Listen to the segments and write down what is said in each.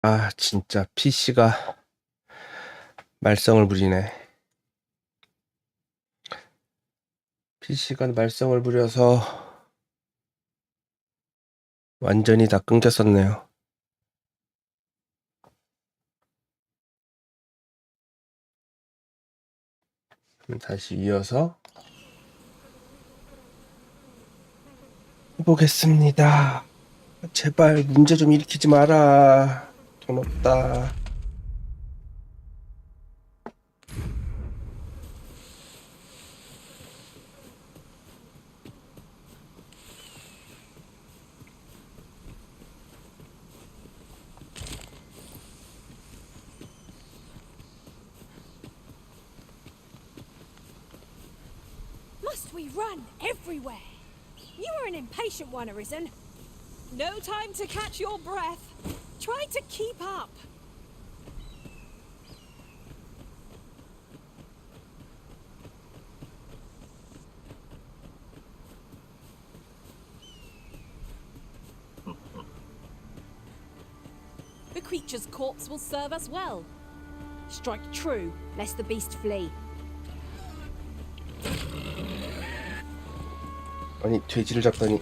아, 진짜 PC가 말썽을 부리네. PC가 말썽을 부려서 완전히 다 끊겼었네요. 다시 이어서 해보겠습니다. 제발 문제 좀 일으키지 마라. 돈 없다. Must we run everywhere? You are an impatient one, Arisen. No time to catch your breath. Try to keep up. The creature's corpse will serve us well. Strike true, lest the beast flee. 아니, 돼지를 잡다니.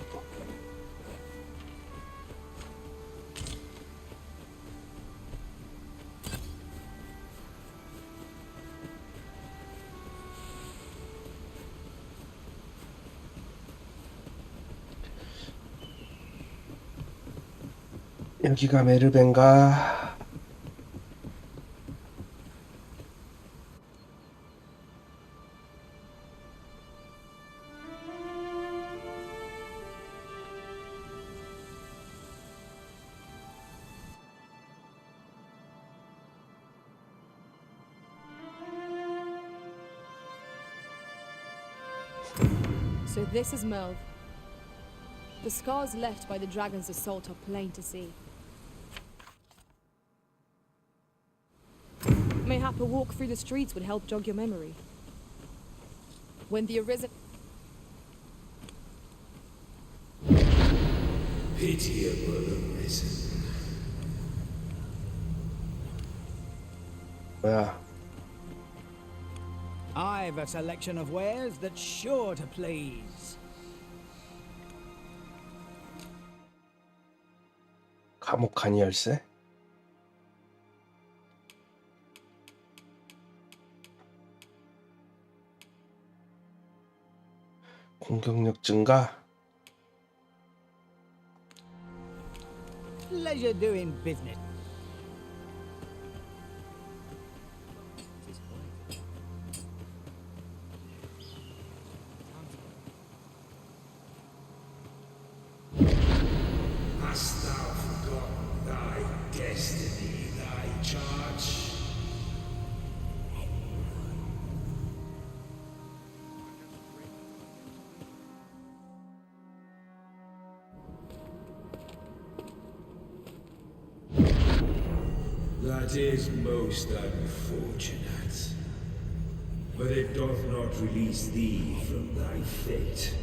여기가 메르벤가? So this is Merv. The scars left by the dragon's assault are plain to see. Mayhap a walk through the streets would help jog your memory. When the Arisen... Pitiable Arisen. 뭐야? I've a selection of wares that's sure to please. 감옥 간이 열쇠? 공격력 증가? Pleasure doing business. Hast thou forgotten thy destiny, thy charge? That is most unfortunate. But it doth not release thee from thy fate.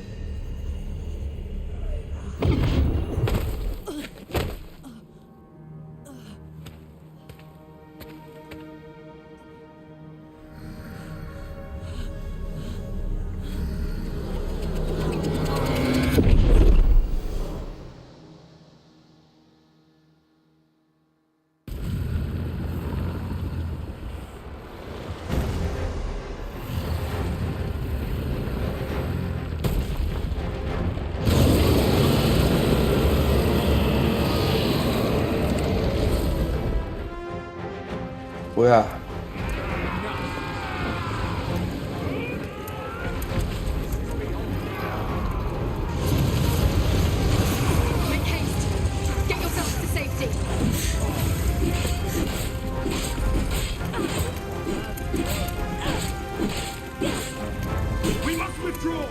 뭐야? Make haste! Get yourself to safety! We must withdraw!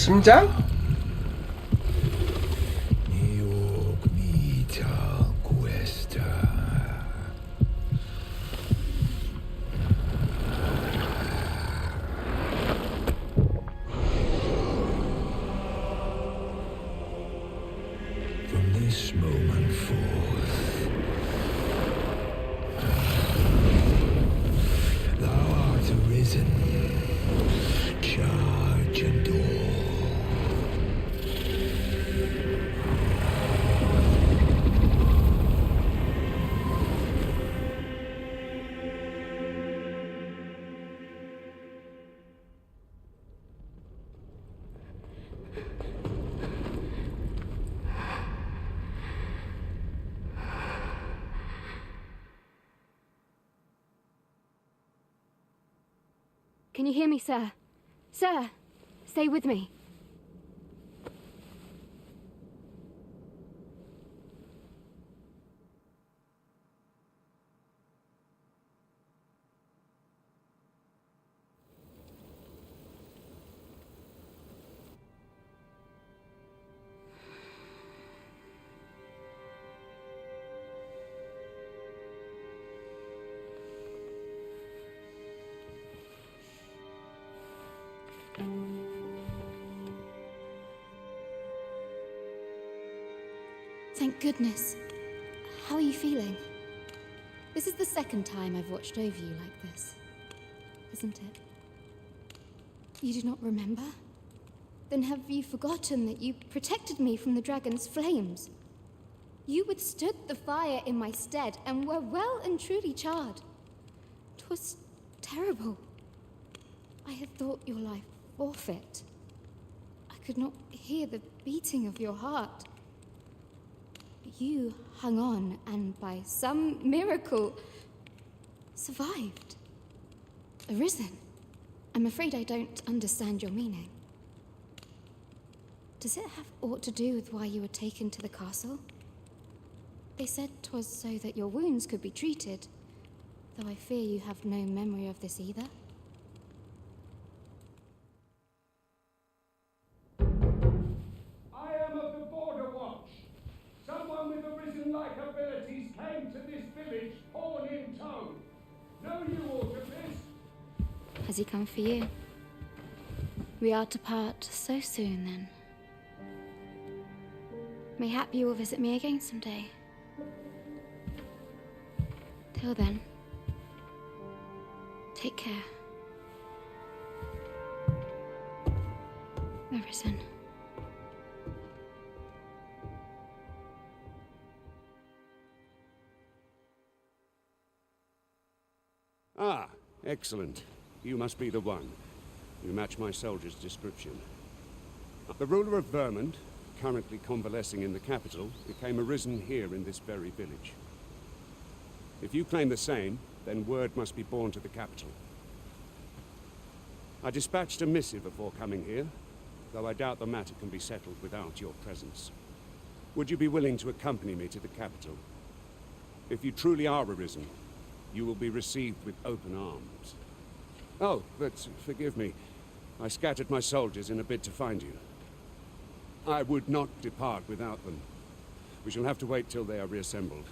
심장? From this moment forth, thou art arisen. Charge and all. Can you hear me, sir? Sir, stay with me. Thank goodness. How are you feeling? This is the second time I've watched over you like this, isn't it? You do not remember? Then have you forgotten that you protected me from the dragon's flames? You withstood the fire in my stead and were well and truly charred. 'Twas terrible. I had thought your life forfeit. I could not hear the beating of your heart. You hung on and by some miracle survived. Arisen. I'm afraid I don't understand your meaning. Does it have aught to do with why you were taken to the castle? They said 'twas so that your wounds could be treated, though I fear you have no memory of this either. I am of the Border Watch. Someone with arisen-like abilities came to this village, horn in tow. Know you aught of this? Has he come for you? We are to part so soon, then. Mayhap you will visit me again someday. Till then, take care. Arisen. Ah, excellent. You must be the one. You match my soldier's description. The ruler of Vermont, currently convalescing in the capital, became arisen here in this very village. If you claim the same, then word must be borne to the capital. I dispatched a missive before coming here, though I doubt the matter can be settled without your presence. Would you be willing to accompany me to the capital? If you truly are arisen, you will be received with open arms. Oh, but forgive me. I scattered my soldiers in a bid to find you. I would not depart without them. We shall have to wait till they are reassembled.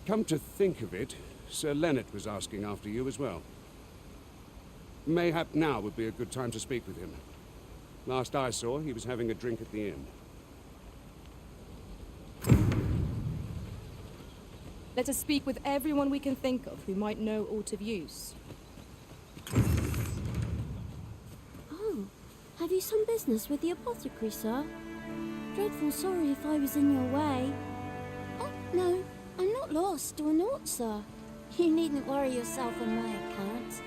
Come to think of it, Sir Leonard was asking after you as well. Mayhap now would be a good time to speak with him. Last I saw, he was having a drink at the inn. Let us speak with everyone we can think of who might know aught of use. Oh, have you some business with the apothecary, sir? Dreadful sorry if I was in your way. Oh, no, I'm not lost or naught, sir. You needn't worry yourself on my account.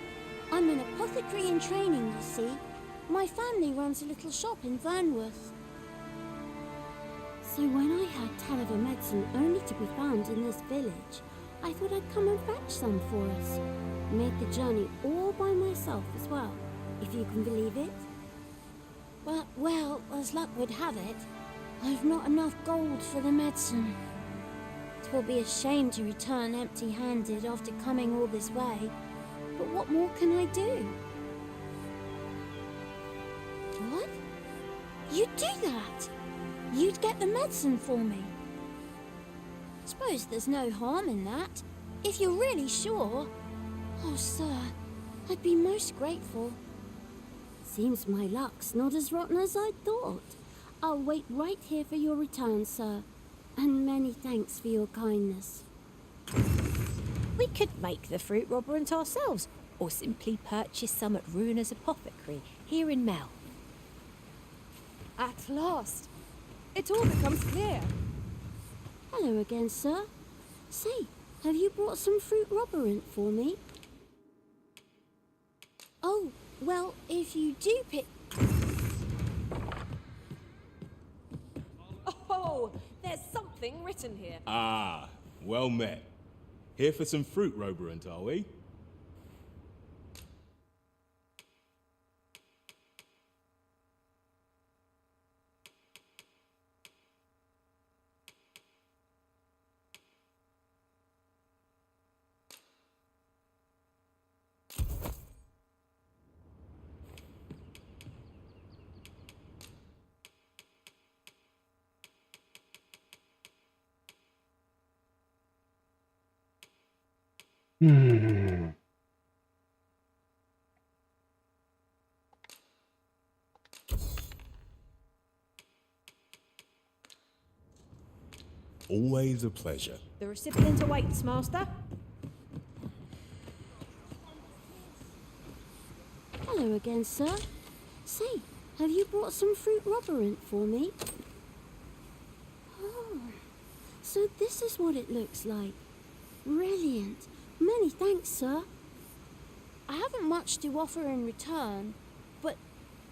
I'm an apothecary in training, you see. My family runs a little shop in Vernworth. So when I heard tell of a medicine only to be found in this village, I thought I'd come and fetch some for us. Made the journey all by myself as well, if you can believe it. But, well, as luck would have it, I've not enough gold for the medicine. 'Twill be a shame to return empty-handed after coming all this way, but what more can I do? What? You'd do that? You'd get the medicine for me? Suppose there's no harm in that. If you're really sure. Oh, sir, I'd be most grateful. Seems my luck's not as rotten as I thought. I'll wait right here for your return, sir. And many thanks for your kindness. We could make the fruit robberant ourselves, or simply purchase some at Runa's apothecary here in Mel. At last! It all becomes clear. Hello again, sir. Say, have you brought some fruit robberant for me? Oh, well, if you do pick... Oh, there's something written here. Ah, well met. Here for some fruit roberant, are we? Always a pleasure. The recipient awaits, Master. Hello again, sir. Say, have you brought some fruit robberant for me? Oh, so this is what it looks like. Brilliant. Many thanks, sir. I haven't much to offer in return, but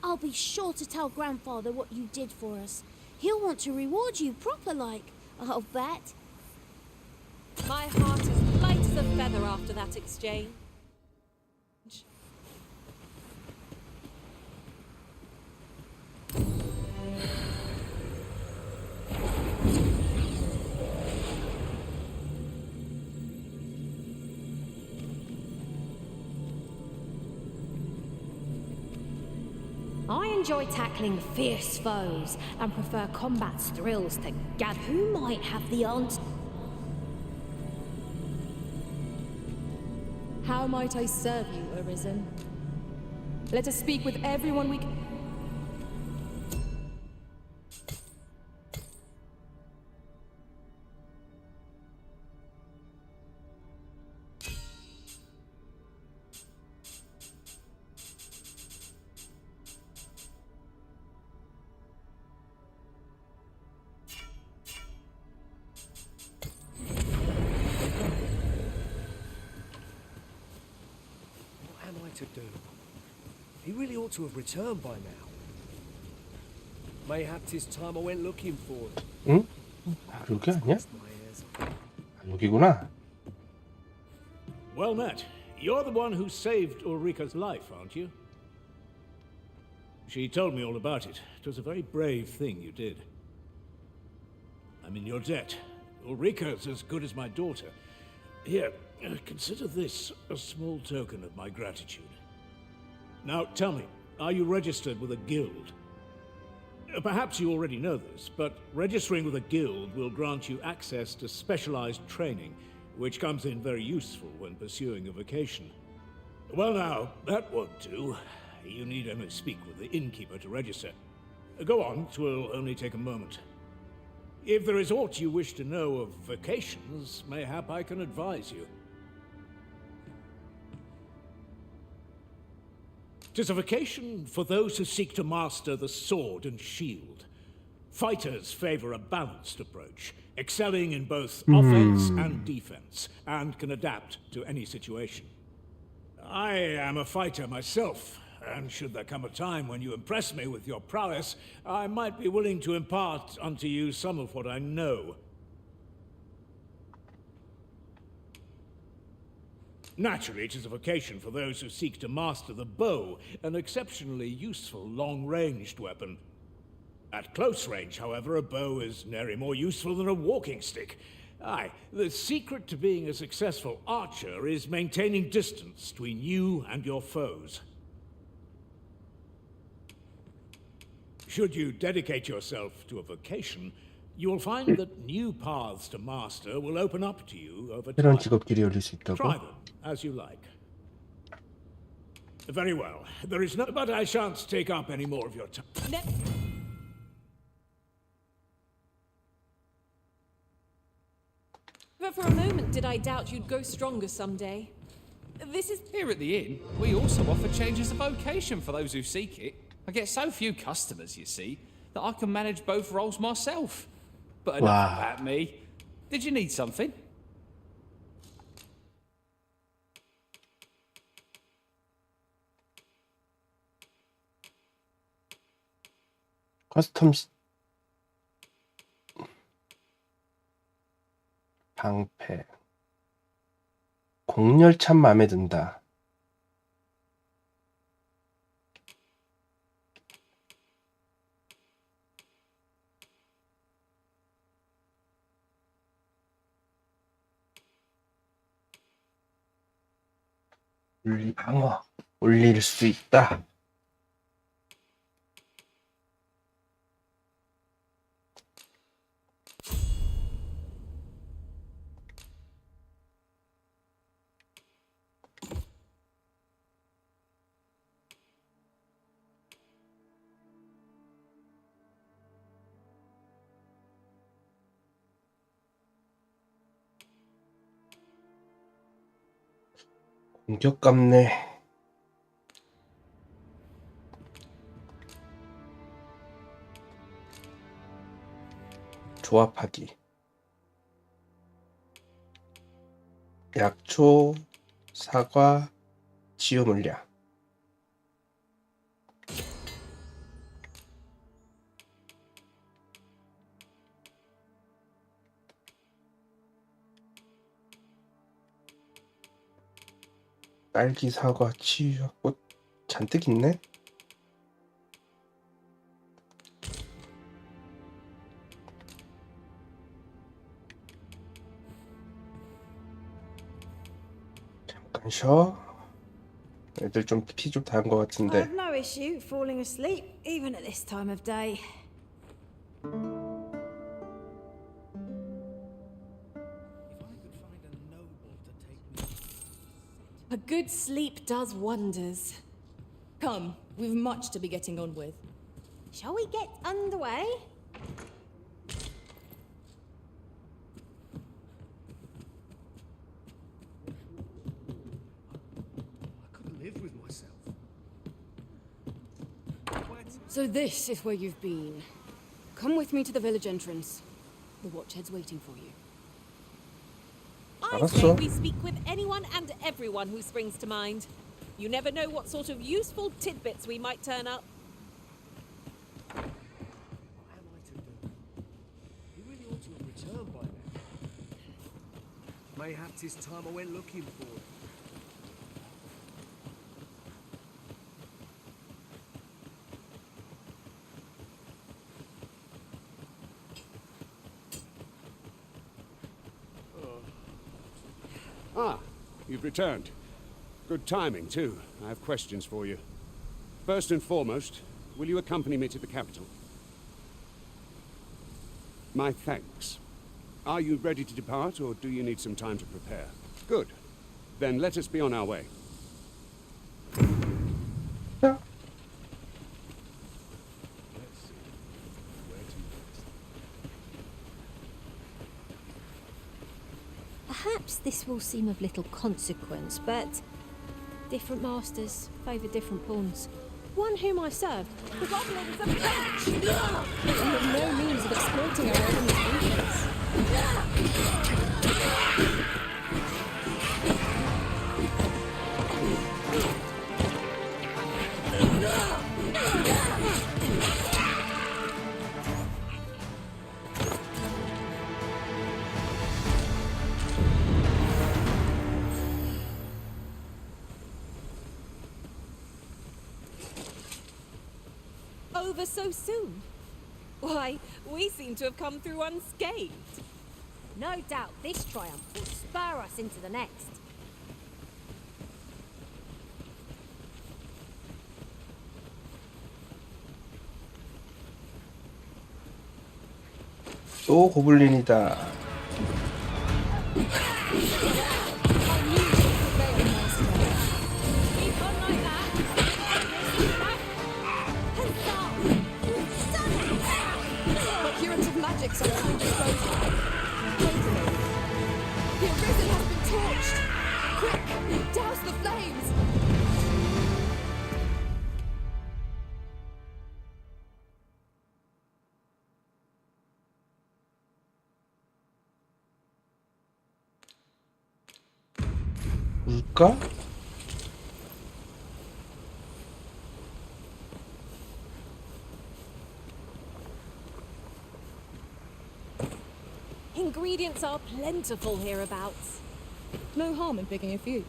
I'll be sure to tell Grandfather what you did for us. He'll want to reward you proper like, I'll bet. My heart is light as a feather after that exchange. I enjoy tackling fierce foes and prefer combat's thrills to gather who might have the answer. How might I serve you, Arisen? Let us speak with everyone we can. To do. He really ought to have returned by now. Mayhap 'tis time I went looking for him. 응? 여기 아니야? 여기구나. Well met. You're the one who saved Ulrika's life, aren't you? She told me all about it. It was a very brave thing you did. I'm in your debt. Ulrika's as good as my daughter. Here, consider this a small token of my gratitude. Now, tell me, are you registered with a guild? Perhaps you already know this, but registering with a guild will grant you access to specialized training, which comes in very useful when pursuing a vocation. Well now, that won't do. You need only speak with the innkeeper to register. Go on, 'twill only take a moment. If there is aught you wish to know of vocations, mayhap I can advise you. 'Tis a vocation for those who seek to master the sword and shield. Fighters favor a balanced approach, excelling in both offense and defense, and can adapt to any situation. I am a fighter myself, and should there come a time when you impress me with your prowess, I might be willing to impart unto you some of what I know. Naturally, it is a vocation for those who seek to master the bow, an exceptionally useful long-ranged weapon. At close range, however, a bow is nary more useful than a walking stick. Aye, the secret to being a successful archer is maintaining distance between you and your foes. Should you dedicate yourself to a vocation, you will find that new paths to master will open up to you over 새로운 time. 직업길이 열릴 수 있다고? Try them as you like. Very well. There is no, but I shan't take up any more of your time. Never for a moment did I doubt you'd go stronger someday. This is Here at the inn, we also offer changes of vocation for those who seek it. I get so few customers, you see, that I can manage both roles myself. But enough Wow. about me. Did you need something? 커스텀 방패. 공렬 참 마음에 든다. 방어 올릴 수 있다. 공격 감내. 조합하기. 약초, 사과, 치유 물량. 딸기, 사과, 치유, 꽃 잔뜩 있네. 잠깐 쉬어. 애들 좀 피 좀 닿은 것 같은데. I've no issue falling asleep, even at this time of day. a good sleep does wonders. Come, we've much to be getting on with. Shall we get underway? I couldn't live with myself. So this is where you've been. Come with me to the village entrance. The watchhead's waiting for you. I say we speak with anyone and everyone who springs to mind. You never know what sort of useful tidbits we might turn up. What am I to do? He really ought to have returned by now. Mayhap 'tis time I went looking for him. Ah, you've returned. Good timing, too. I have questions for you. First and foremost, will you accompany me to the capital? My thanks. Are you ready to depart, or do you need some time to prepare? Good. Then let us be on our way. Perhaps this will seem of little consequence, but different masters favour different pawns. One whom I serve, the goblins of bitch! We have no means of exploiting our enemy's interests. Over so soon? Why, we seem to have come through unscathed. No doubt this triumph will spur us into the next. 또 고블린이다. Curative magics are at your disposal. The arisen has been torched. Quick, douse the flames. 물까? Ingredients are plentiful hereabouts. No harm in picking a few.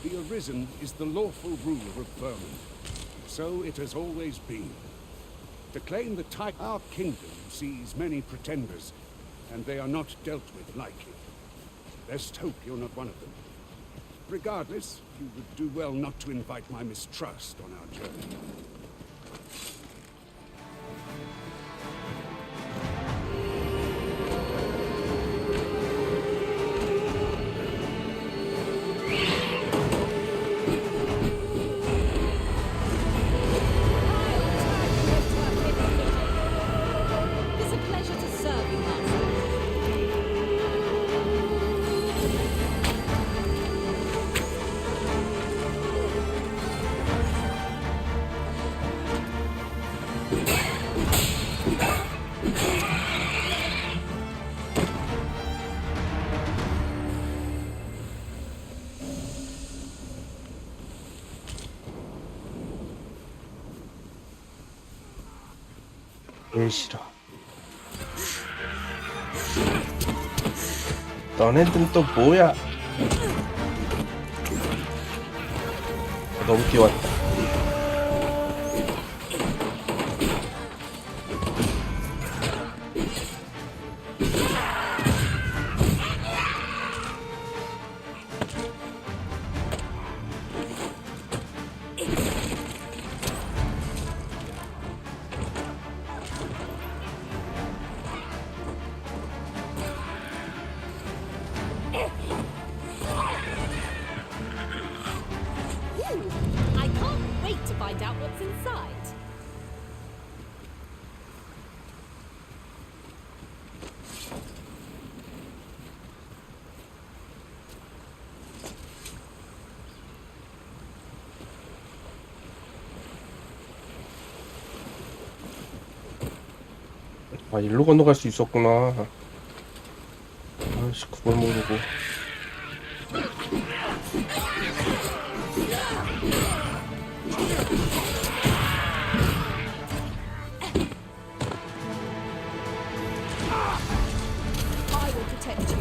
The Arisen is the lawful ruler of Vermund. So it has always been. To claim the title, our kingdom sees many pretenders, and they are not dealt with lightly. Best hope you're not one of them. Regardless, you would do well not to invite my mistrust on our journey. It's a pleasure to serve you, Master. 제일 싫어. 너네들은 또 뭐야? 너무 귀여웠다. I can't wait to find out what's inside. 아, 일로 건너갈 수 있었구나. 아이씨, 그걸 모르고. I will protect you.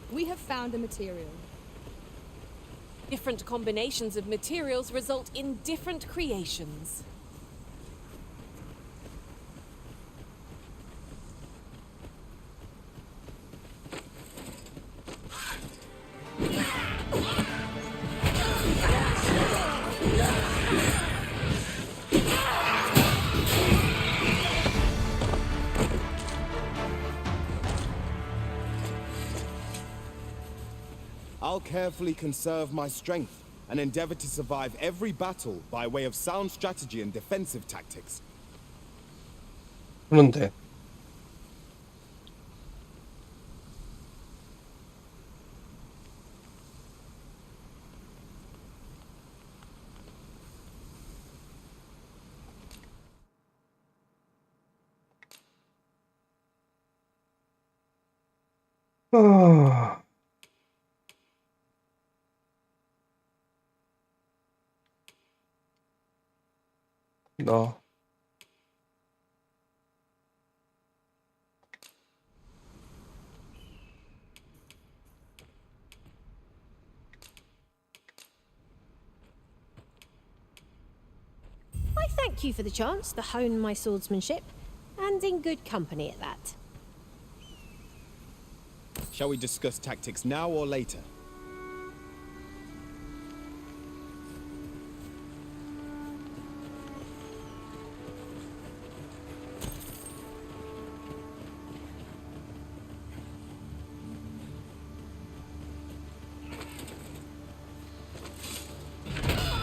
We have found a material. Different combinations of materials result in different creations. I'll carefully conserve my strength and endeavor to survive every battle by way of sound strategy and defensive tactics. 그런데 너. I thank you for the chance to hone my swordsmanship, and in good company at that. Shall we discuss tactics now or later?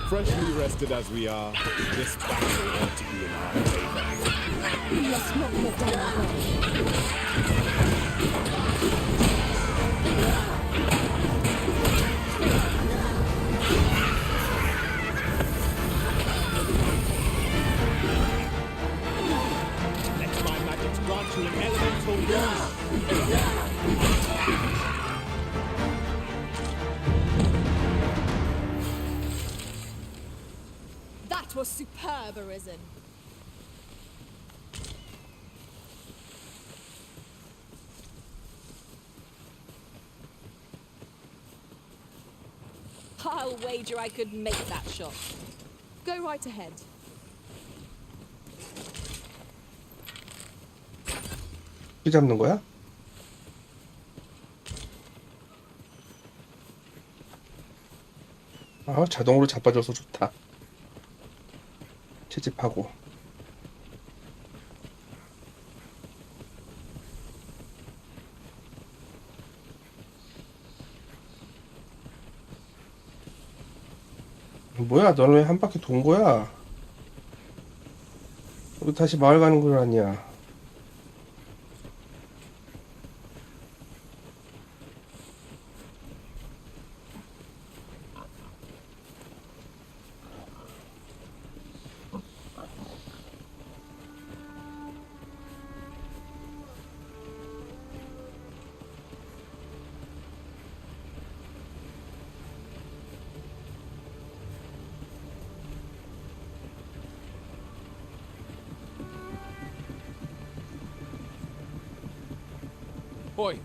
Freshly rested as we are, this battle ought to be in our favor. Let's not let down the Let my magics grant you an elemental wound. That was superb, Arisen. I'll wager I could make that shot. Go right ahead. 피 잡는 거야? 아, 자동으로 잡아줘서 좋다. 채집하고. 뭐야, 너는 왜 한 바퀴 돈 거야? 우리 다시 마을 가는 건 아니야. Oi,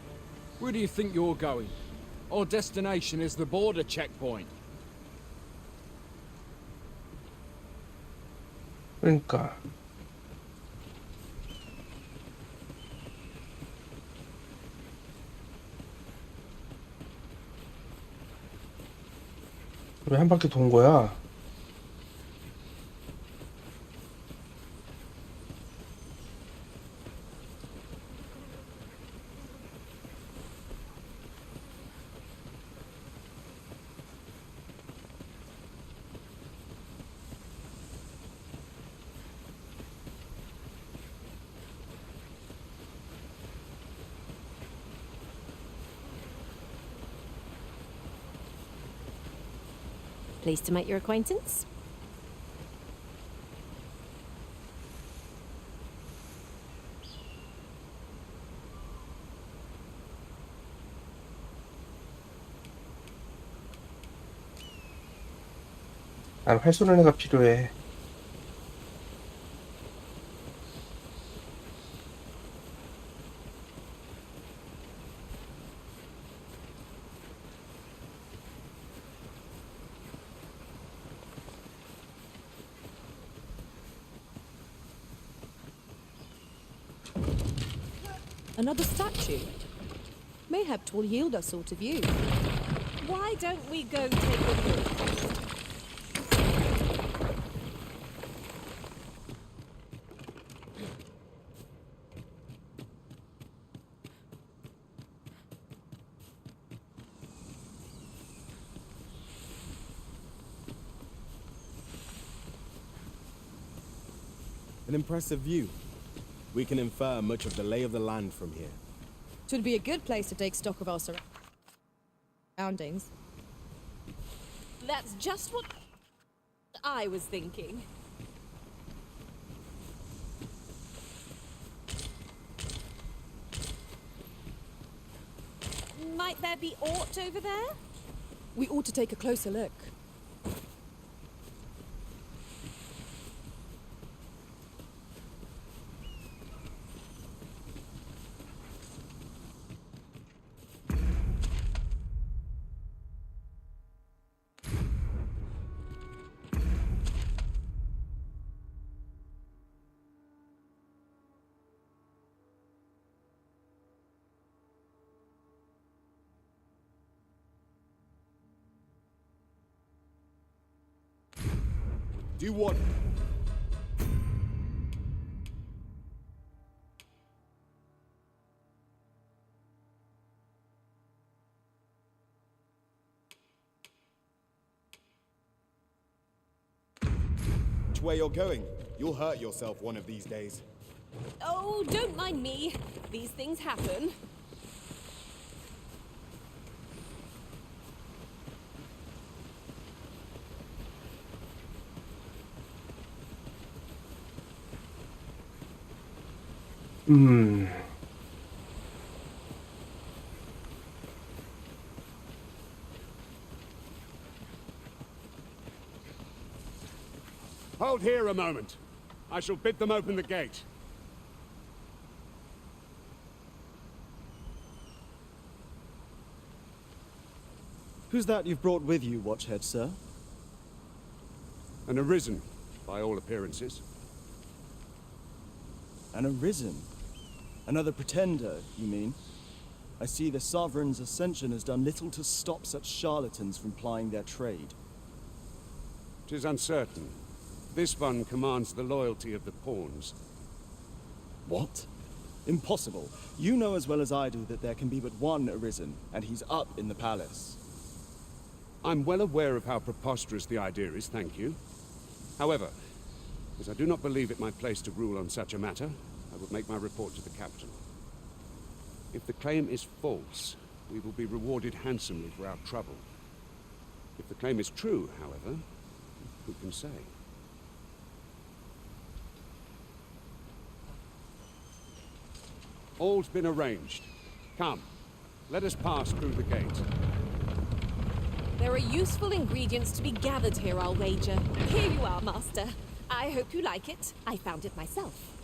where do you think you're going? Our destination is the border checkpoint. 그러니까. 왜 한 바퀴 돈 거야? Pleased to make your acquaintance. 난 활 쏘는 애가 필요해. Another statue? Mayhap 'twill yield us all to view. Why don't we go take a look? An impressive view. We can infer much of the lay of the land from here. Twould be a good place to take stock of our surroundings. That's just what I was thinking. Might there be aught over there? We ought to take a closer look. Do what? Which way you're going? You'll hurt yourself one of these days. Oh, don't mind me. These things happen. Hold here a moment. I shall bid them open the gate. Who's that you've brought with you, Watchhead, sir? An Arisen, by all appearances. An Arisen? Another pretender, you mean? I see the Sovereign's ascension has done little to stop such charlatans from plying their trade. 'Tis uncertain. This one commands the loyalty of the pawns. What? Impossible. You know as well as I do that there can be but one Arisen, and he's up in the palace. I'm well aware of how preposterous the idea is, thank you. However, as I do not believe it my place to rule on such a matter, I will make my report to the capital. If the claim is false, we will be rewarded handsomely for our trouble. If the claim is true, however, who can say? All's been arranged. Come, let us pass through the gate. There are useful ingredients to be gathered here, I'll wager. Here you are, Master. I hope you like it. I found it myself.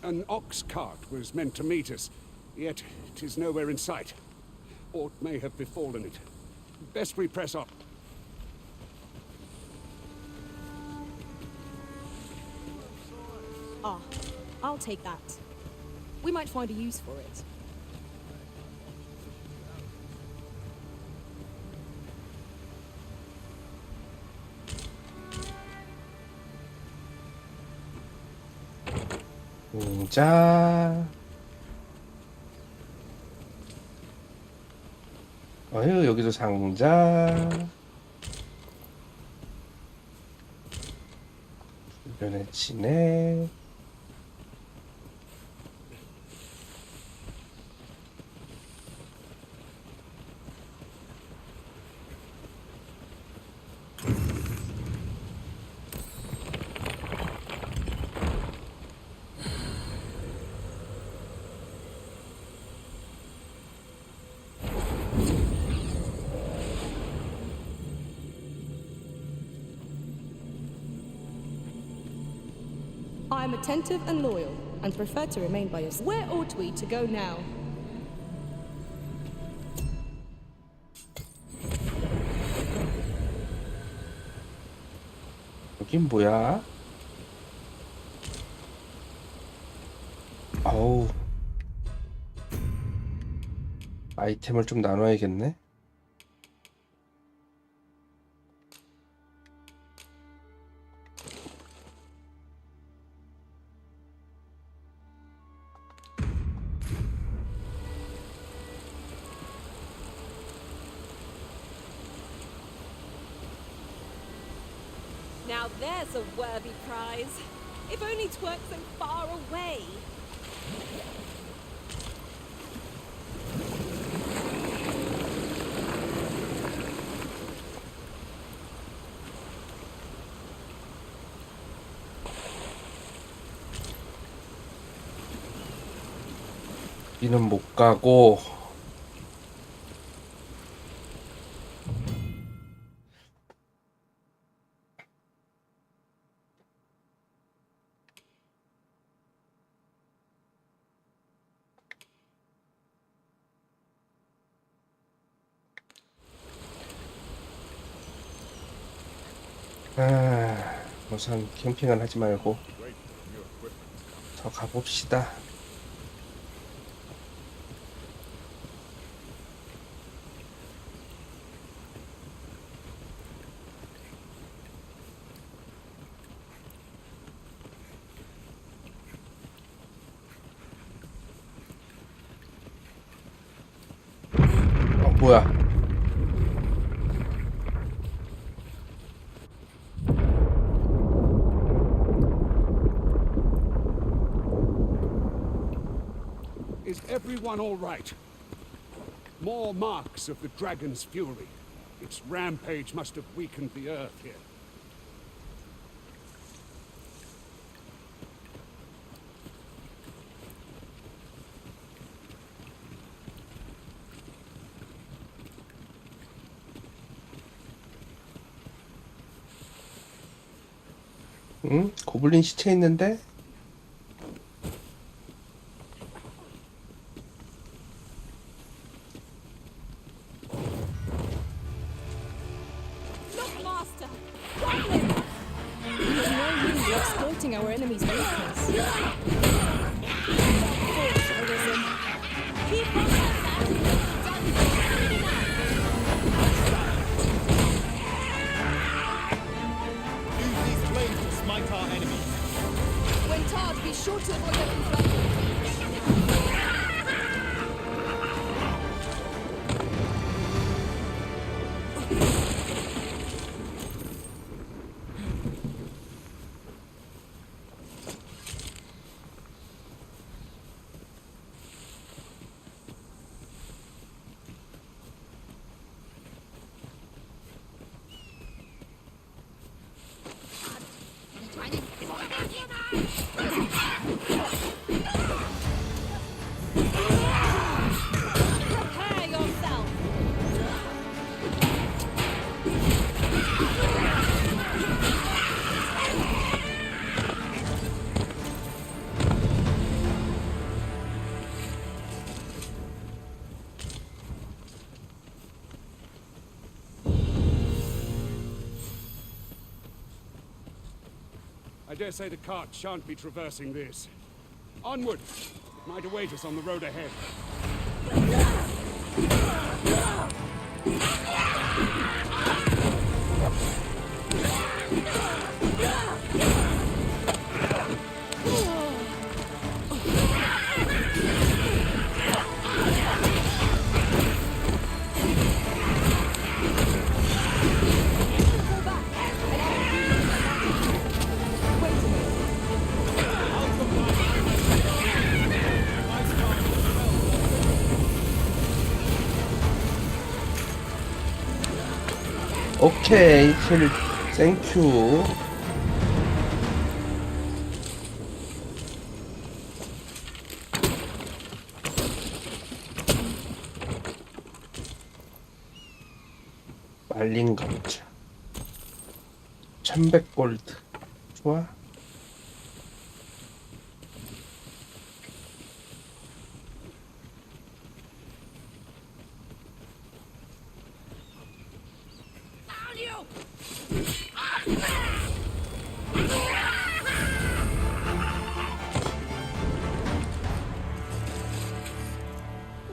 An ox cart was meant to meet us, yet 'tis nowhere in sight. Aught may have befallen it. Best we press on. Ah, I'll take that. We might find a use for it. 자, 어휴, 여기도 상자. 주변에 진해. I am attentive and loyal, and prefer to remain by your side. Where ought we to go now? 여긴 뭐야? 어우, 아이템을 좀 나눠야겠네. Now there's a worthy prize. If only 'twerk so far away. 이는 못 가고. 우선 캠핑을 하지 말고 더 가봅시다. 뭐야? Is everyone all right? More marks of the dragon's fury. Its rampage must have weakened the earth here. 응? 고블린 시체 있는데? Look, Master! Goblin! There's no use exploiting our enemies' weakness. Keep on Use these flames to smite our enemies. When tarred, be sure to avoid them in front. Prepare yourself! I dare say the cart shan't be traversing this. Onward! Might await us on the road ahead. 오케이, 힐, 땡큐. 말린 감자 1100골드. 좋아.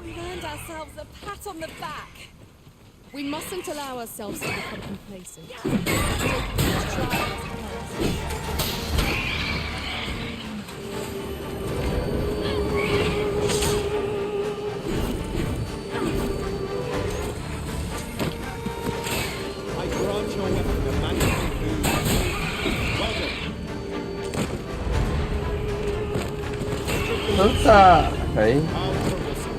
We've earned ourselves a pat on the back. We mustn't allow ourselves to become complacent. Each trial as it comes. I grant your weapon a magical boon. Well done. 됐다. 에이, How troublesome.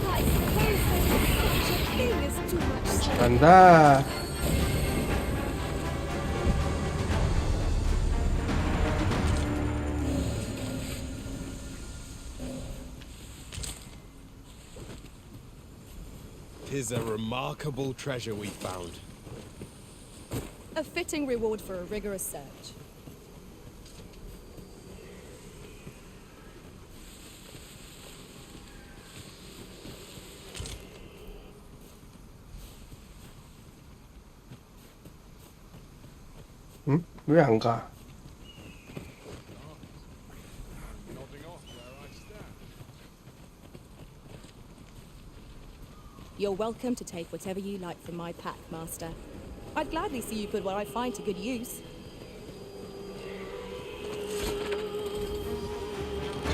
I suppose there's such a thing as too much strength. 잘한다. Tis a remarkable treasure we found. A fitting reward for a rigorous search. 응? 왜 안 가? You're welcome to take whatever you like from my pack, Master. I'd gladly see you put what I find to good use.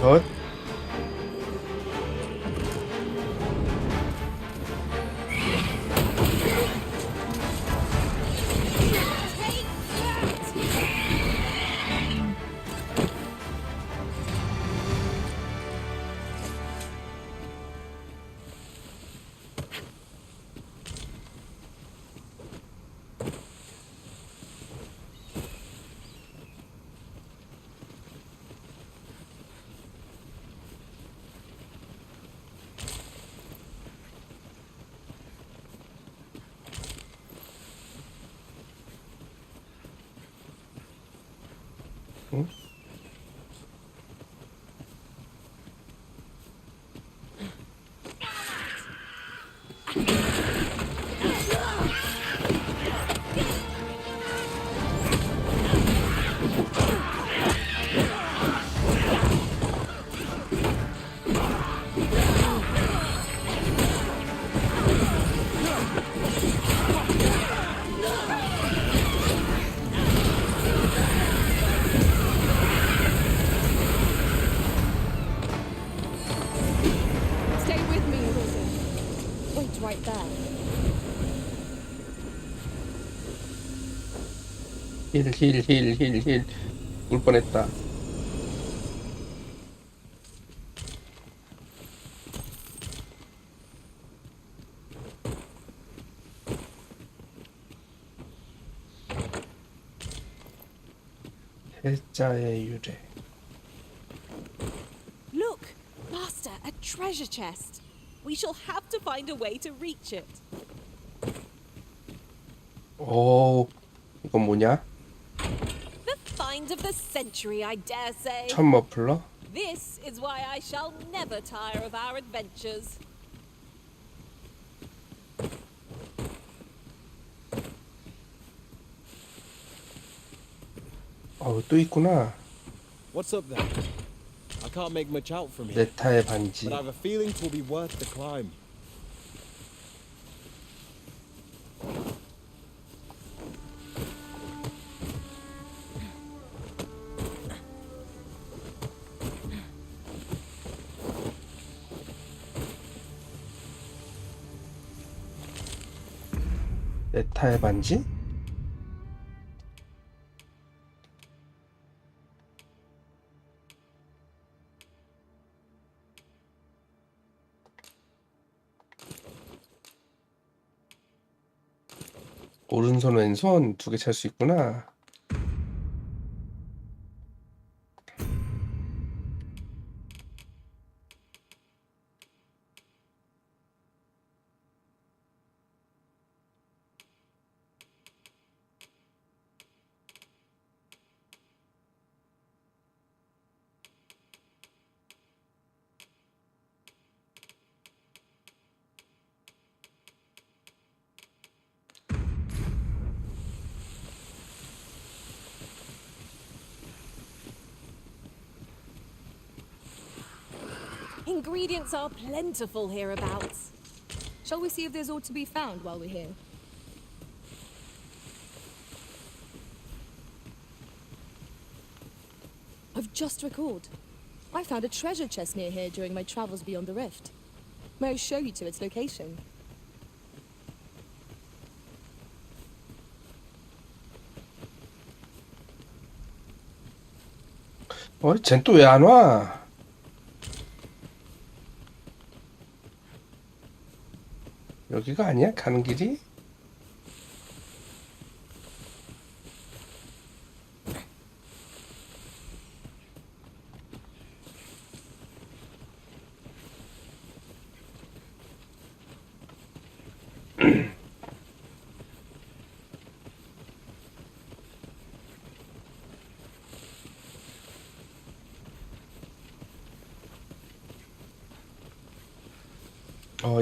젖? 응? Stay with me, Risen. Wait right there. 힐. 울 뻔했다. 해자의 유래. Look, Master, a treasure chest. We shall have to find a way to reach it. 오, 이건 뭐냐? The find of the century, I dare say. 첫 머플러? This is why I shall never tire of our adventures. 또 있구나. What's up there? I can't make much out from here. 네타의 반지. But I have a feeling it will be worth the climb. 네타의 반지? 오른손 왼손 두 개 찰 수 있구나. Ingredients are plentiful hereabouts. Shall we see if there's aught to be found while we're here? I've just recalled. I found a treasure chest near here during my travels beyond the rift. May I show you to its location? 쟨 또 왜 안 와? 여기가 아니야? 가는 길이?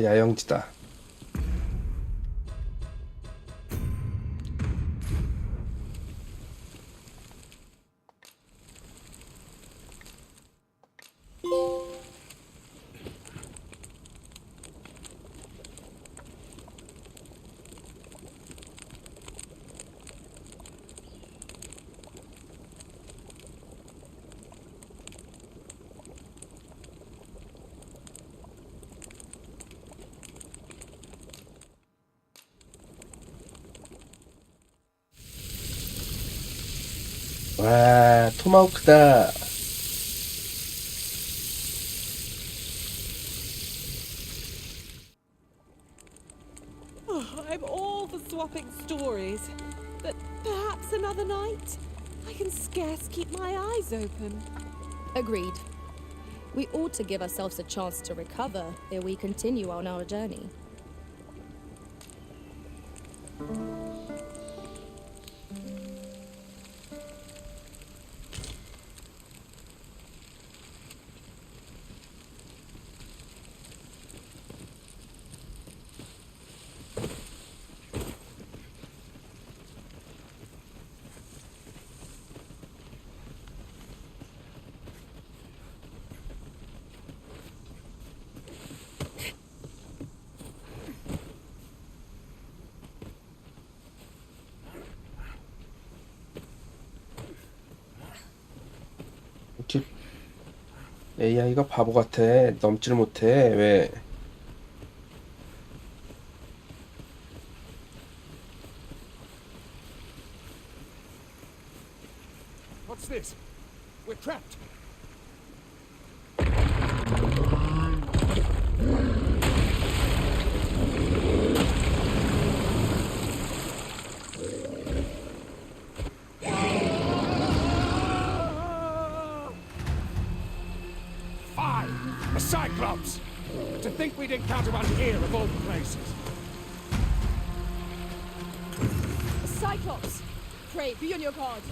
야영지다. 와, 토마호크다. Oh, I'm all for swapping stories, but perhaps another night? I can scarce keep my eyes open. Agreed. We ought to give ourselves a chance to recover ere we continue on our journey. 이렇게 AI가 바보 같아. 넘지를 못해. 왜? What's this? We're trapped. Fine! A Cyclops! To think we'd encounter one here of all places. A Cyclops! Pray, be on your guard.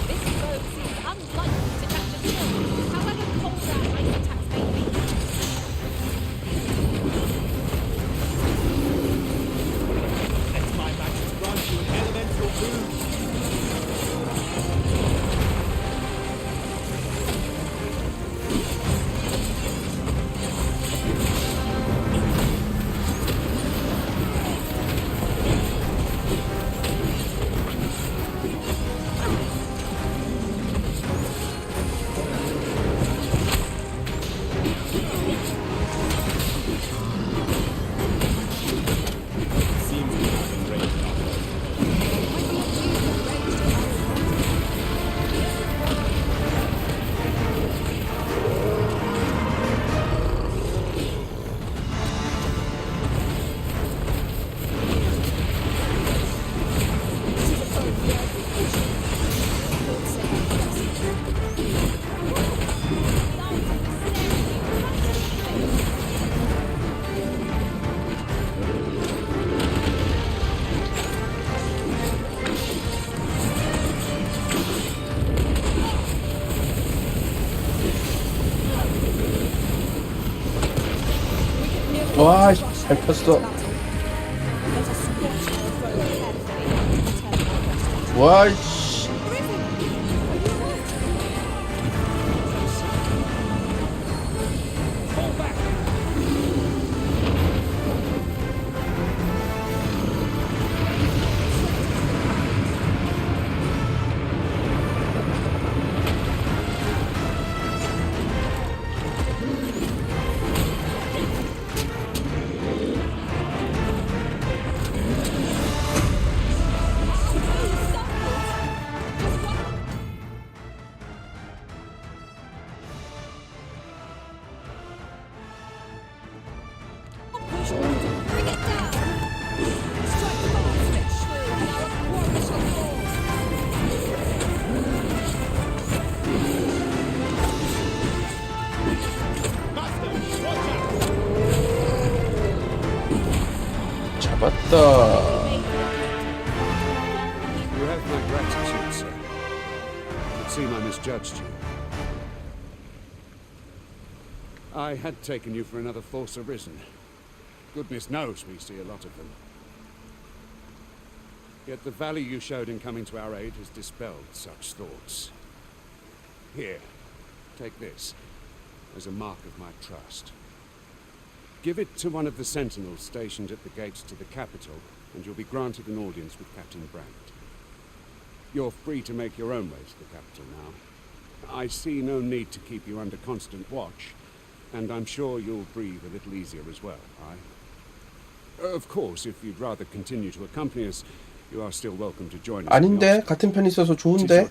This road seems unlikely to catch a storm, however cold our ice attacks may be. Let my magic grant you an elemental boon. 와, 잘 폈어. 와, 씨. 잡았다. You have my gratitude, sir. It would seem I misjudged you. I had taken you for another force arisen. Goodness knows we see a lot of them. Yet the value you showed in coming to our aid has dispelled such thoughts. Here, take this, as a mark of my trust. Give it to one of the sentinels stationed at the gates to the capital, and you'll be granted an audience with Captain Brandt. You're free to make your own way to the capital now. I see no need to keep you under constant watch, And I'm sure you'll breathe a little easier as well, aye? Of course, if you'd rather continue to accompany us, you are still welcome to join us. 아닌데 같은 편이 있어서 좋은데.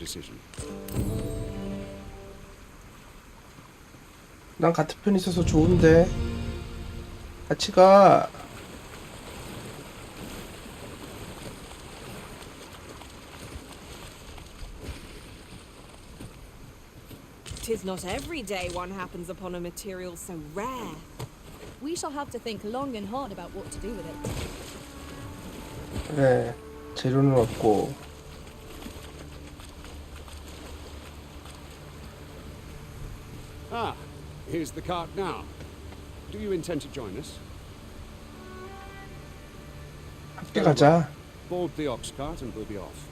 난 같은 편이 있어서 좋은데. 같이 가. Tis not every day one happens upon a material so rare. We shall have to think long and hard about what to do with it. 그래. 재료는 없고. Ah, here's the cart now. Do you intend to join us? 함께 가자. Board the ox cart and we'll be off.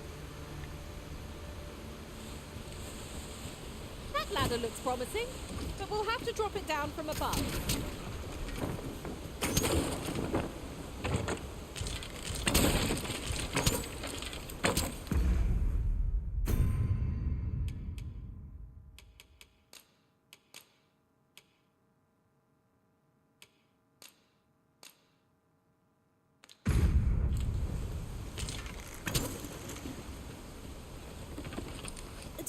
That ladder looks promising, but we'll have to drop it down from above.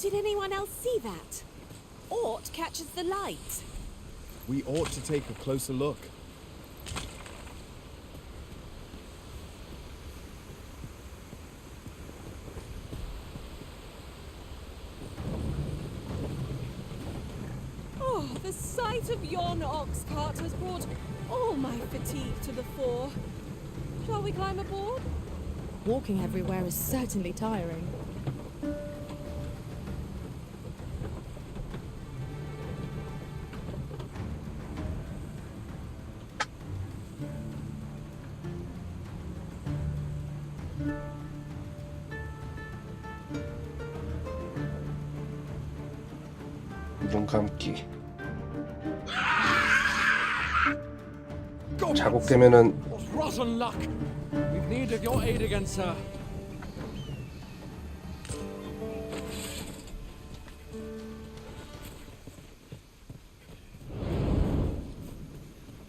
Did anyone else see that? Ort catches the light. We ought to take a closer look. Oh, the sight of yon ox cart has brought all my fatigue to the fore. Shall we climb aboard? Walking everywhere is certainly tiring. 눈 감기. 자국되면은 Rotten luck! We've needed your aid against her.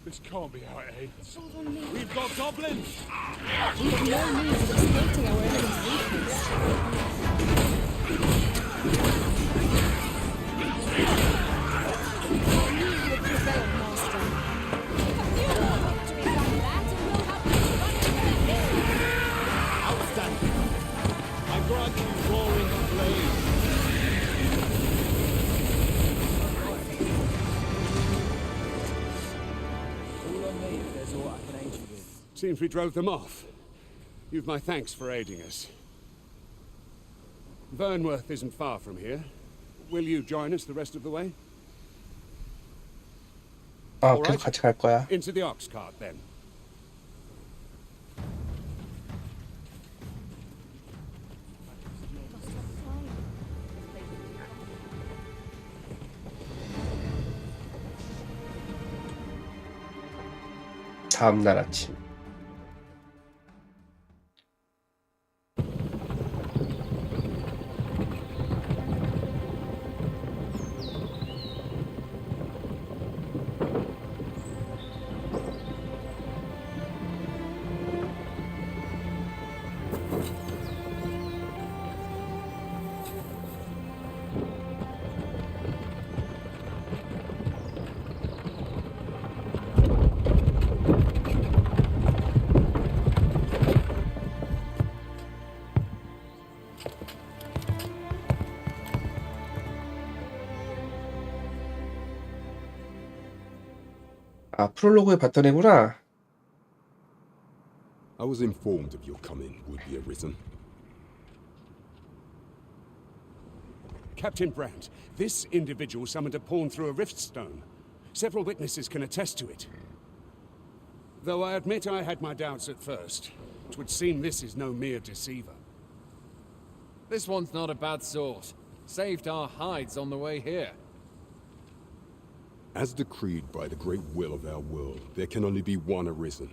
This can't be our aid. We've got goblins! We have no means of exploiting our enemy's weakness. Seems we drove them off. You've my thanks for aiding us. Vernworth isn't far from here. Will you join us the rest of the way? 아, 계속 같이 갈 거야. Into the ox cart then. 다음 날 아침. 아, 프롤로그에 봤던 애구나. I was informed of your coming, would-be arisen. Captain Brandt, this individual summoned a pawn through a rift stone. Several witnesses can attest to it. Though I admit I had my doubts at first. It would seem this is no mere deceiver. This one's not a bad sort. Saved our hides on the way here. As decreed by the great will of our world, there can only be one arisen.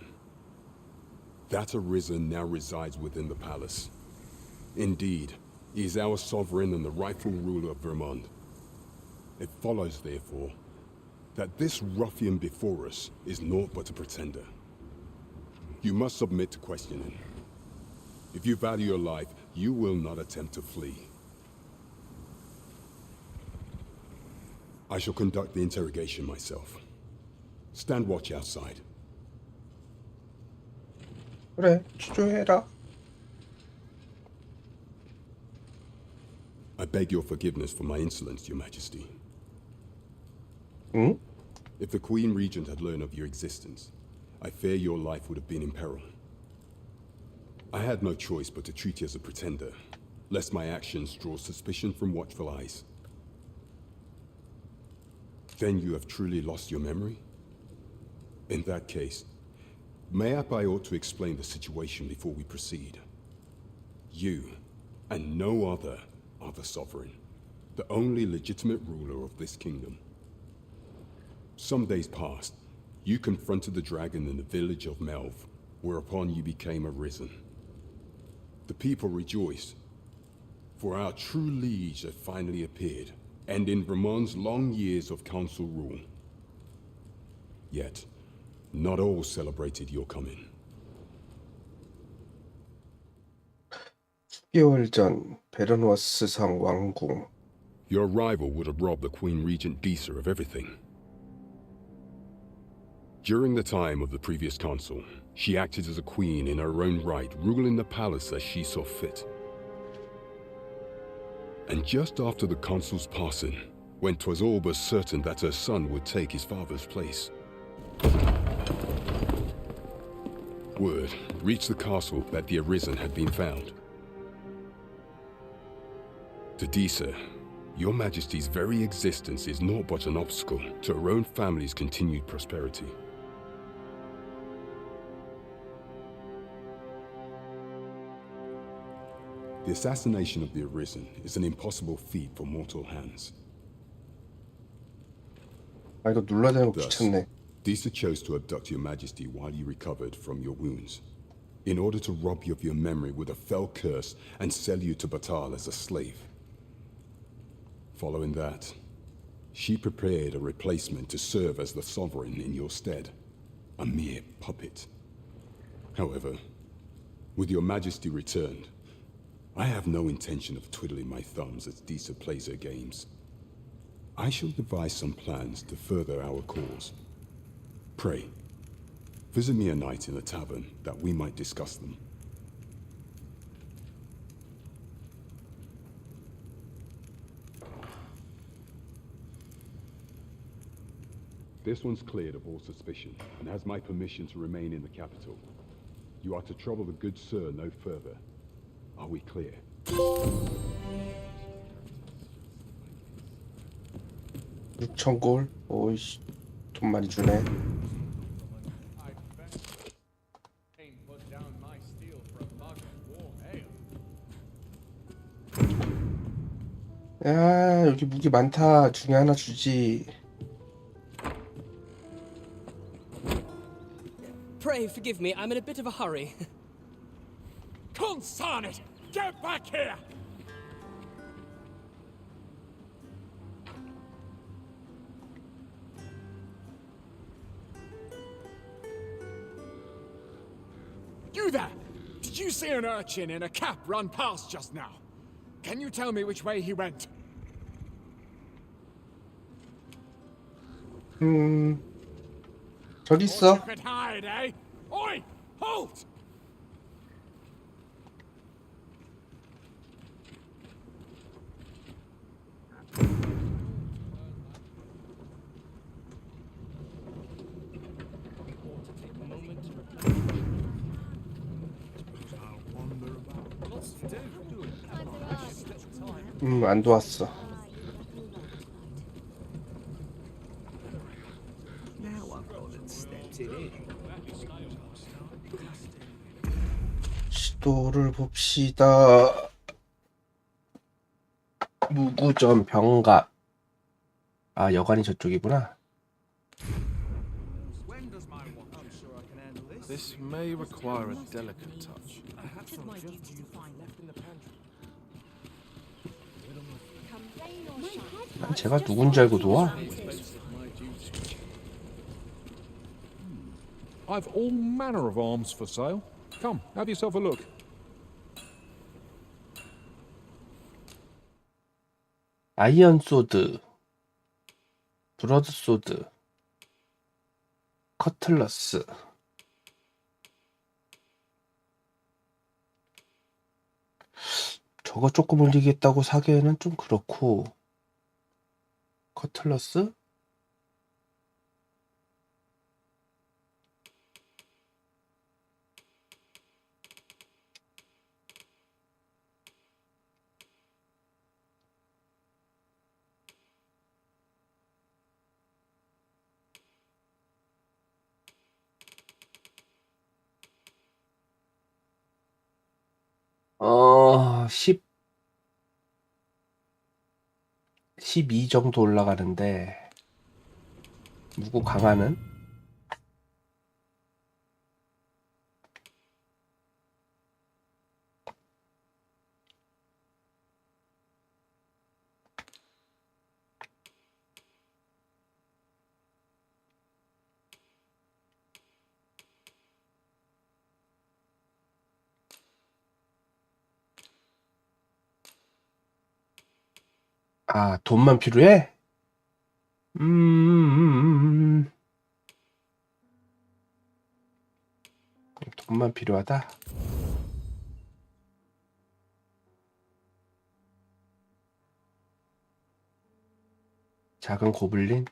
That arisen now resides within the palace. Indeed, he is our sovereign and the rightful ruler of Vermont. It follows, therefore, that this ruffian before us is naught but a pretender. You must submit to questioning. If you value your life, you will not attempt to flee. I shall conduct the interrogation myself. Stand watch outside. 그래, 취조해라. I beg your forgiveness for my insolence, Your Majesty. 응? If the Queen Regent had learned of your existence, I fear your life would have been in peril. I had no choice but to treat you as a pretender, lest my actions draw suspicion from watchful eyes. Then you have truly lost your memory? In that case, mayhap I ought to explain the situation before we proceed. You, and no other, are the sovereign, the only legitimate ruler of this kingdom. Some days past, you confronted the dragon in the village of Melv, whereupon you became arisen. The people rejoiced, for our true liege had finally appeared, ending Ramon's long years of council rule. Yet, not all celebrated your coming. 10개월 전 베르노스성 왕궁. Your arrival would have robbed the Queen Regent Disa of everything. During the time of the previous council, she acted as a queen in her own right, ruling the palace as she saw fit. And just after the consul's passing, when 'twas all but certain that her son would take his father's place, word reached the castle that the Arisen had been found. To Disa, your Majesty's very existence is naught but an obstacle to her own family's continued prosperity. The assassination of the Arisen is an impossible feat for mortal hands. 아, 이거 눌러야 되는 거 Thus, 귀찮네. Disa chose to abduct your Majesty while you recovered from your wounds, in order to rob you of your memory with a fell curse and sell you to Batal as a slave. Following that, she prepared a replacement to serve as the sovereign in your stead, a mere puppet. However, with your Majesty returned, I have no intention of twiddling my thumbs as Disa plays her games. I shall devise some plans to further our cause. Pray, visit me a night in the tavern that we might discuss them. This one's cleared of all suspicion and has my permission to remain in the capital. You are to trouble the good sir no further. Are we clear? 6,000골? 오이씨, 돈 많이 주네. 야, 여기 무기 많다. 중에 하나 주지. Pray forgive me, I'm in a bit of a hurry. Consign it! Get back here! You there! Did you see an urchin in a cap run past just now? Can you tell me which way he went? 저기 있어. You could hide, eh? Oi! Halt! 안 도왔어. 시도를 봅시다. 무구점 병갑. 아, 여관이 저쪽이구나. This may require a delicate touch. 난 제가 누군지 알고 도와? I've all manner of arms for sale. Come, have yourself a look. 아이언 소드, 브러드 소드, 커틀러스. 저거 조금 올리겠다고 사기에는 좀 그렇고. 커틀러스? 어, 12 정도 올라가는데, 무구 강화는? 아, 돈만 필요해? 돈만 필요하다. 작은 고블린.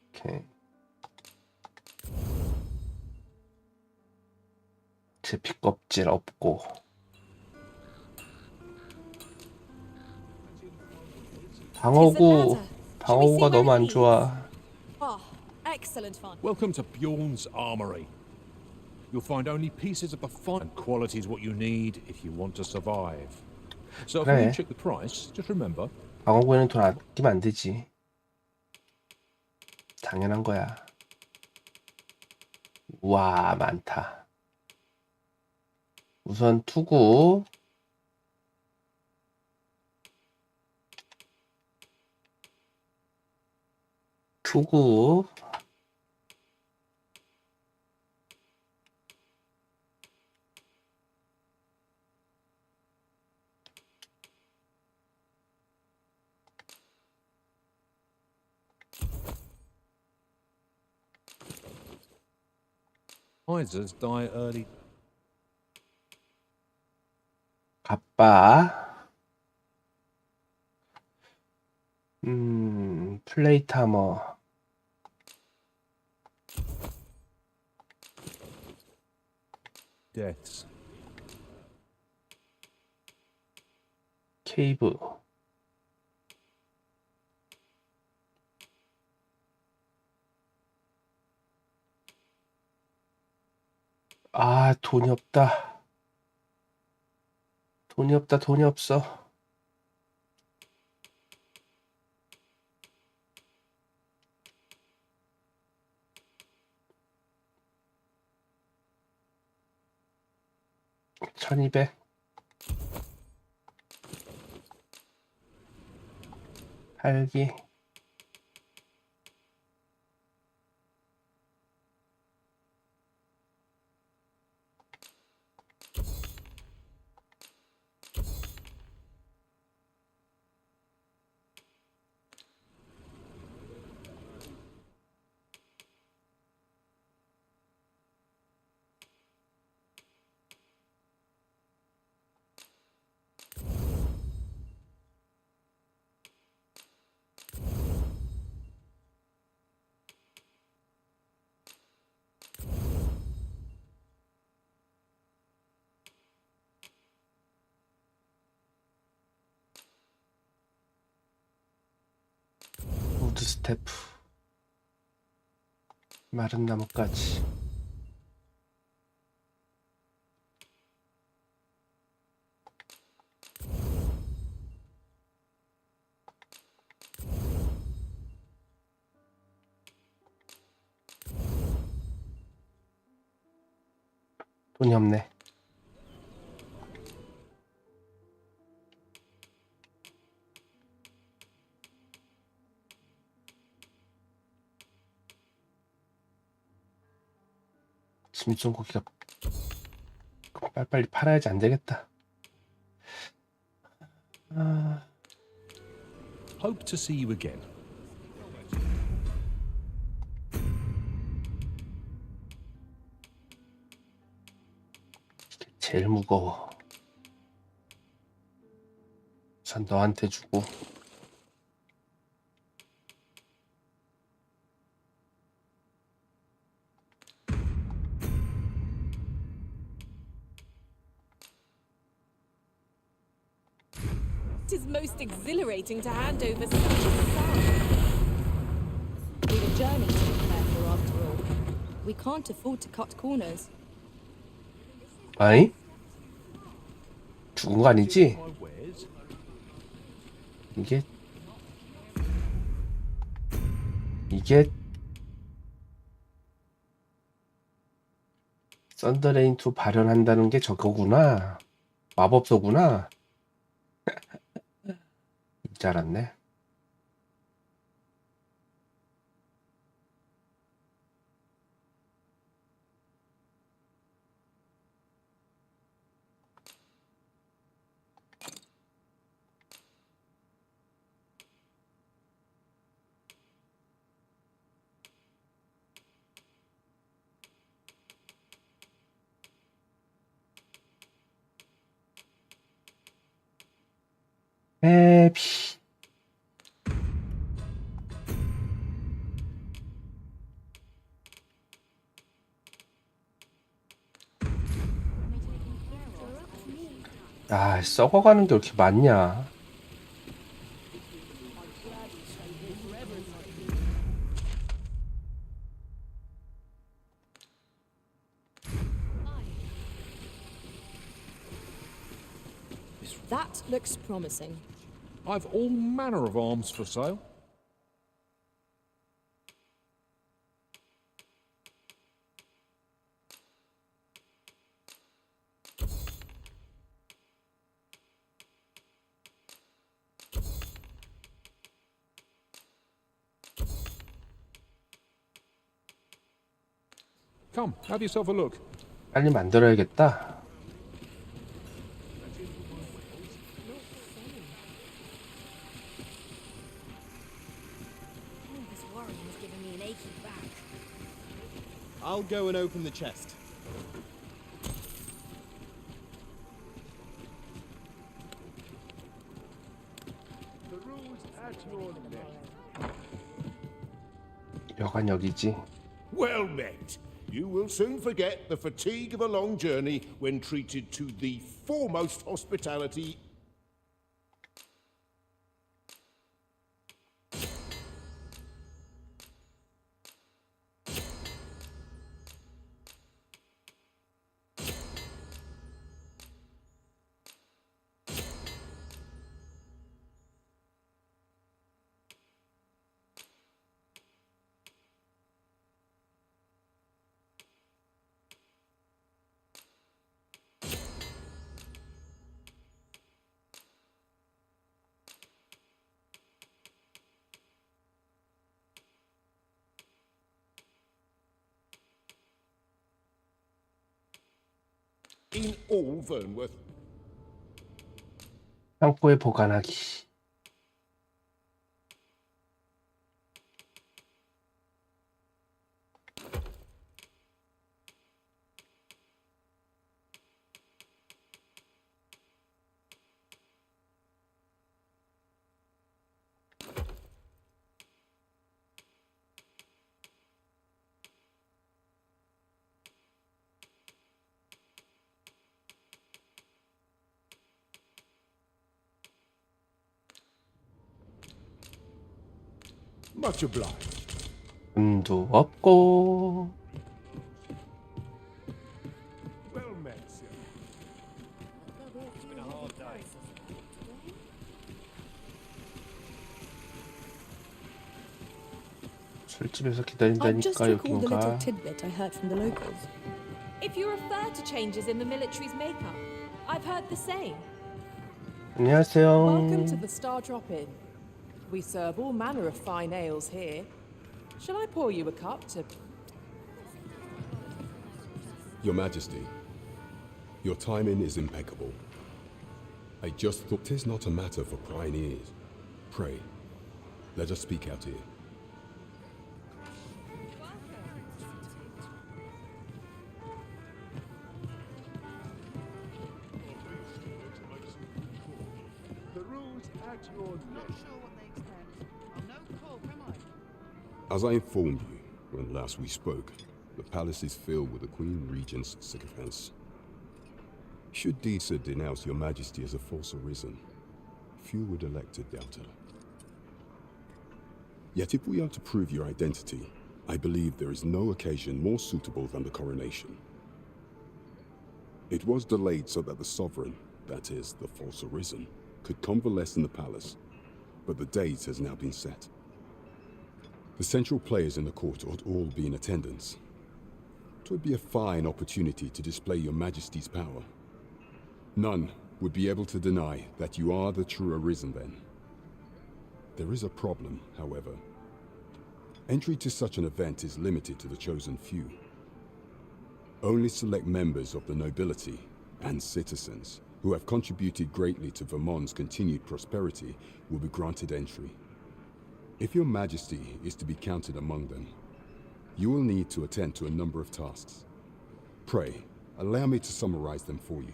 오케이. 제피 껍질 없고. 방어구가 너무 안 좋아. Ah, excellent fun. Welcome to Bjorn's Armory. You'll find only pieces of the fine and quality is what you need if you want to survive. So if 그래. you check the price, just remember. 방어구에는 돈 아끼면 안 되지. 당연한 거야. 우와, 많다. 우선 투구. 투구. Misers die early. 갑바. 플레이트 하머. Deaths. 케이브. 아, 돈이 없다. 돈이 없다, 돈이 없어. $1200. 팔기. 우드 스태프. 마른 나무까지. 돈이 없네. 짐승고기가 빨리빨리 팔아야지 안 되겠다. Hope to see you again. 제일 무거워. 우선 너한테 주고. It is most exhilarating to hand over such a sum. We've a journey to prepare for after all. We can't afford to cut corners. 아니? 죽은 거 아니지? 이게 썬더레인2 발현한다는 게 저거구나. 마법서구나. 이제 알았네. 에비. 아, 썩어가는 게 왜 이렇게 많냐? That looks promising. I've all manner of arms for sale. Come, have yourself a look. 빨리 만들어야겠다. I'll go and open the chest. The rules at your neck. 여간 여기지. Well met. You will soon forget the fatigue of a long journey when treated to the foremost hospitality. In all Vernworth. 창고에 보관하기. Much obliged. 돈도 없고. Well met, sir. It's been a hard day. 술집에서 I've just 기다린다니까 recalled the little 여긴가? tidbit I heard from the locals. If you refer to changes in the military's makeup, I've heard the same. 안녕하세요. Welcome to the Star Drop Inn. We serve all manner of fine ales here. Shall I pour you a cup to... Your Majesty, your timing is impeccable. I just thought 'tis not a matter for prying ears. Pray, let us speak out here. The rules at your neck. As I informed you when last we spoke, the palace is filled with the Queen Regent's sycophants. Should Deesa denounce your Majesty as a false arisen, few would elect to doubt her. Yet if we are to prove your identity, I believe there is no occasion more suitable than the coronation. It was delayed so that the sovereign, that is, the false arisen, could convalesce in the palace, but the date has now been set. The central players in the court ought all be in attendance. 'Twould be a fine opportunity to display your Majesty's power. None would be able to deny that you are the true arisen then. There is a problem, however. Entry to such an event is limited to the chosen few. Only select members of the nobility and citizens who have contributed greatly to Vermont's continued prosperity will be granted entry. If your Majesty is to be counted among them, you will need to attend to a number of tasks. Pray, allow me to summarize them for you.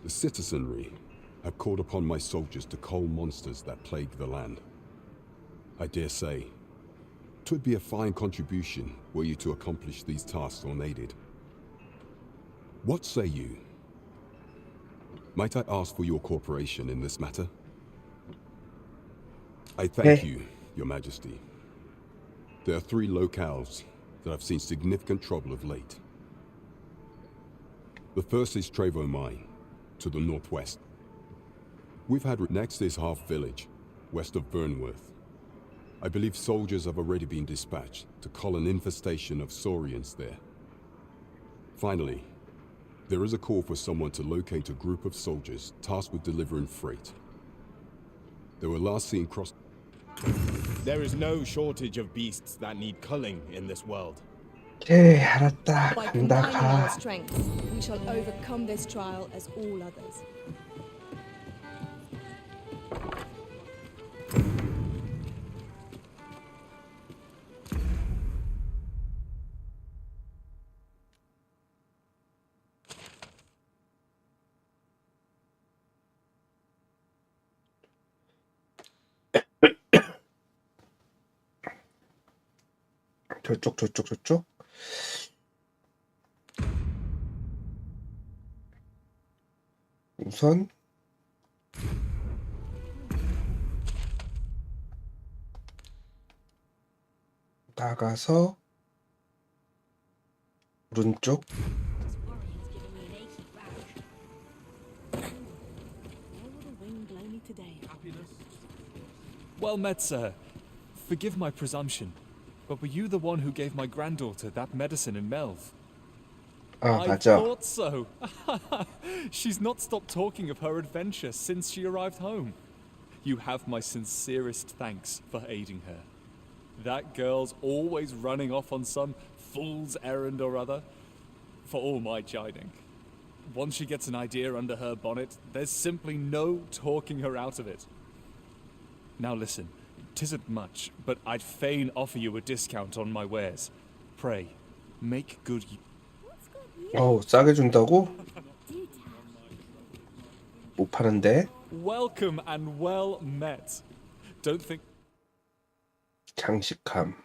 The citizenry have called upon my soldiers to cull monsters that plague the land. I dare say, 'twould be a fine contribution were you to accomplish these tasks unaided. What say you? Might I ask for your cooperation in this matter? I thank you, your Majesty. There are 3 locales that have seen significant trouble of late. The first is Trevo Mine, to the northwest. We've had next is Half Village, west of Burnworth. I believe soldiers have already been dispatched to cull an infestation of saurians there. Finally, there is a call for someone to locate a group of soldiers tasked with delivering freight. They were last seen cross... There is no shortage of beasts that need culling in this world. 오케이, 알았다. By 간다, combining our 가. strengths, we shall overcome this trial as all others. 저쪽. 우선 나가서 오른쪽. Well met, sir. Forgive my presumption, but were you the one who gave my granddaughter that medicine in Melv? I 맞아. thought so. She's not stopped talking of her adventure since she arrived home. You have my sincerest thanks for aiding her. That girl's always running off on some fool's errand or other, for all my chiding. Once she gets an idea under her bonnet, there's simply no talking her out of it. Now listen, 'tisn't much, but I'd fain offer you a discount on my wares. Pray, make good 싸게 준다고? 못 파는데? Welcome and well met. Don't think 장식함.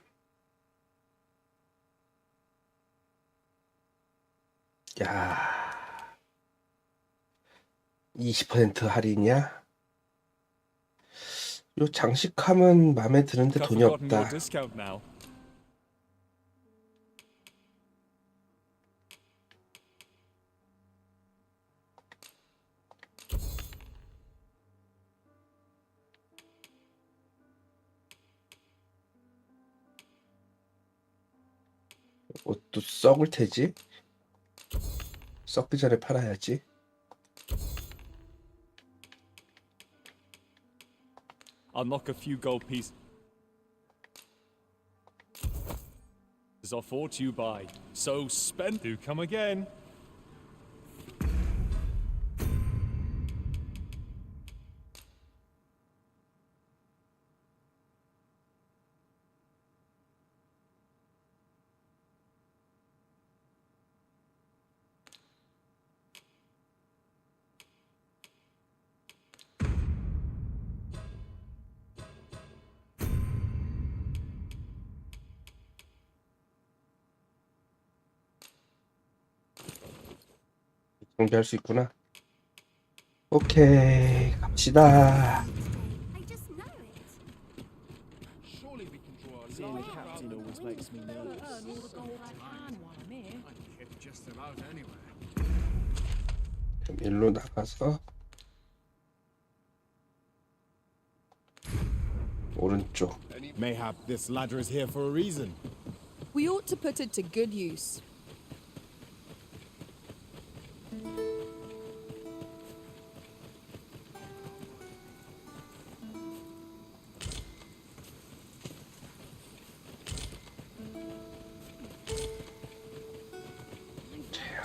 야. 20% 할인이야? 요 장식함은 마음에 드는데 I've 돈이 forgotten your 없다. discount now. 옷도 썩을 테지? 썩기 전에 팔아야지. I'll knock a few gold pieces are for to buy. So spend to come again. 정비할 수 있구나. 오케이, 갑시다. Seeing the captain always makes me nervous. 그럼 일로 나가서 오른쪽. Mayhap this ladder is here for a reason. We ought to put it to good use.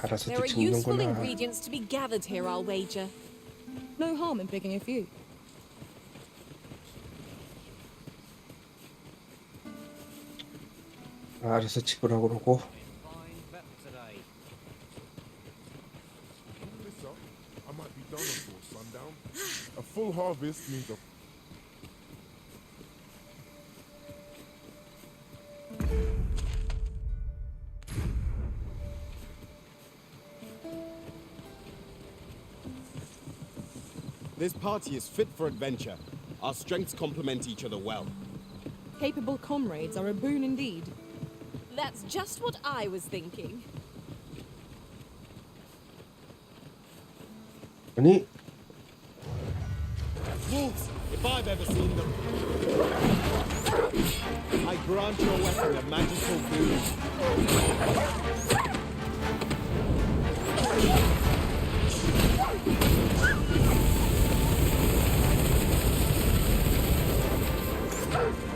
알아서 There are 또 useful 짓는구나. ingredients to be gathered here, I'll wager. No harm in picking a few. 알아서 집으라고 그러고. I might be done before sundown. A full harvest means a This party is fit for adventure. Our strengths complement each other well. Capable comrades are a boon indeed. That's just what I was thinking. 아니, Wolves, if I've ever seen them. I grant your weapon a magical boon.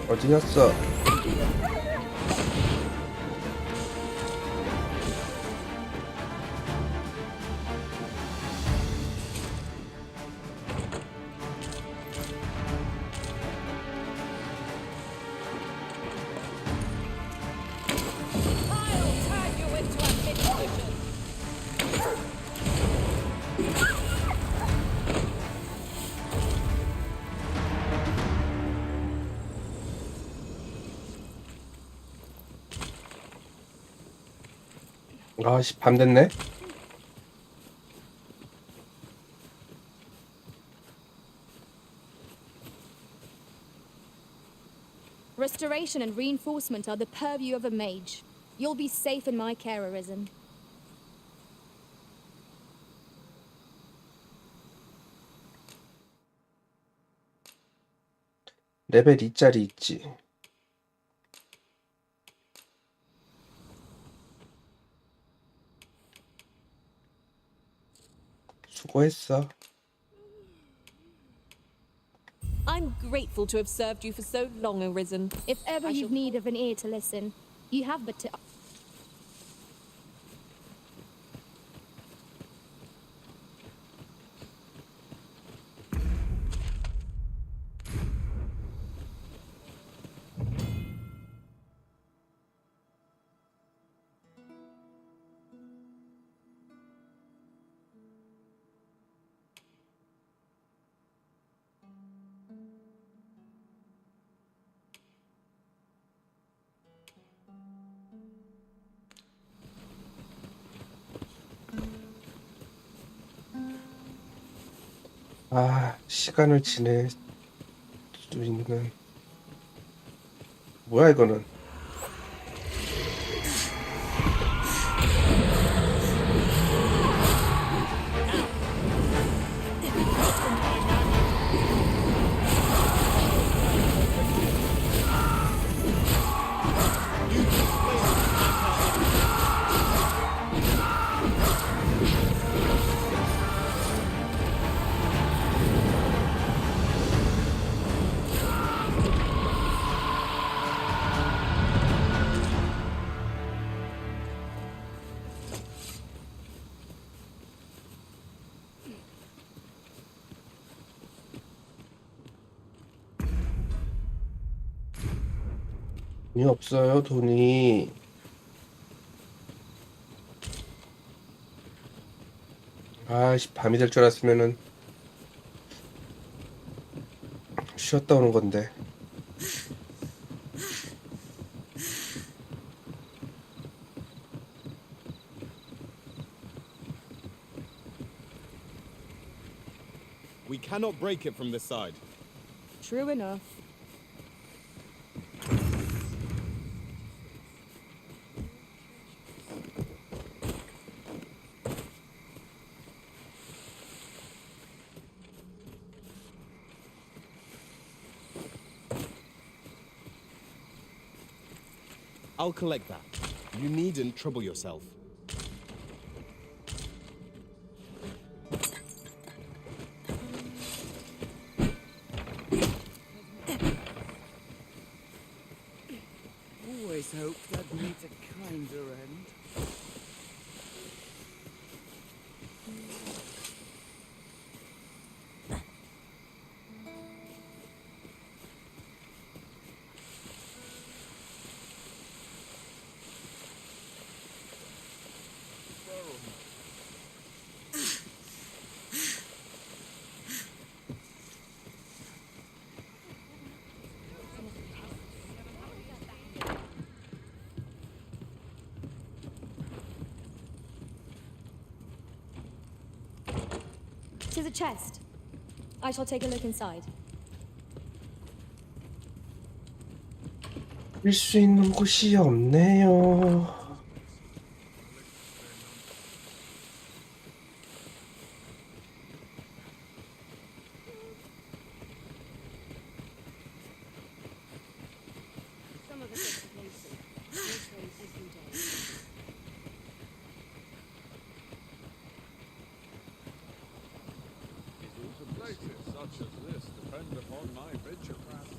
어디 갔어? I'll turn you into a mid-vision. 아씨, 밤 됐네. Restoration and reinforcement are the purview of a mage. You'll be safe in my care, Arisen. 레벨 2짜리 있지. 수고했어. I'm grateful to have served you for so long, Arisen. If ever you've need of an ear to listen, you have but to... 아, 시간을 지낼 수 있는. 뭐야 이거는? 돈이 없어요, 돈이. 아씨, 밤이 될 줄 알았으면은 쉬었다 오는 건데. We cannot break it from this side. True enough. I'll collect that. You needn't trouble yourself. Always hoped I'd meet a kinder end. To the chest. I shall take a look inside. 쉴 수 있는 곳이 없네요. Such as this depend upon my venture craft.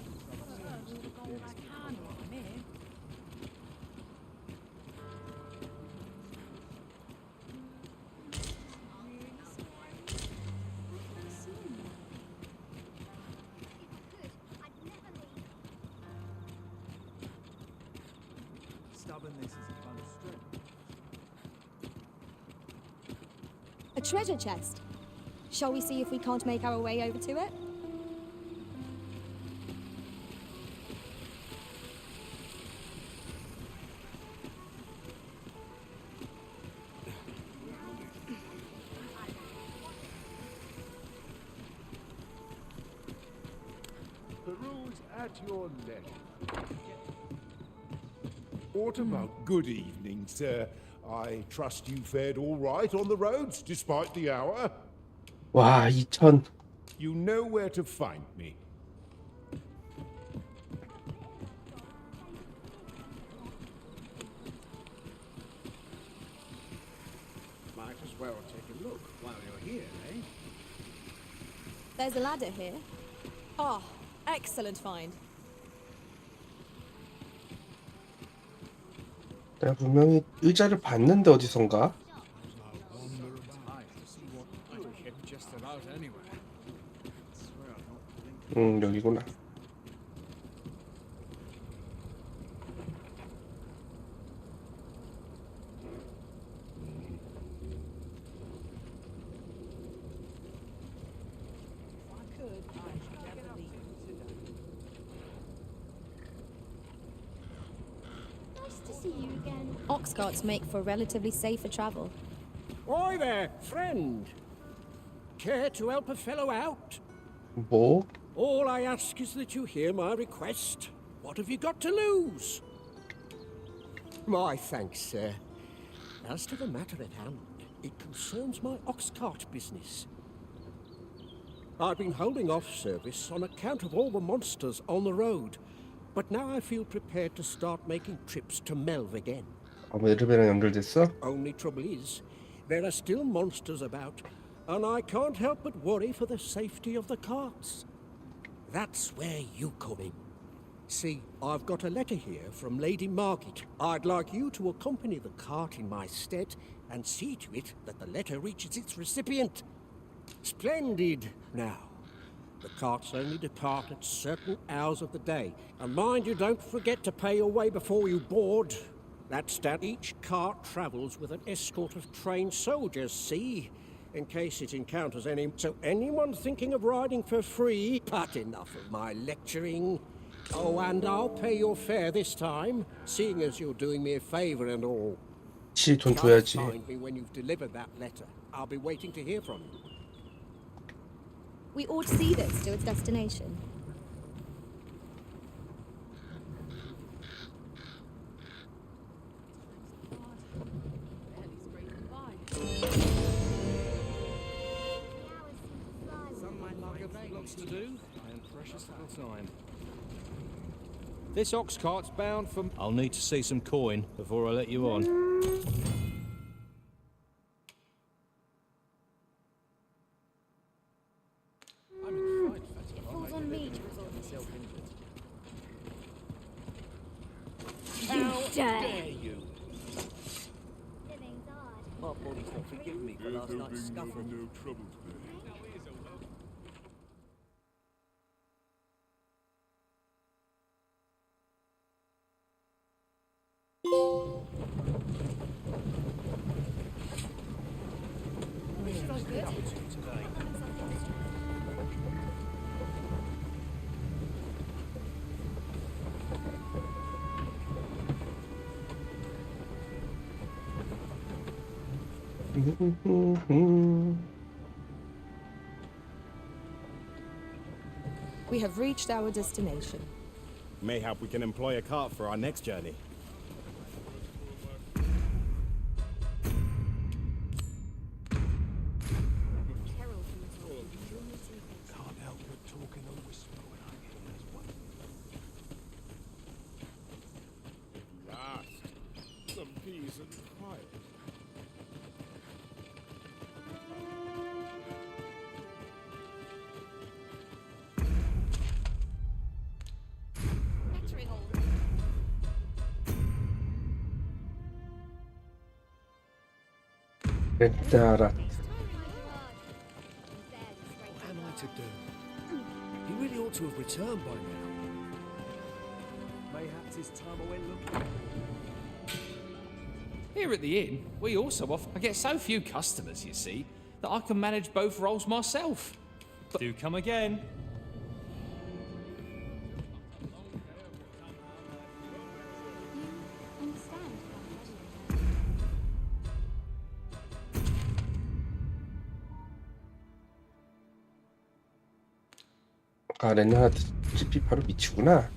Stubbornness is a kind of strength. A treasure chest. Shall we see if we can't make our way over to it? Peruse at your leisure. Autumn, good evening, sir. I trust you fared all right on the roads, despite the hour. 와, 2000. You know where to find me. Might as well take a look while you're here, eh? There's a ladder here. Ah, excellent find. 내가 분명히 의자를 봤는데 어디선가? Just about anywhere. 여기구나. Nice to see you again. Ox carts make for relatively safer travel. Oi there, friend. Care to help a fellow out? 뭐? All I ask is that you hear my request. What have you got to lose? My thanks, sir. As to the matter at hand, it concerns my ox cart business. I've been holding off service on account of all the monsters on the road, but now I feel prepared to start making trips to Melv again. 에르베랑 연결됐어? Only trouble is, there are still monsters about, and I can't help but worry for the safety of the carts. That's where you come in. See, I've got a letter here from Lady Margit. I'd like you to accompany the cart in my stead and see to it that the letter reaches its recipient. Splendid. Now, The carts only depart at certain hours of the day. And mind you, don't forget to pay your way before you board. That's that each cart travels with an escort of trained soldiers, see? In case it encounters any... So anyone thinking of riding for free, but enough of my lecturing. Oh, and I'll pay your fare this time, seeing as you're doing me a favour and all. 돈 줘야지. Find me when you've delivered that letter. I'll be waiting to hear from you. We ought to see this to its destination. Lots to do and precious little time. This ox cart's bound for... I'll need to see some coin before I let you on. It falls on me to resolve this. How dare dare you? My body's not forgiving me for last night's scuffle. No trouble today. We have reached our destination. Mayhap we can employ a cart for our next journey. Can't help but talk in a whisper when I'm getting those ones. Last, some peace and quiet. 따라. What am I to do? He really ought to have returned by now. Mayhaps his time I went looking. Here at the inn, we also offer... I get so few customers, you see, that I can manage both roles myself. But Do come again. 아, 레나가 집이 바로 밑이구나.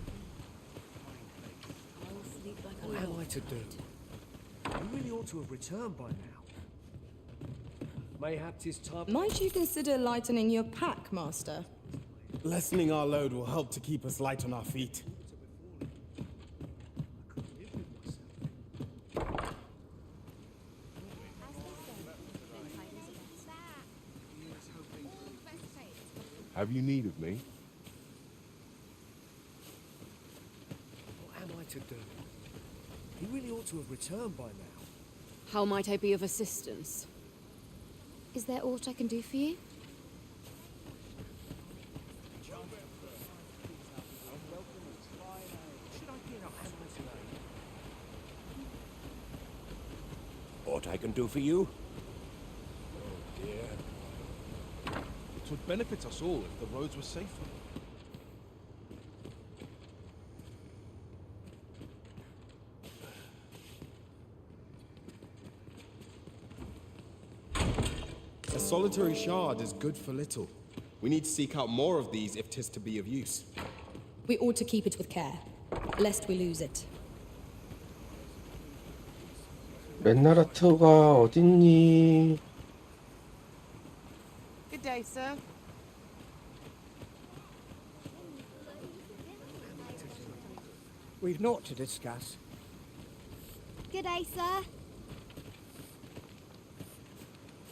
What am I to do? He really ought to have returned by now. Mayhaps his time... Might you consider lightening your pack, Master? Lessening our load will help to keep us light on our feet. Have you need of me? What am I to do? He really ought to have returned by now. How might I be of assistance? Is there aught I can do for you? Aught I can do for you? Oh dear. It would benefit us all if the roads were safer. A solitary shard is good for little. We need to seek out more of these if 'tis to be of use. We ought to keep it with care, lest we lose it. 맨나라트가 어딨니? Good day, sir. We've naught to discuss. Good day, sir.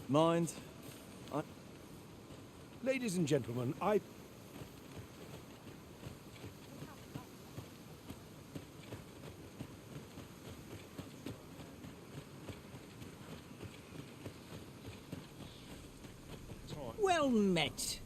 Mind? Ladies and gentlemen, Well met.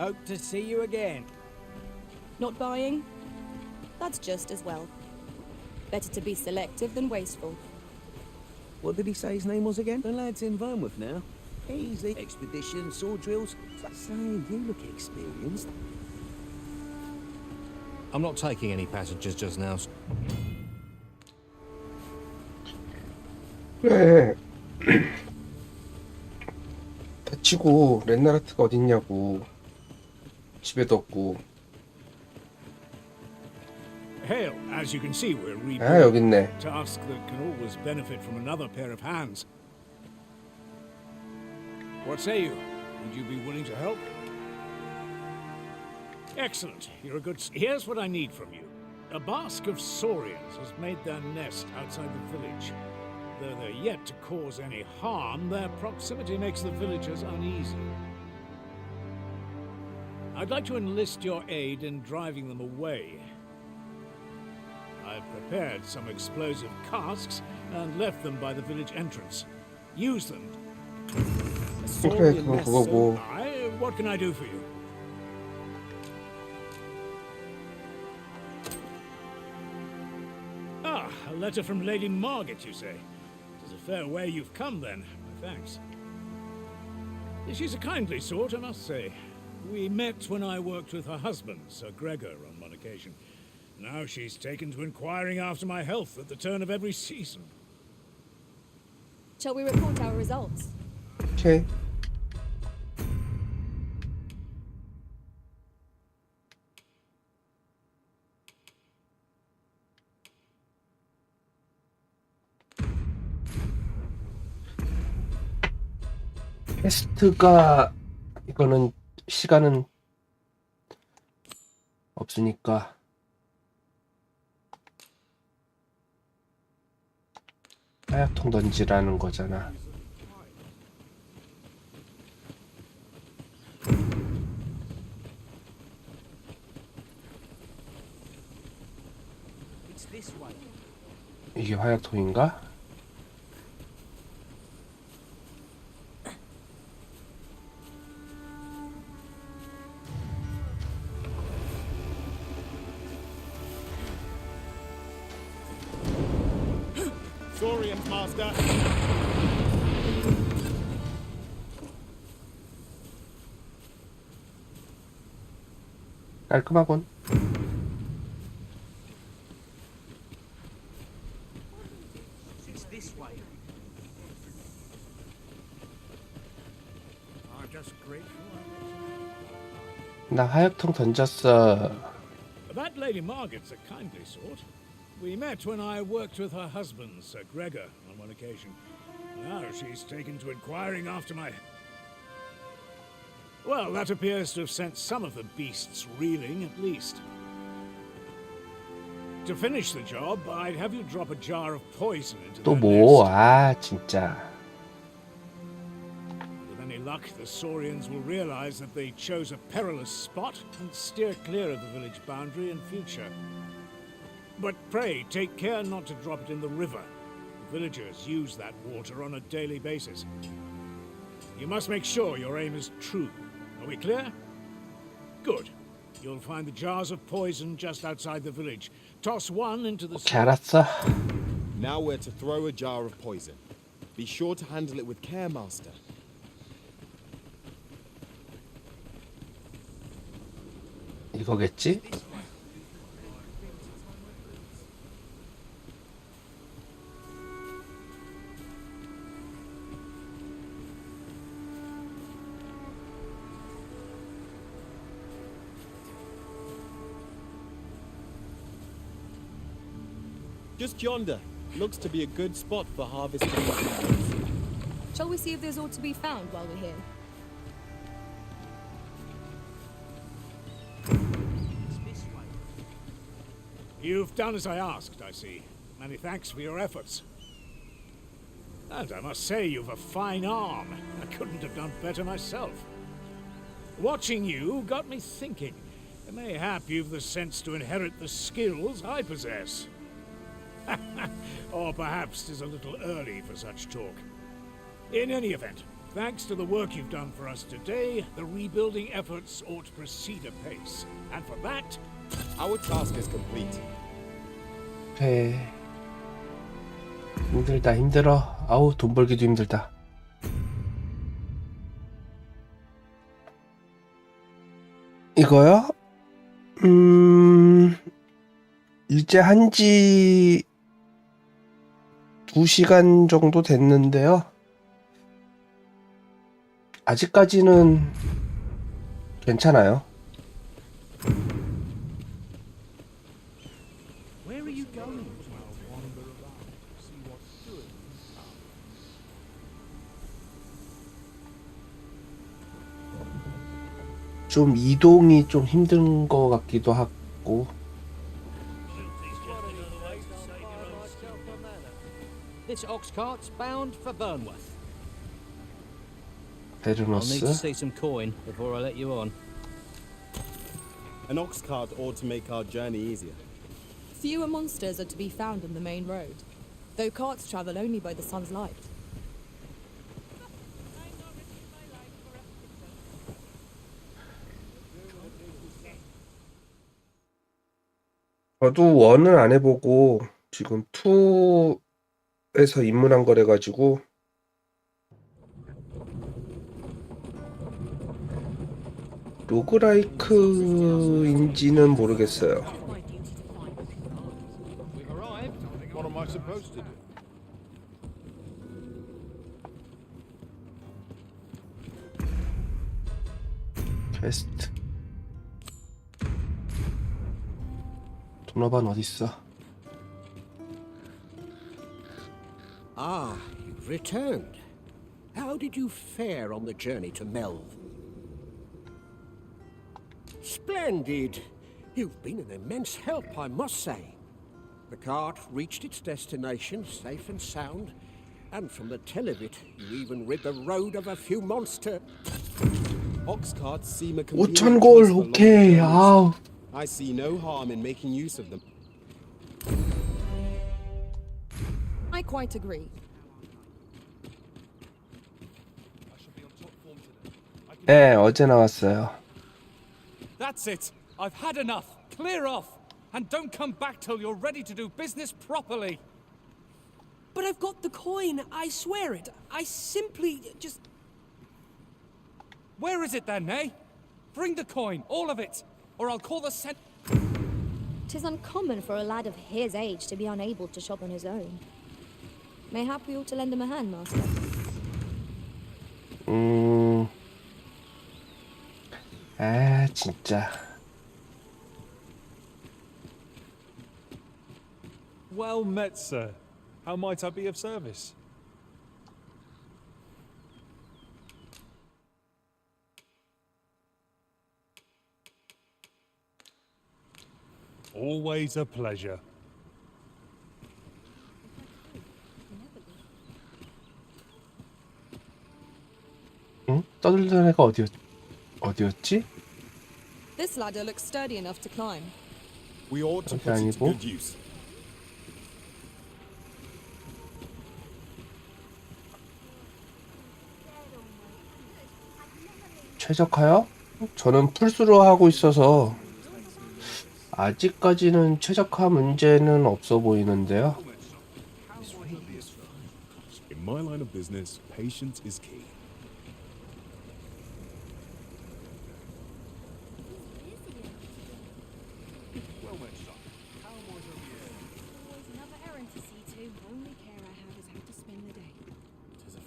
Hope to see you again. Not buying? That's just as well. Better to be selective than wasteful. What did he say his name was again? The lad's in Vermouth now. Easy. Expedition, sword drills. Say, you look experienced. I'm not taking any passengers just now. 그래. 다치고 렌나르트가 어딨냐고. 집에도 없고. Hail, as you can see, we're 아, 여기 있네. a task that can always benefit from another pair of hands. What say you? Would you be willing to help? Excellent. You're a good... Here's what I need from you. A bask of saurians has made their nest outside the village. Though they're yet to cause any harm, their proximity makes the villagers uneasy. I'd like to enlist your aid in driving them away. I've prepared some explosive casks and left them by the village entrance. Use them. 그래, 그건 그거고. What can I do for you? Ah, a letter from Lady Margaret, you say? It's a fair way you've come, then. Thanks. She's a kindly sort, I must say. We met when I worked with her husband, Sir Gregor, on one occasion. Now she's taken to inquiring after my health at the turn of every season. Shall we report our results? 오케이. 퀘스트가 이거는 시간은 없으니까 하약통 던지라는 거잖아. It's this way. 이게 화약통인가? Saurians, Master. 깔끔하군. It's this way. I'm just grateful. 나 화약통 던졌어. That Lady Margaret's a kindly sort. We met when I worked with her husband, Sir Gregor, on one occasion. Now she's taken to inquiring after my... Well, that appears to have sent some of the beasts reeling, at least. To finish the job, I'd have you drop a jar of poison into 또 their 뭐? nest. 아, 진짜. With any luck, the Saurians will realize that they chose a perilous spot and steer clear of the village boundary in future. But pray, take care not to drop it in the river. The villagers use that water on a daily basis. You must make sure your aim is true. Are we clear? Good. You'll find the jars of poison just outside the village. Toss one into the... 오케이, 알았어. Now we're to throw a jar of poison. Be sure to handle it with care, Master. 이거겠지? Just yonder. Looks to be a good spot for harvesting. Shall we see if there's aught to be found while we're here? You've done as I asked, I see. Many thanks for your efforts. And I must say, you've a fine arm. I couldn't have done better myself. Watching you got me thinking. Mayhap you've the sense to inherit the skills I possess. Or perhaps 'tis a little early for such talk. In any event, Thanks to the work you've done for us today, the rebuilding efforts ought to proceed apace. And for that, our task is complete. 그래. 힘들다 힘들어. 아우 돈 벌기도 힘들다. 이거요? 이제 한지 2시간 정도 됐는데요. 아직까지는 괜찮아요. Where are you going? 좀 이동이 좀 힘든 것 같기도 하고. This ox cart's bound for Burnworth. I'll need to 베르너스. see some coin before I let you on. An ox cart ought to make our journey easier. Fewer monsters are to be found on the main road, though carts travel only by the sun's light. 저도 1은 안 해보고 지금 2에서 입문한 거래가지고 로그라이크인지는 모르겠어요. What am I supposed to do? 퀘스트. 도너반 어딨어? Ah, you've returned. How did you fare on the journey to Melv? Splendid! You've been an immense help, I must say. The cart reached its destination safe and sound, and from the tell of it, you even rid the road of a few monsters. Ox carts seem a 5,000골 오케이. 아우. I see no harm in making use of them. I quite agree. 네, 어제 나왔어요. That's it. I've had enough. Clear off. And don't come back till you're ready to do business properly. But I've got the coin, I swear it. I simply just... Where is it then, eh? Bring the coin, all of it, or I'll call the sen... 'Tis uncommon for a lad of his age to be unable to shop on his own. Mayhap we ought to lend him a hand, master. 아, 진짜. Well met, sir. How might I be of service? Always a pleasure. 응? 떠들던 애가 어디였지? This ladder looks sturdy enough to climb. We ought to 여기 put it to 아니고. good use. 최적화요? 저는 풀스로 하고 있어서 아직까지는 최적화 문제는 없어 보이는데요. In my line of business, patience is key.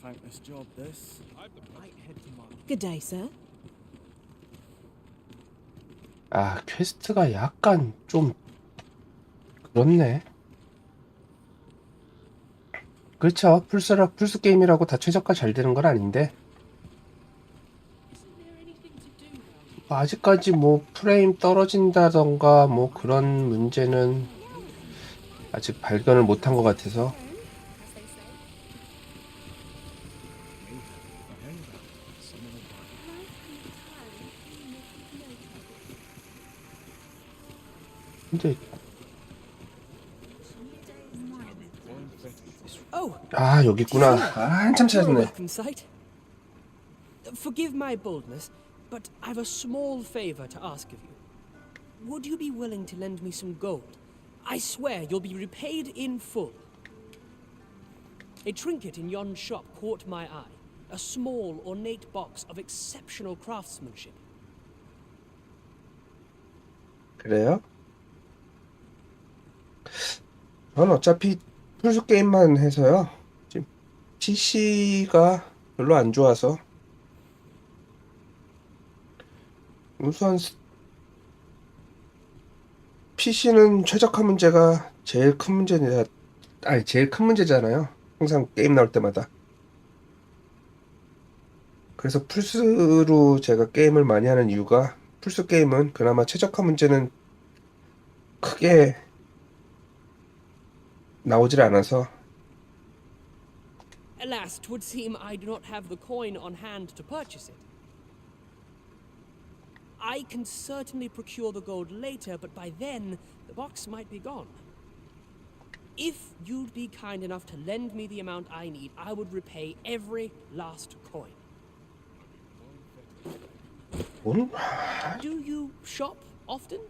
Thankless job, this. Good day, sir. 아, 퀘스트가 약간 좀 그렇네. 그렇죠. 플스 게임이라고 다 최저가 잘 되는 건 아닌데. 아직까지 뭐 프레임 떨어진다던가 뭐 그런 문제는 아직 발견을 못한 것 같아서. 근데 아, 여기 있구나. 아, 한참 찾았네. Welcome sight. Forgive my boldness, but I've a small favor to ask of you. Would you be willing to lend me some gold? I swear you'll be repaid in full. A trinket in yon shop caught my eye. A small, ornate box of exceptional craftsmanship. 그래요? 전 어차피 플스 게임만 해서요. 지금 PC가 별로 안 좋아서 우선 PC는 최적화 문제가 제일 큰 문제잖아요. 항상 게임 나올 때마다. 그래서 플스로 제가 게임을 많이 하는 이유가 플스 게임은 그나마 최적화 문제는 크게 나오질 않아서. Alas, 'twould seem I do not have the coin on hand to purchase it. I can certainly procure the gold later, but by then the box might be gone. If you'd be kind enough to lend me the amount I need, I would repay every last coin. Do you shop often?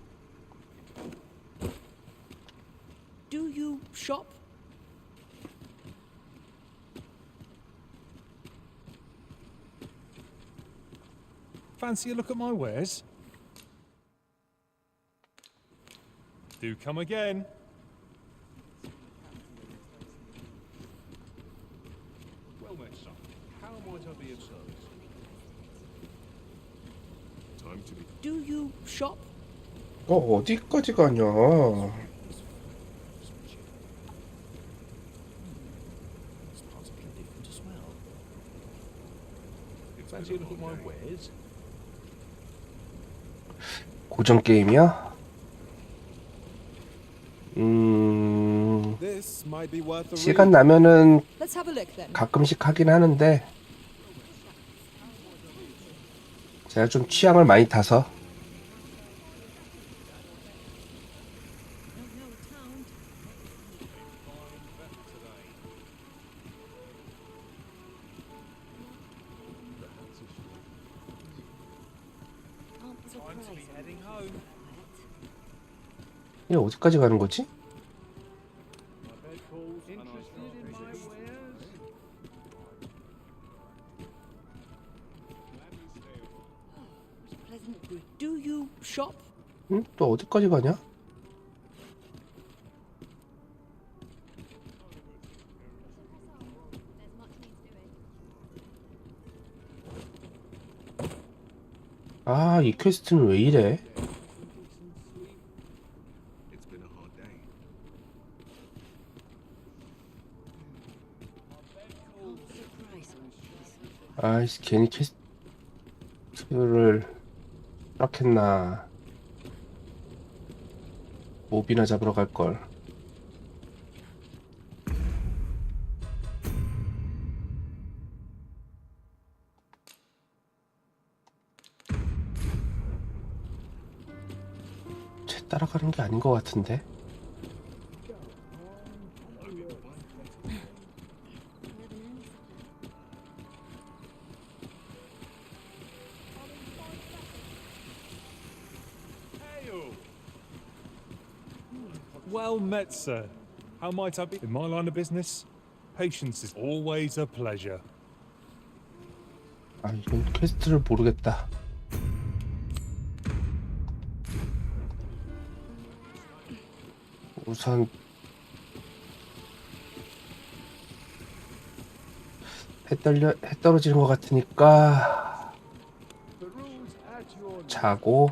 Do you shop? Fancy a look at my wares? Do come again. Well met, son. How might I be of service? Time to be. Do you shop? 어디까지 가냐? Fancy a look at my wares? 고전 게임이야? This might be worth a 시간 read. 나면은 Let's have a look then. 가끔씩 하긴 하는데 제가 좀 취향을 많이 타서. 이게 어디까지 가는 거지? Do you shop? 응? 또 어디까지 가냐? 아, 이 퀘스트는 왜 이래? 아이씨, 괜히 퀘스트를 시작했나. 몹이나 잡으러 갈걸. 쟤 따라가는 게 아닌 것 같은데. Well met, sir. How might I be? In my line of business, patience is always a pleasure. 아, 이건 퀘스트를 모르겠다. 우선 해 떨어지는 것 같으니까 자고.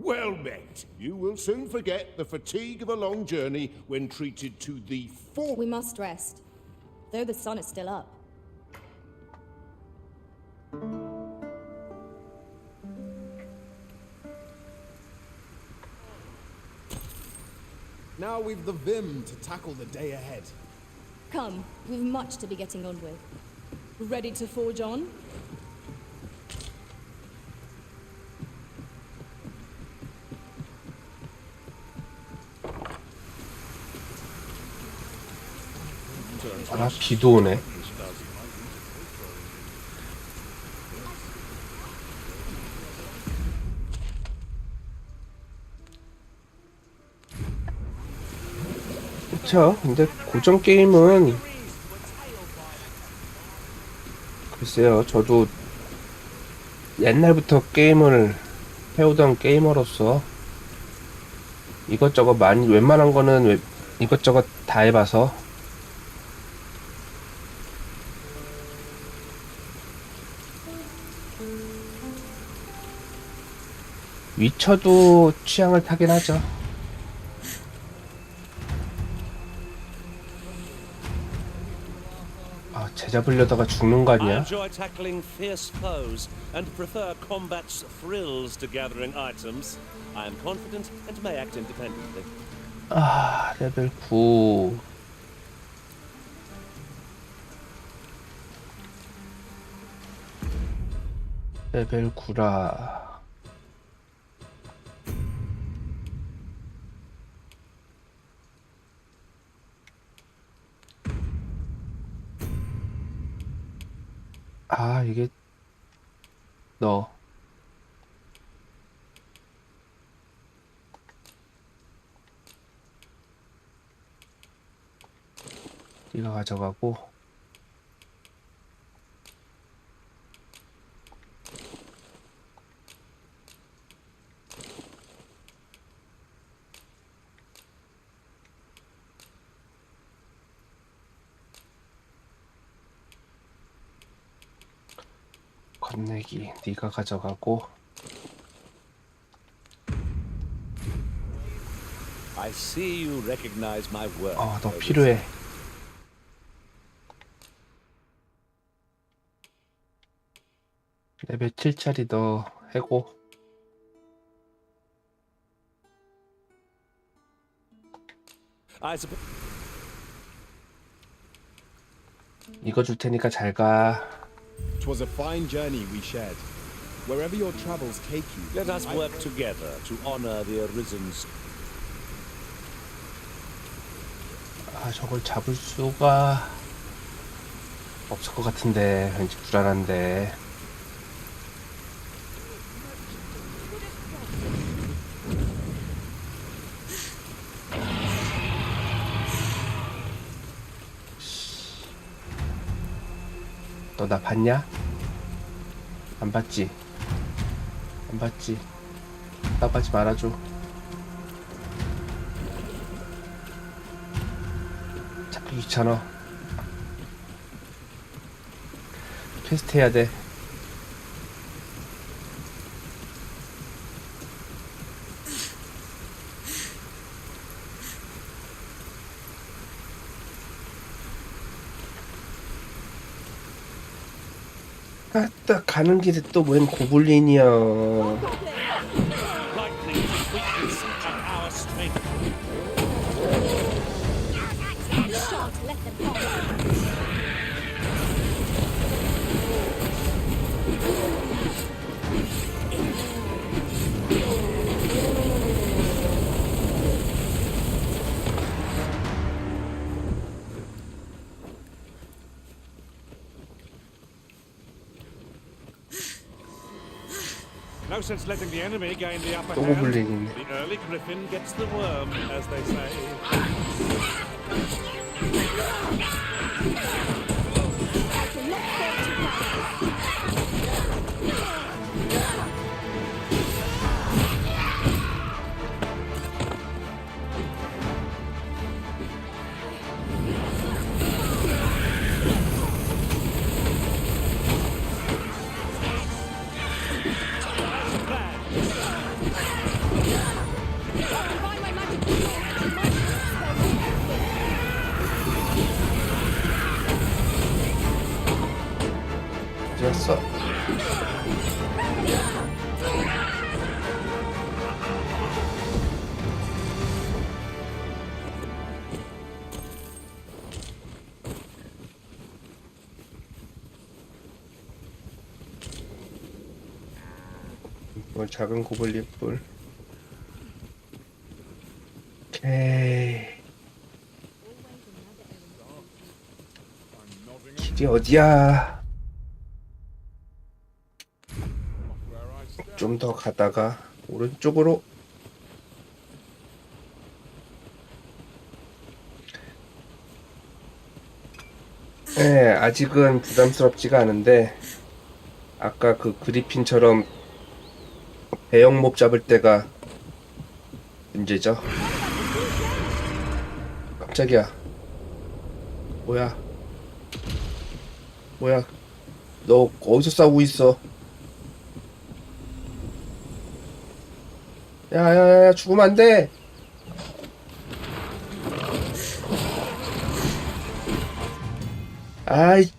Well met. You will soon forget the fatigue of a long journey when treated to the We must rest, though the sun is still up. Now we've the vim to tackle the day ahead. Come, we've much to be getting on with. Ready to forge on? 아, 비도 오네. 그쵸. 근데 고전 게임은 글쎄요. 저도 옛날부터 게임을 해오던 게이머로서 이것저것 많이 웬만한 거는 이것저것 다 해봐서 위쳐도 취향을 타긴 하죠. 아, 제잡으려다가 죽는 거 I 아니야? enjoy tackling fierce foes and prefer combat's thrills to gathering items. I am confident and may act independently. 아, 레벨 9. 레벨 9라. 아, 이게 너 네가 가져가고 건네기 네가 가져가고 I see you recognize my work. 너 필요해. 레벨 7짜리 너 해고. I suppose. 이거 줄 테니까 잘 가. 'Twas a fine journey we shared. Wherever your travels take you, Let us work together to honor the Arisen's. 아, 저걸 잡을 수가 없을 것 같은데 왠지 불안한데. 너 나 봤냐? 안 봤지? 안 봤지? 나가지 말아줘. 찾기 귀찮아. 퀘스트 해야 돼. 아따, 가는 길에 또 웬 고블린이야. No sense letting the enemy gain the upper 또 hand. 고블린이네. The early griffin gets the worm, as they say. 됐어. 이건 작은 고블린 뿔. 오케이. 길이 어디야? 좀 더 가다가 오른쪽으로. 네, 아직은 부담스럽지가 않은데 아까 그 그리핀처럼 대형 몹 잡을 때가 문제죠. 깜짝이야. 뭐야? 뭐야? 너 어디서 싸우고 있어? 야야야, 죽으면 안 돼. 아이.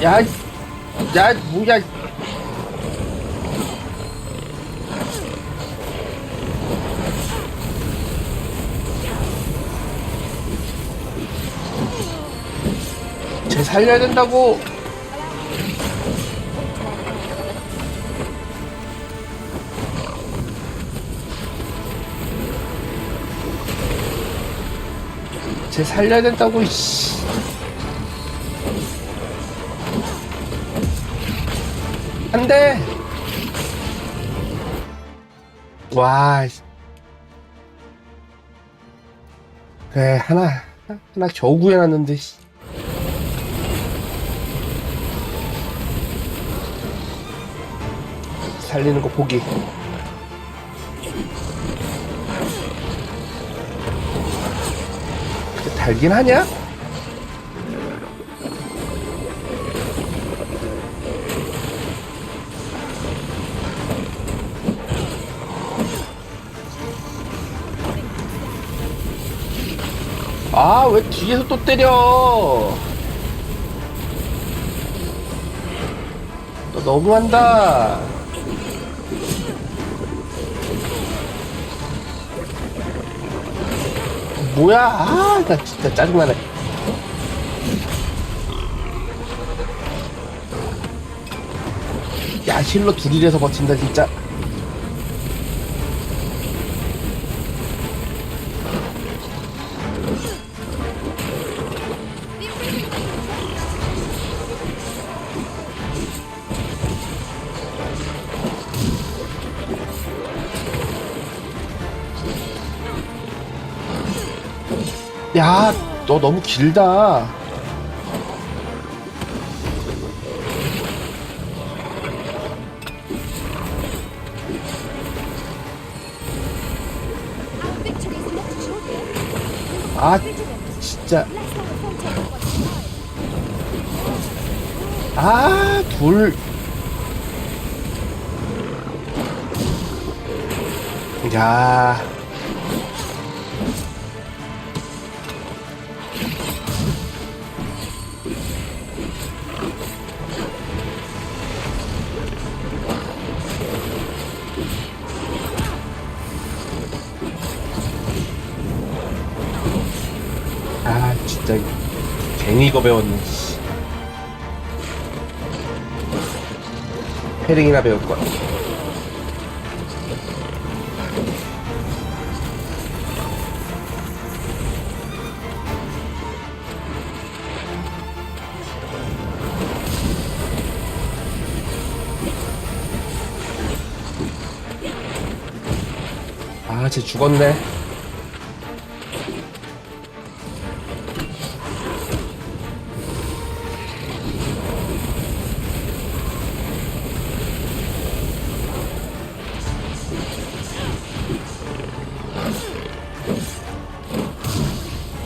야, 야, 뭐야. 쟤 살려야 된다고. 쟤 살려야 된다고, 이씨. 안 돼! 와. 그래, 하나 겨우 구해놨는데, 씨. 살리는 거 포기. 근데 달긴 하냐? 아, 왜 뒤에서 또 때려? 너 너무한다. 뭐야? 아, 나 진짜 짜증나네. 야, 힐러 둘이라서 버틴다, 진짜. 야, 너 너무 길다. 아, 진짜. 아, 둘. 야. 아, 진짜 괜히 이거 배웠네. 패링이나 배울 거야. 아, 쟤 죽었네.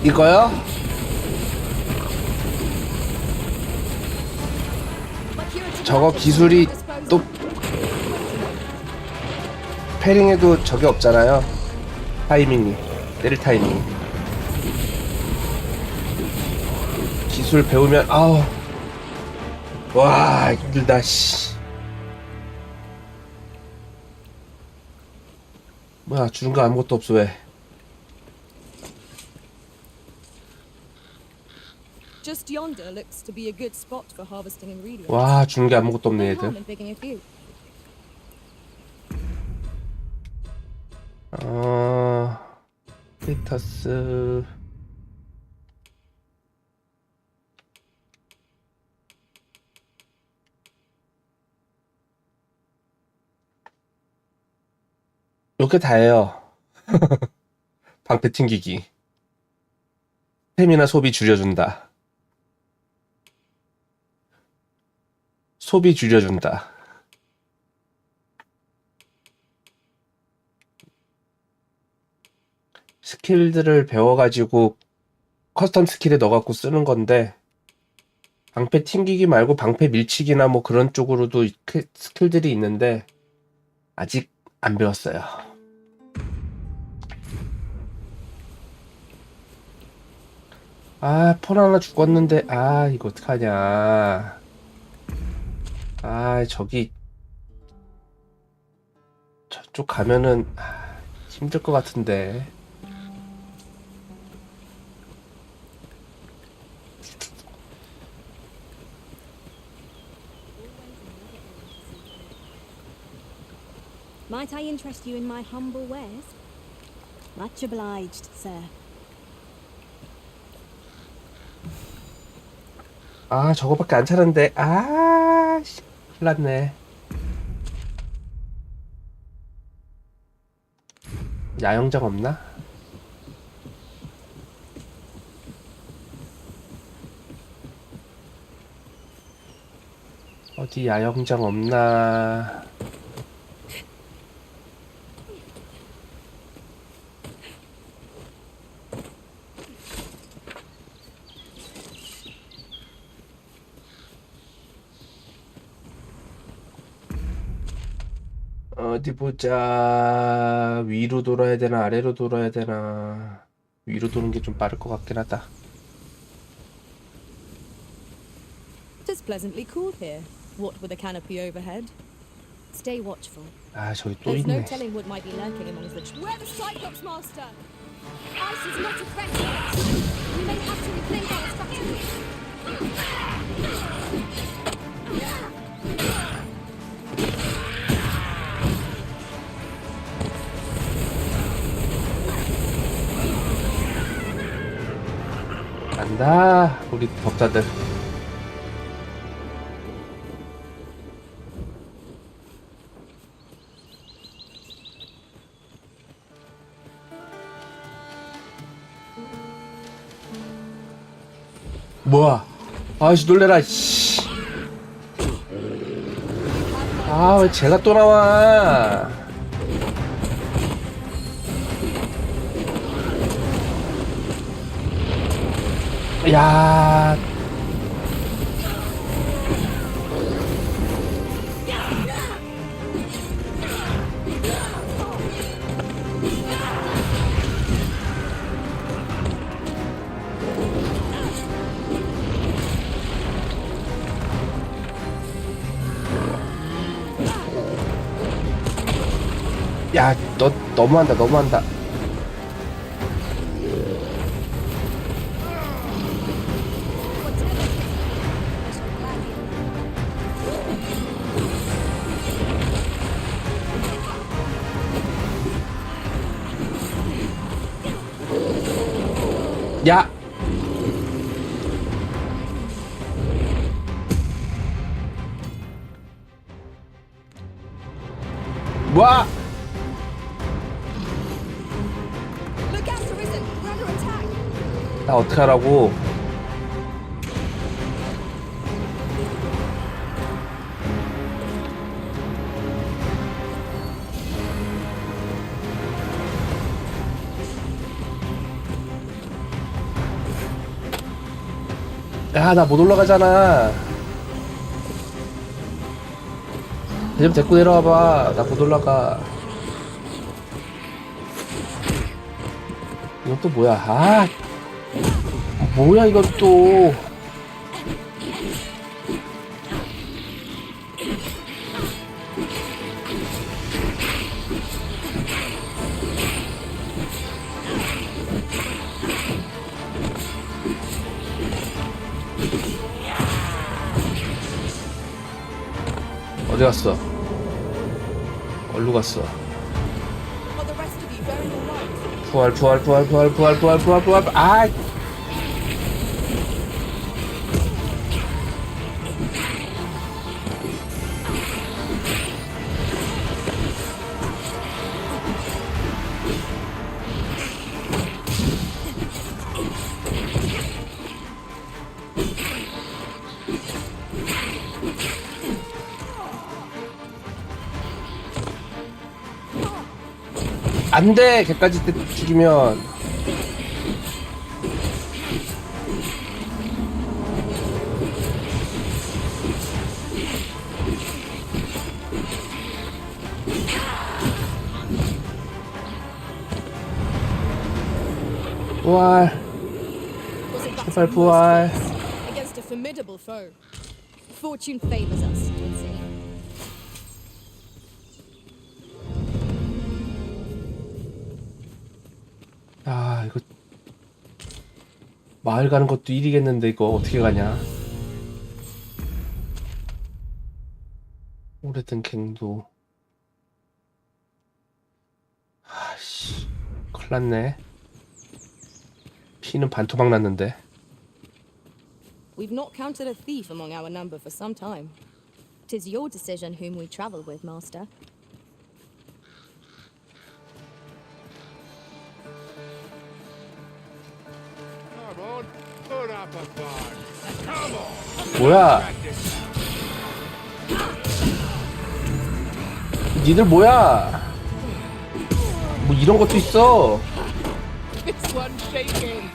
이거요? 저거 기술이 또 패링에도 저게 없잖아요. 타이밍이, 때릴 타이밍. 기술 배우면 아우, 와, 힘들다. 씨. 뭐야, 주는 거 아무것도 없어. 왜? Just yonder looks to be a good spot for harvesting ingredients. 와, 주는 게 아무것도 없네, No 얘들. harm in picking a few. 스테이터스. 이렇게 다예요. 방패 튕기기. 스태미나 소비 줄여준다. 소비 줄여준다. 스킬들을 배워가지고 커스텀 스킬에 넣어갖고 쓰는 건데, 방패 튕기기 말고 방패 밀치기나 뭐 그런 쪽으로도 스킬들이 있는데 아직 안 배웠어요. 아, 폰 하나 죽었는데, 아, 이거 어떡하냐. 아, 저기 저쪽 가면은 힘들 것 같은데. Might I interest you in my humble wares? Much obliged, sir. 아, 저거밖에 안 차는데. 아, 씨, 큰일 났네. 야영장 없나? 어디 야영장 없나? 어디 보자. 위로 돌아야 되나 아래로 돌아야 되나. 위로 도는 게 좀 빠를 것 같긴 하다. It is pleasantly cool here. What with a canopy overhead. Stay watchful. 아, 저기 또 There's no 있네. telling what might be lurking amongst the We're the Cyclops Master! Ice is not a threat to us. We may have to reclaim our structures. 간다, 우리 법사들. 뭐야? 아이씨, 놀래라. 씨. 아, 왜 제가 또 나와? 야. 야, 너 너무한다, 너무한다. 야. 와. Look out, Arisen! We're under attack! 나 어떡하라고? 야, 나 못 올라가잖아. 좀 데리고 내려와봐. 나 못 올라가. 이건 또 뭐야? 아, 뭐야 이건 또. 어디 갔어? 어디로 갔어? 부활. 아! 안돼! 걔까지 죽이면. 부활. 제발 부활. Against a formidable foe. Fortune favors us, you'll see. 아, 이거 마을 가는 것도 일이겠는데 이거 어떻게 가냐? 오래된 갱도. 아씨, 큰일 났네. 피는 반토막 났는데. We've not counted a thief among our number for some time. 'Tis your decision whom we travel with, Master. Come on, put up a fight. Come on. 뭐야? 니들 뭐야? 뭐 이런 것도 있어. This one's shaking.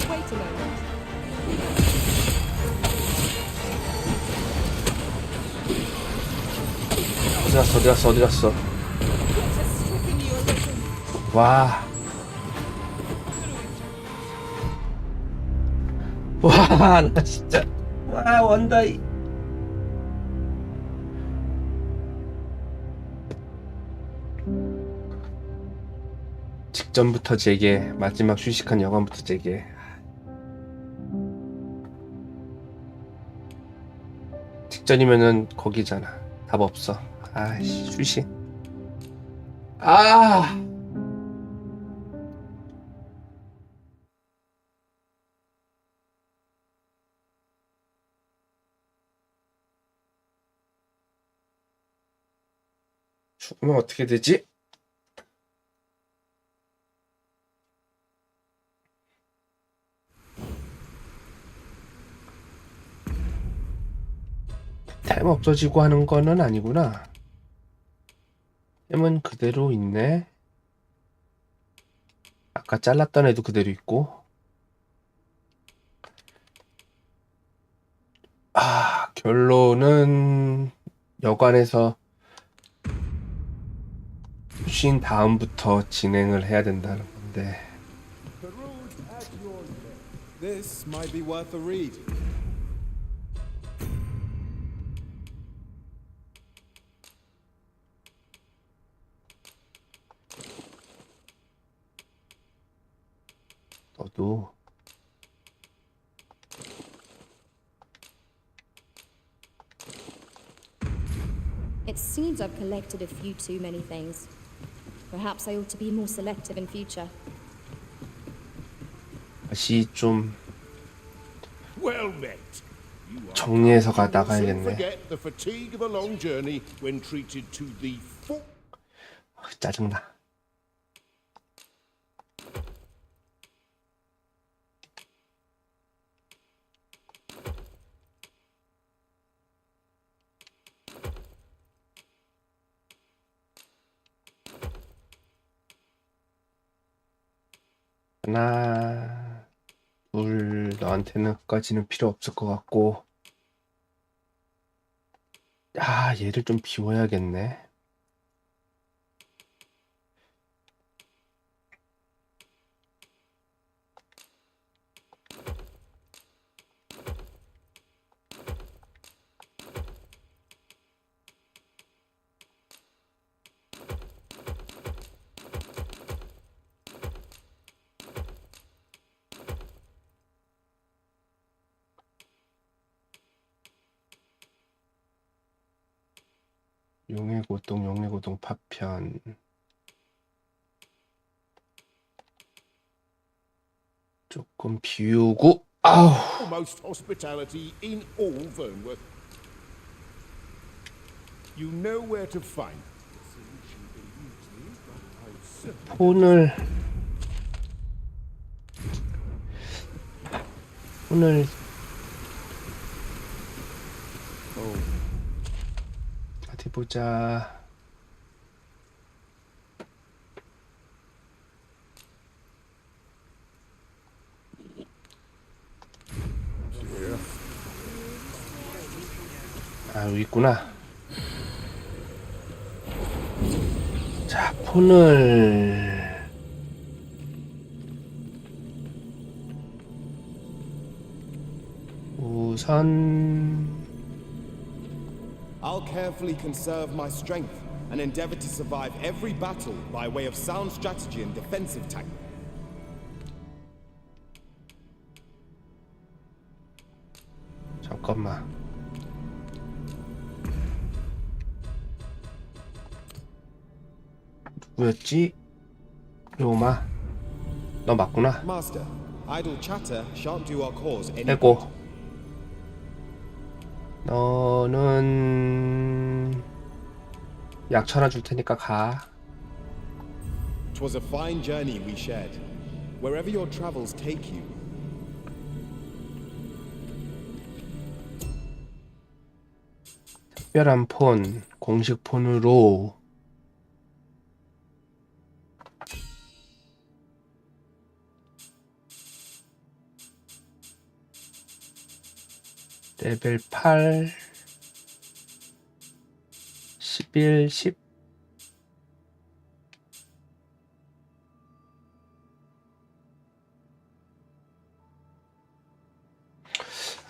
Wait a moment. 어디 갔어? 어디 갔어? 어디 갔어? 와. 와, 나 진짜. 와, 원다이. 직전부터 제게, 마지막 휴식한 여관부터 제게. 직전이면은 거기잖아. 답 없어. 아이씨, 휴식. 아! 죽으면 어떻게 되지? 템 없어지고 하는 거는 아니구나. 템은 그대로 있네. 아까 잘랐던 애도 그대로 있고. 아, 결론은 여관에서 쉰 다음부터 진행을 해야 된다는 건데. This might be worth a read. 너도 It seems I've collected a few too many things. Perhaps I ought to be more selective in future. 다시 좀 Well met. 정리해서가 Soon 나가야겠네. forget the fatigue of a long journey when treated to the full. 짜증나. 하나, 둘, 너한테는까지는 필요 없을 것 같고. 아, 얘를 좀 비워야겠네. 용의 고동 파편. 조금 비우고 Foremost hospitality in all Vernworth. You know where to find. 폰을 어디 보자. 아, 여기 있구나. 자, 폰을 우선 I'll carefully conserve my strength and endeavor to survive every battle by way of sound strategy and defensive tactics. 잠깐만. 누구였지? 로마. 너 맞구나. Master, idle chatter shan't do our cause any 빼고. good. 너는 약 천원 줄 테니까 가. 'Twas a fine journey we shared. Wherever your travels take you, 특별한 폰, 공식 폰으로 레벨 8 11 10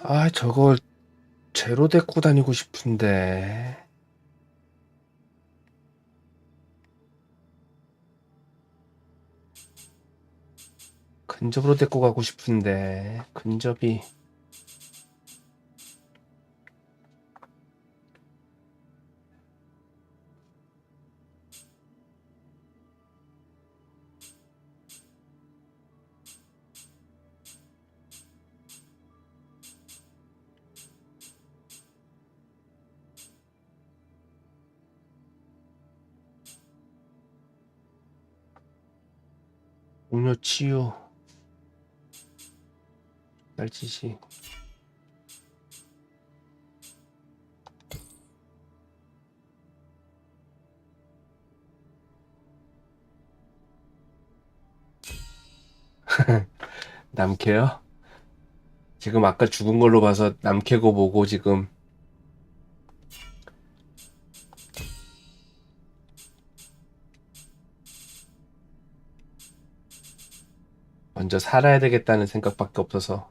아, 저거 제로 데리고 다니고 싶은데. 근접으로 데리고 가고 싶은데 근접이 동료 치유 날치시 남캐요? 지금 아까 죽은 걸로 봐서 남캐고 뭐고 지금 먼저 살아야 되겠다는 생각밖에 없어서.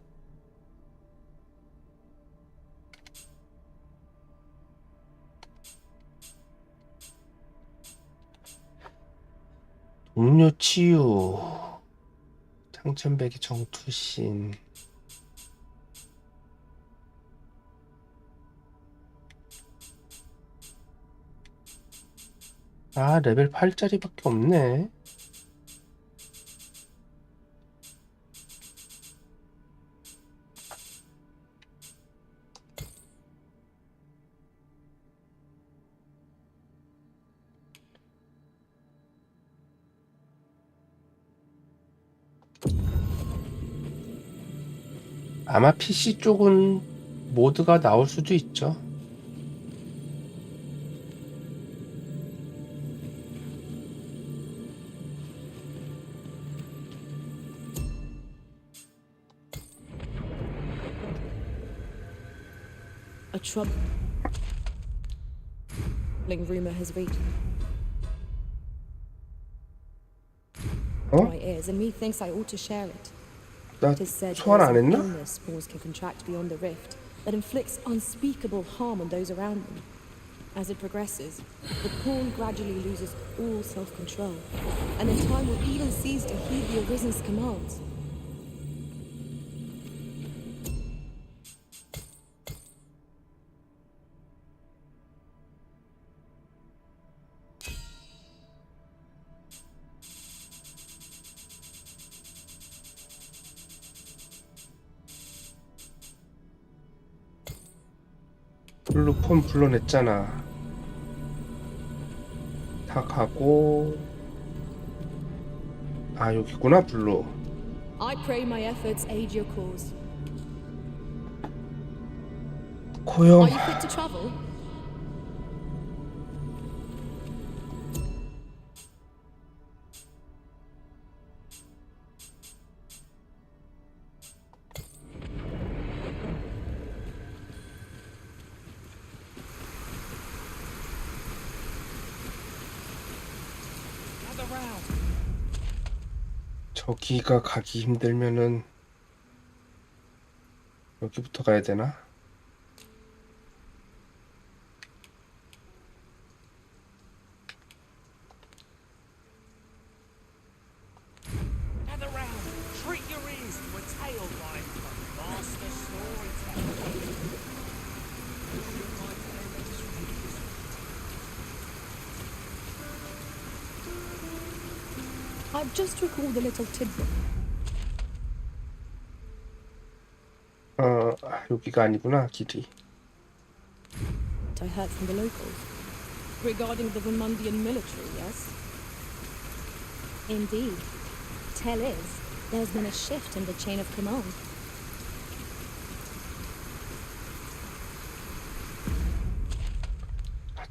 동료 치유 상천배기 정투신 아, 레벨 8짜리밖에 없네. 아마 PC 쪽은 모드가 나올 수도 있죠. A troubling rumor has reached my ears, and methinks I ought to share it. 나 It is said 소환 there 안 is an 했나? illness spores can contract beyond the rift that inflicts unspeakable harm on those around them. As it progresses, the pawn gradually loses all self-control, and in time will even cease to heed the Arisen's commands. 블루 폰 불러냈잖아. 다 가고. 아, 여기구나, 블루. I pray my efforts aid your cause. 고용. Are you fit to travel? 저기가 가기 힘들면은 여기부터 가야 되나? Gather round, treat your ears to a tale by the master storyteller. I've just recalled a little tidbit. 여기가 아니구나, 길이. I heard from the locals. Regarding the Vermundian military, yes? Indeed. Tell is, there's been a shift in the chain of command.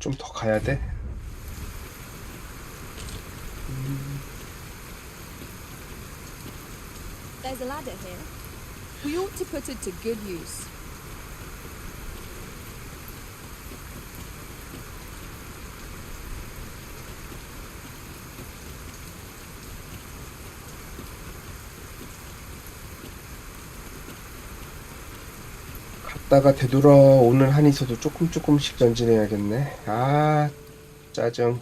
좀 더 가야 돼. There's a ladder here. We ought to put it to good use. 갔다가 되돌아오는 한에서도 조금씩 전진해야겠네. 아, 짜증.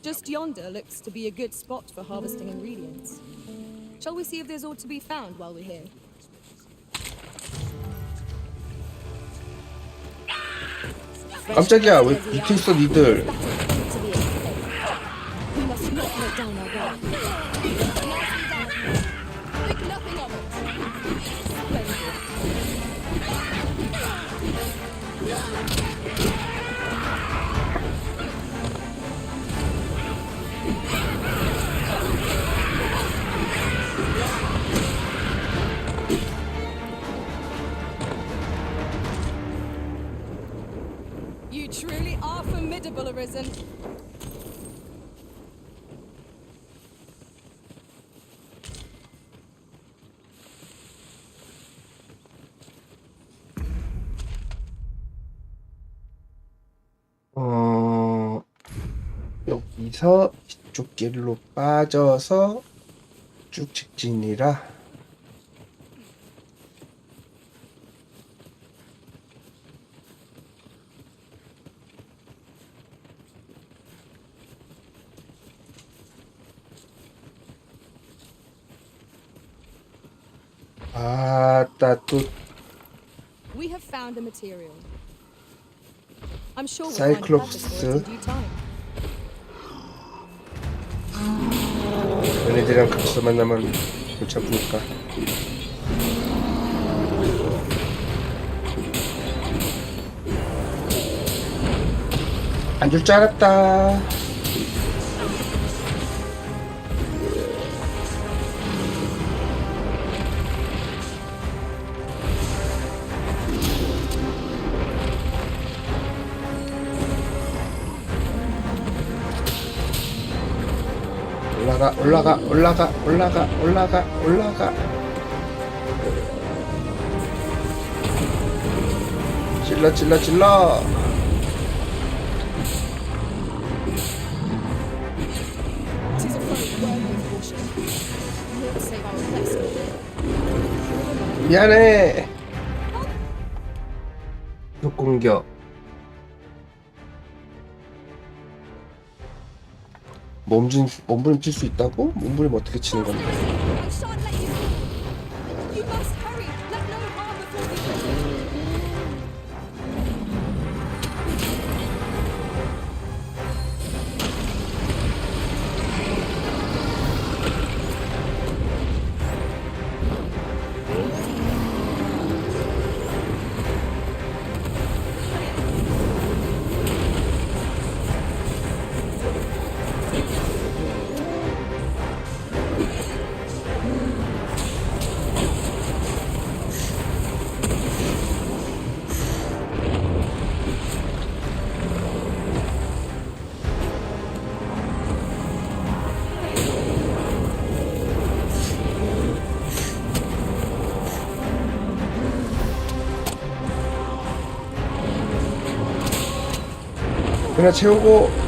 Just yonder looks to be a good spot for harvesting ingredients. Shall we see if there's aught to be found while we're here? 깜짝이야, 왜 밑에 있어, 니들. We must not let down our guard. Think nothing of it. Splendid. You truly are formidable, Arisen. 여기서 이쪽 길로 빠져서 쭉 직진이라. 아따, 또 We have found a material. I'm sure we'll find a purpose for it in due time. 얘네들이랑 같이 만나면 골치 아프니까. 안 줄 줄 알았다. 올라가. 질러. It is a very worthy caution. Lord save our blessed. 미안해. 공격. 몸부림 칠 수 있다고? 몸부림 어떻게 치는 건데? I shan't let you go. You must hurry. Let no harm befall you. 하나 채우고.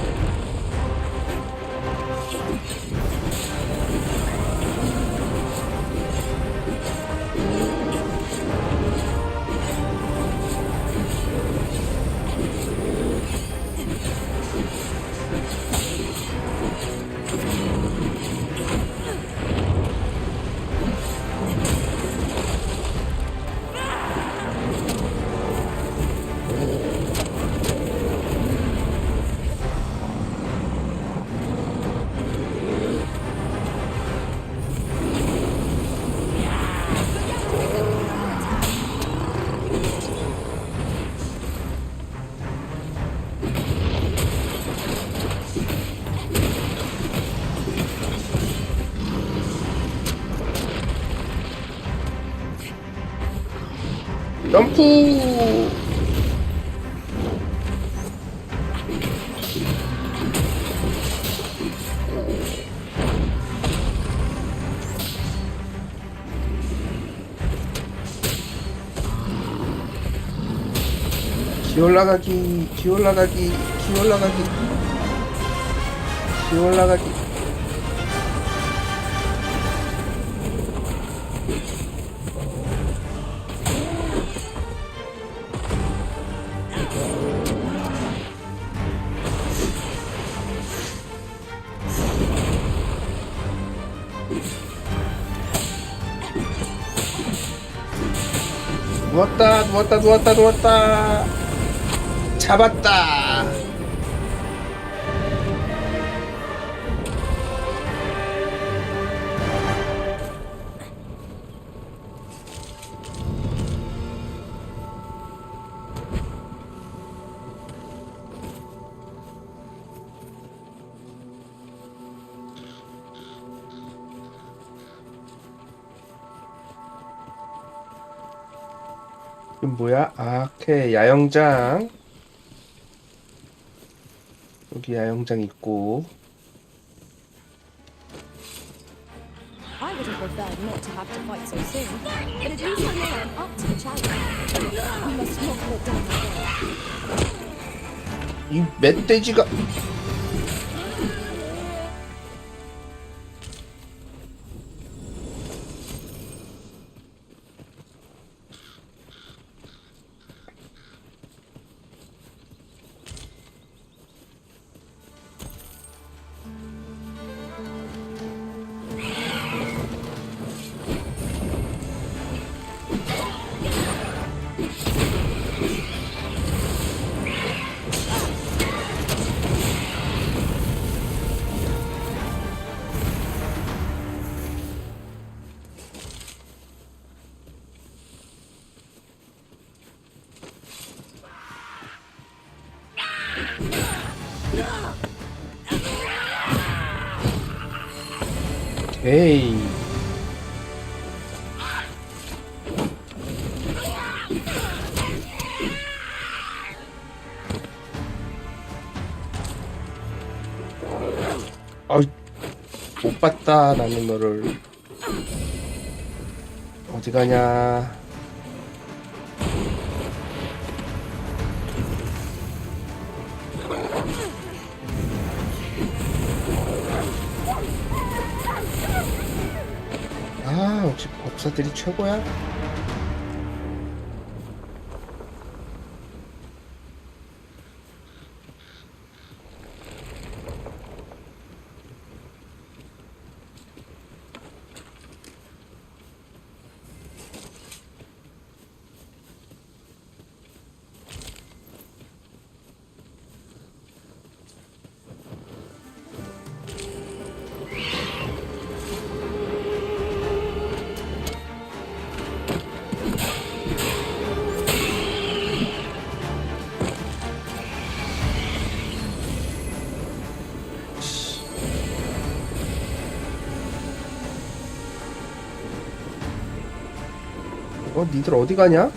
점프! 기올라가기, 기올라가기, 기올라가기, 기올라가기. 누웠다, 누웠다, 누웠다, 누웠다. 잡았다. 이건 뭐야? 아, 오케이. 야영장. 여기 야영장 있고. I would have preferred not to have to fight so soon, but at least I know I'm up to the challenge. We must not let down my guard. 이 멧돼지가. 에이. 못 봤다. 나는 너를. 어디 가냐? 아, 역시 법사들이 최고야. 니들 어디 가냐?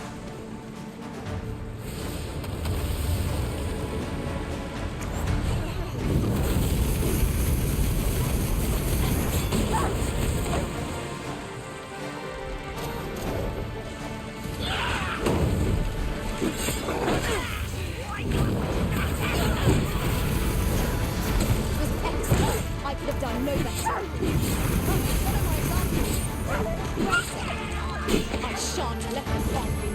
shall know better. I shan't let them find me.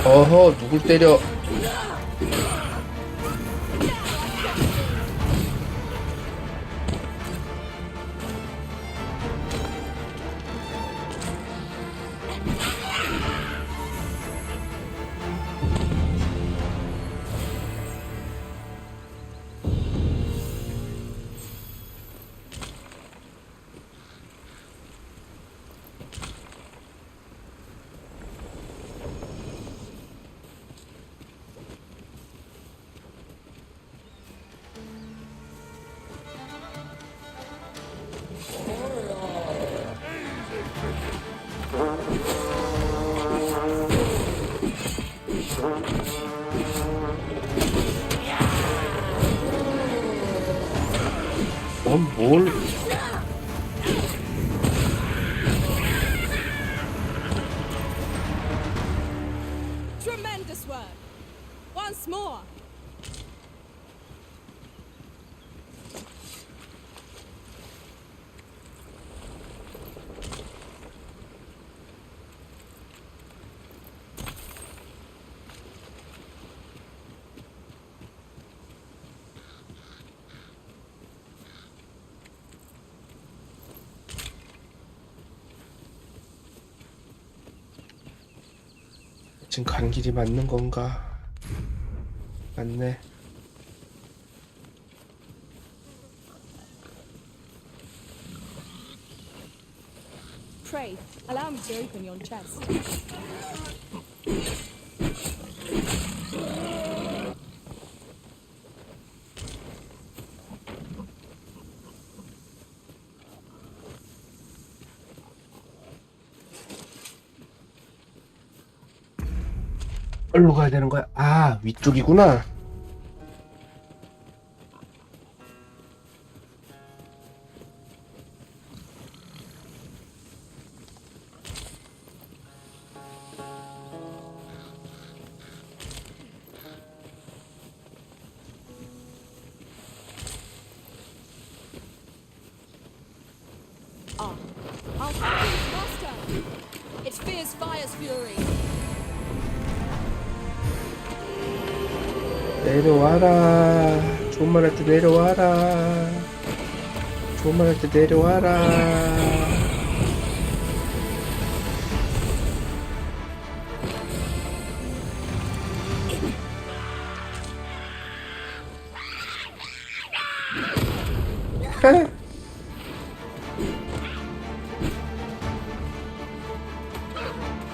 어허, 누굴 때려? 뭘? Tremendous work. Once more. 지금 간 길이 맞는 건가? 맞네. Pray, allow me to open your chest. 어디로 가야 되는 거야? 아, 위쪽이구나. Our fabulous master! It fears fire's fury. 내려와라. 좋은 말 할 때 내려와라. 좋은 말 할 때 내려와라.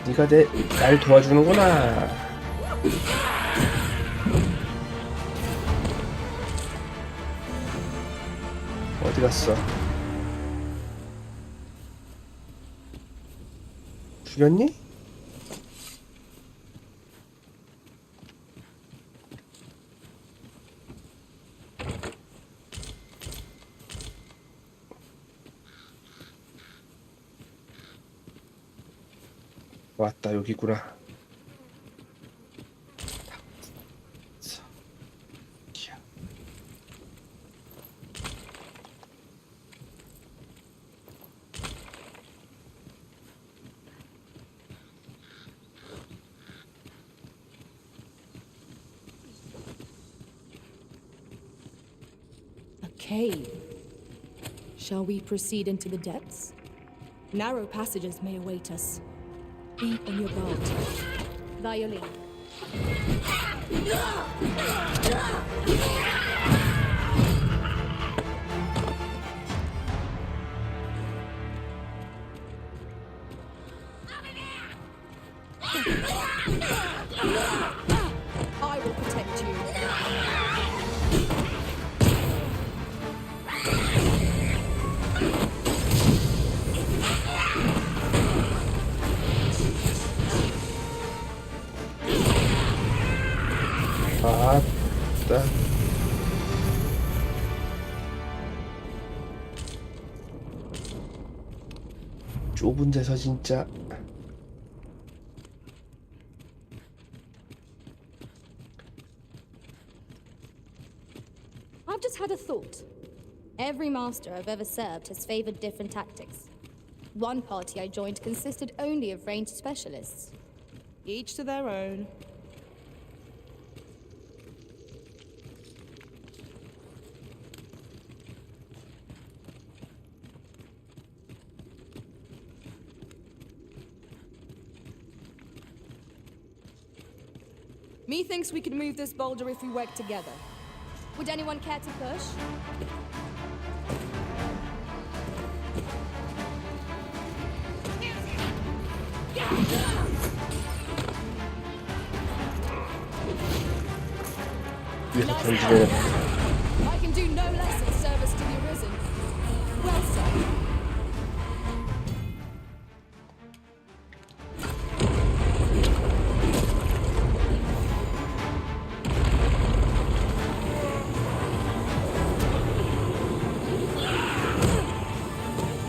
네가 날 도와주는구나. 어디 갔어? 죽였니? 왔다, 여기구나. A cave. Shall we proceed into the depths? Narrow passages may await us. Be on your guard. Violin. I will protect you. 아따. 좁은 데서 진짜. I've just had a thought. Every master I've ever served has favored different tactics. One party I joined consisted only of ranged specialists. Each to their own. Methinks we could move this boulder if we work together. Would anyone care to push? 위에서 던지면 I can do no less in service to the Arisen. Well, sir.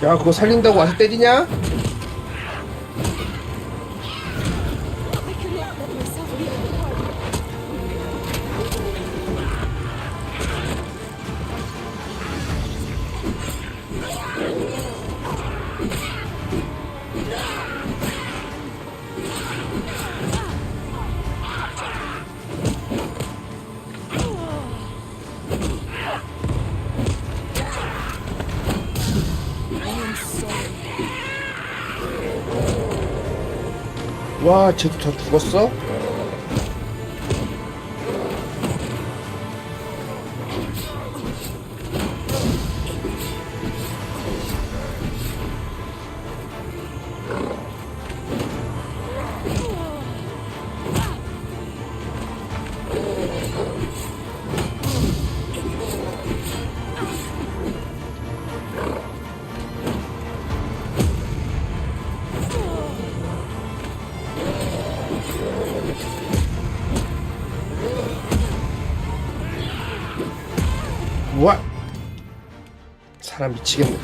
야, 그거 살린다고 와서 때리냐? 와, 쟤도 저 죽었어? 우와! 사람 미치겠네.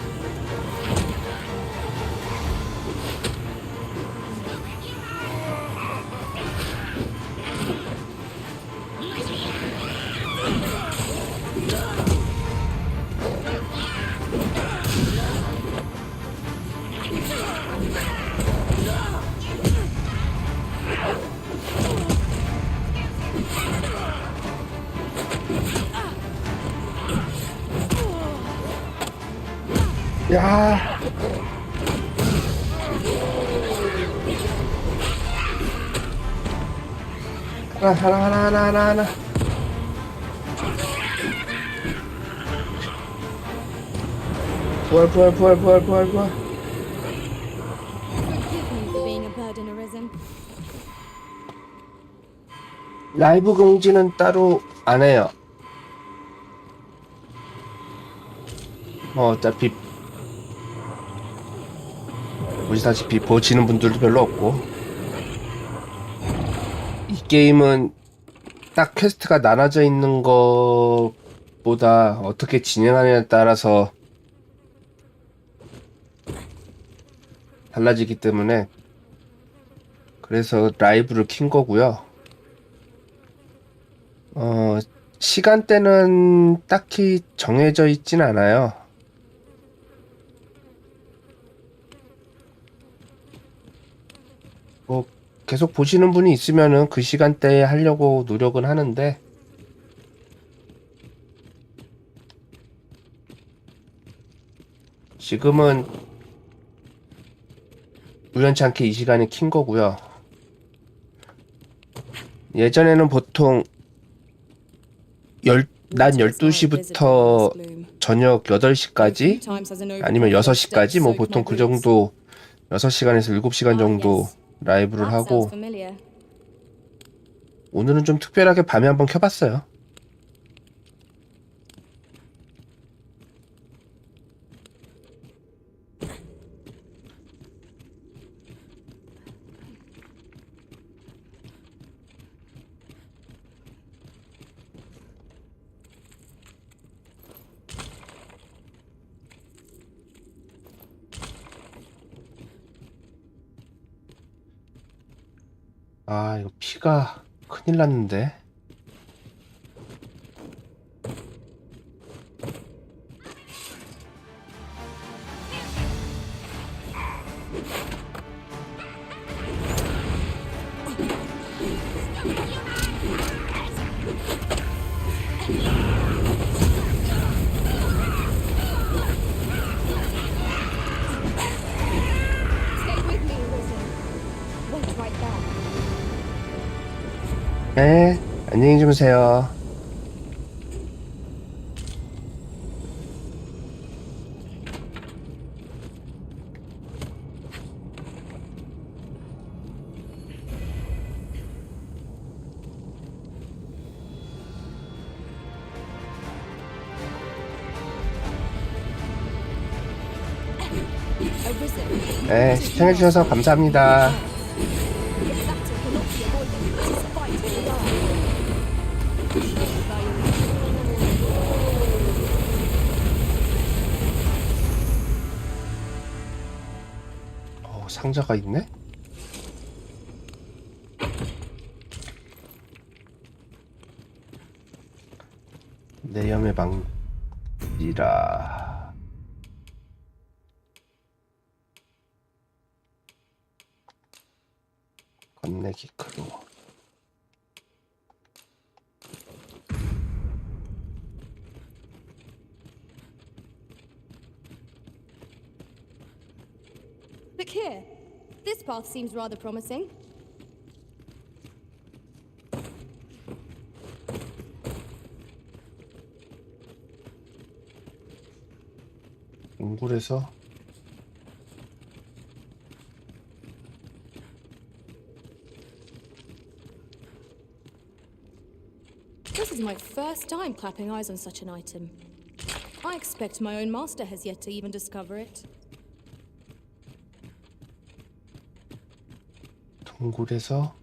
야. 하나. 부활. Forgive me for being a burden, Arisen. 라이브 공지는 따로 안 해요. 어차피 보시다시피 보시는 분들도 별로 없고, 이 게임은 딱 퀘스트가 나눠져 있는 것보다 어떻게 진행하느냐에 따라서 달라지기 때문에 그래서 라이브를 킨 거고요. 시간대는 딱히 정해져 있진 않아요. 뭐 계속 보시는 분이 있으면은 그 시간대에 하려고 노력은 하는데, 지금은 우연치 않게 이 시간에 킨 거고요. 예전에는 보통 낮 12시부터 저녁 8시까지 아니면 6시까지 뭐 보통 그 정도 6시간에서 7시간 정도 라이브를 하고, 오늘은 좀 특별하게 밤에 한번 켜봤어요. 아, 이거 피가 큰일 났는데. Stay with me, Risen. Wait right there. 네, 안녕히 주무세요. Arisen. 네, 시청해주셔서 감사합니다. Exacting cannot be avoided. It is fight or die. 상자가 있네? 내염의 방지라. 건네기 크로. Look here. This path seems rather promising. 동굴에서 This is my first time clapping eyes on such an item. I expect my own master has yet to even discover it. 동굴에서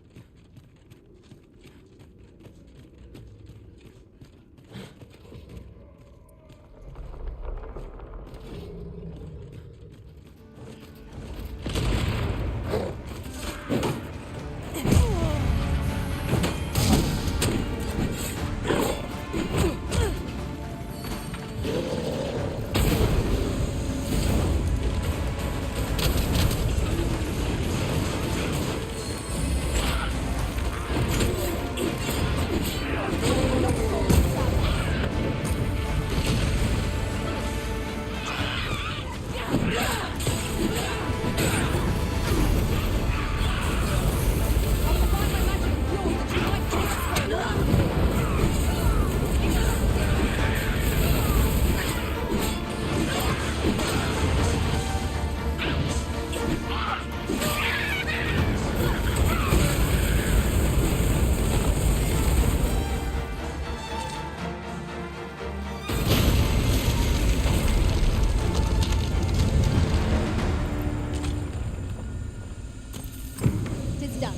It's done.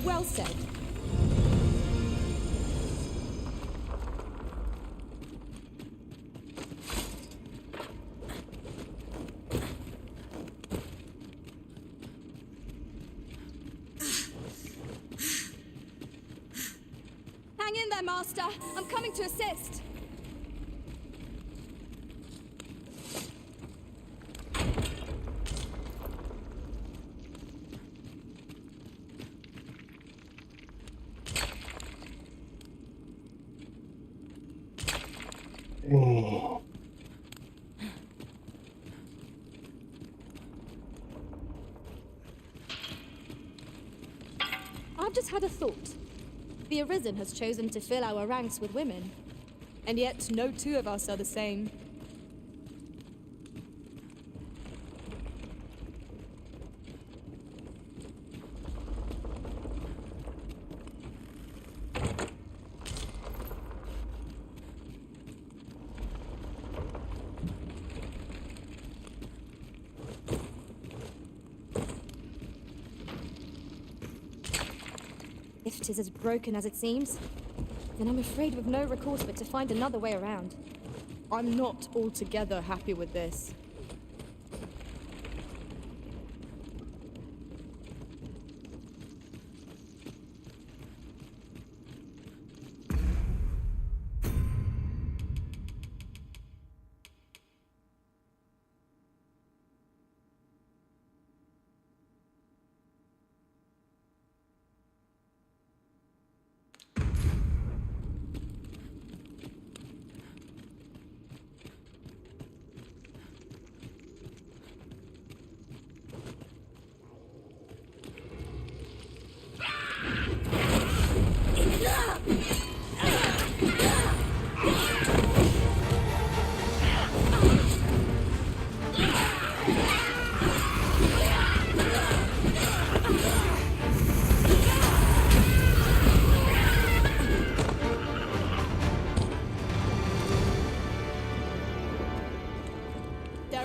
Well said. Hang in there, Master. I'm coming to assist. I've just had a thought. The Arisen has chosen to fill our ranks with women. And yet, no two of us are the same. If 'tis as broken as it seems, then I'm afraid we've no recourse but to find another way around. I'm not altogether happy with this.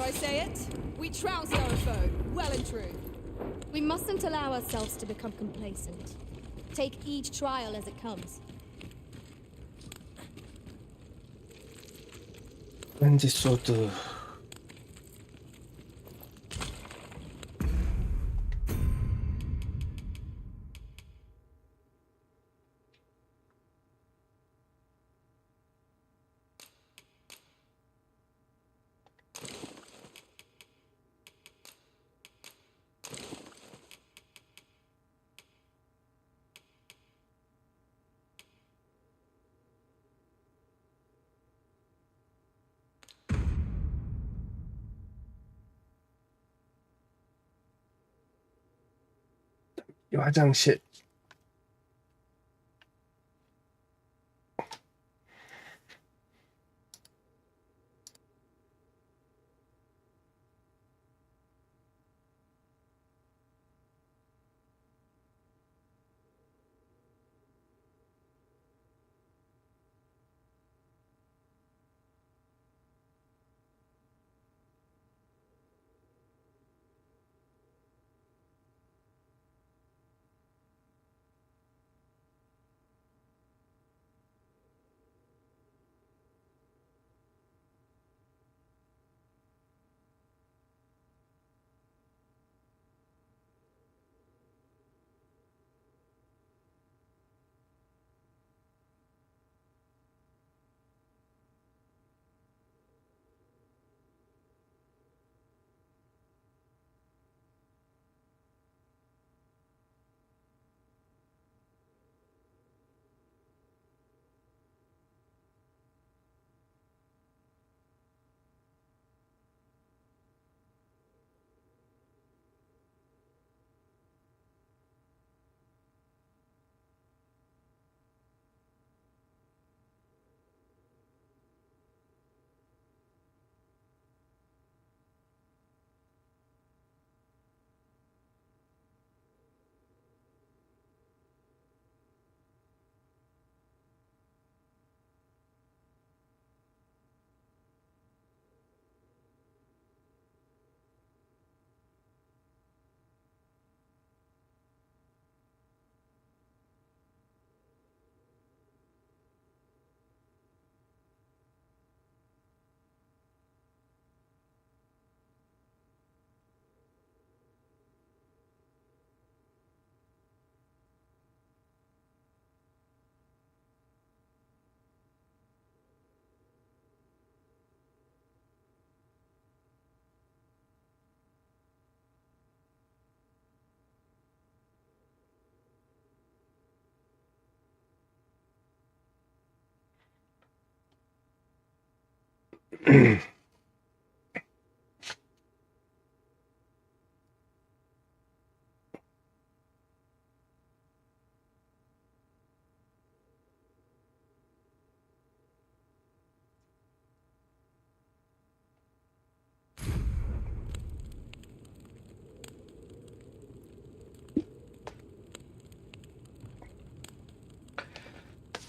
I say it. We trounced our foe, well and true. We mustn't allow ourselves to become complacent. Take each trial as it comes. 왠지 소드. 화장실.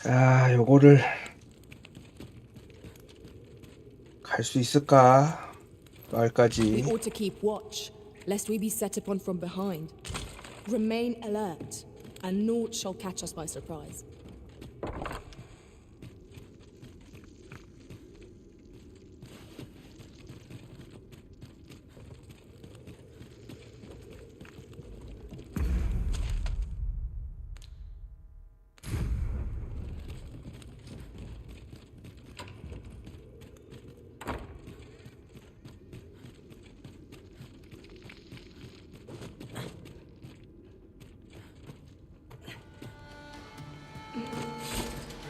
아, 요거를 갈 수 있을까? 마을까지. We ought to keep watch, lest we be set upon from behind. Remain alert, and naught shall catch us by surprise.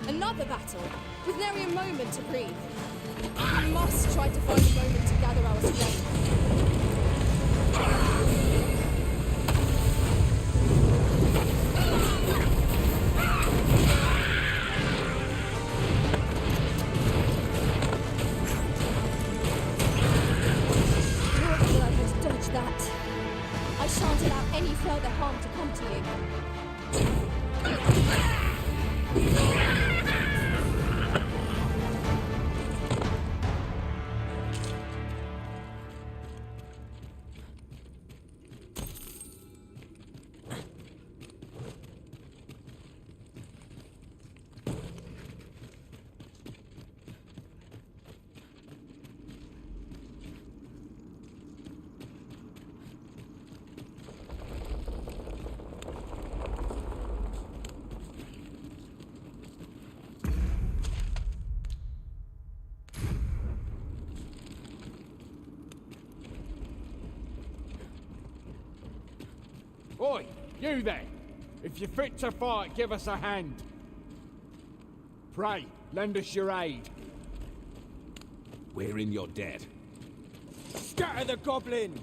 Another battle, with nary a moment to breathe. We must try to find a moment to gather our strength. Lord, will I just dodge that? I shan't allow any further harm to come to you. Oi, you there! If you're fit to fight, give us a hand. Pray, lend us your aid. We're in your debt. Scatter the goblins!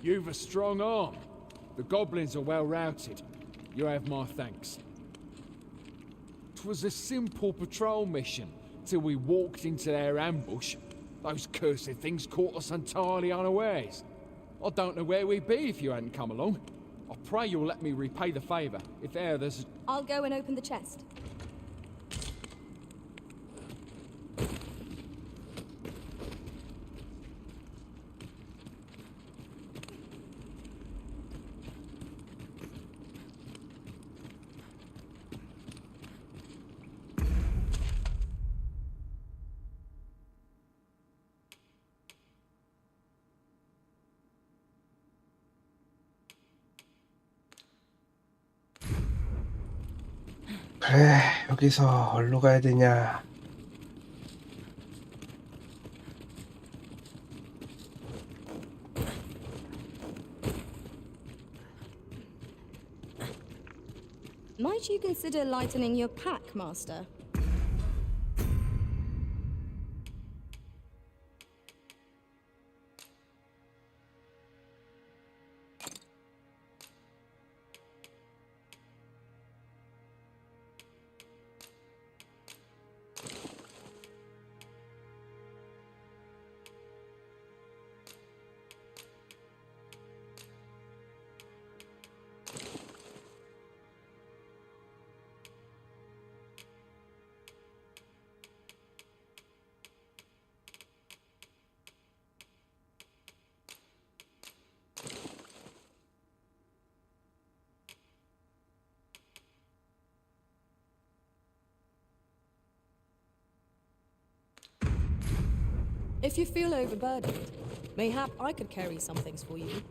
You've a strong arm. The goblins are well routed. You have my thanks. 'Twas a simple patrol mission, till we walked into their ambush. Those cursed things caught us entirely unawares. I don't know where we'd be if you hadn't come along. I pray you'll let me repay the favour, if e'er there's... I'll go and open the chest. 그래, 여기서 어디로 가야 되냐? Might you consider lightening your pack, Master? If you feel overburdened, mayhap I could carry some things for you.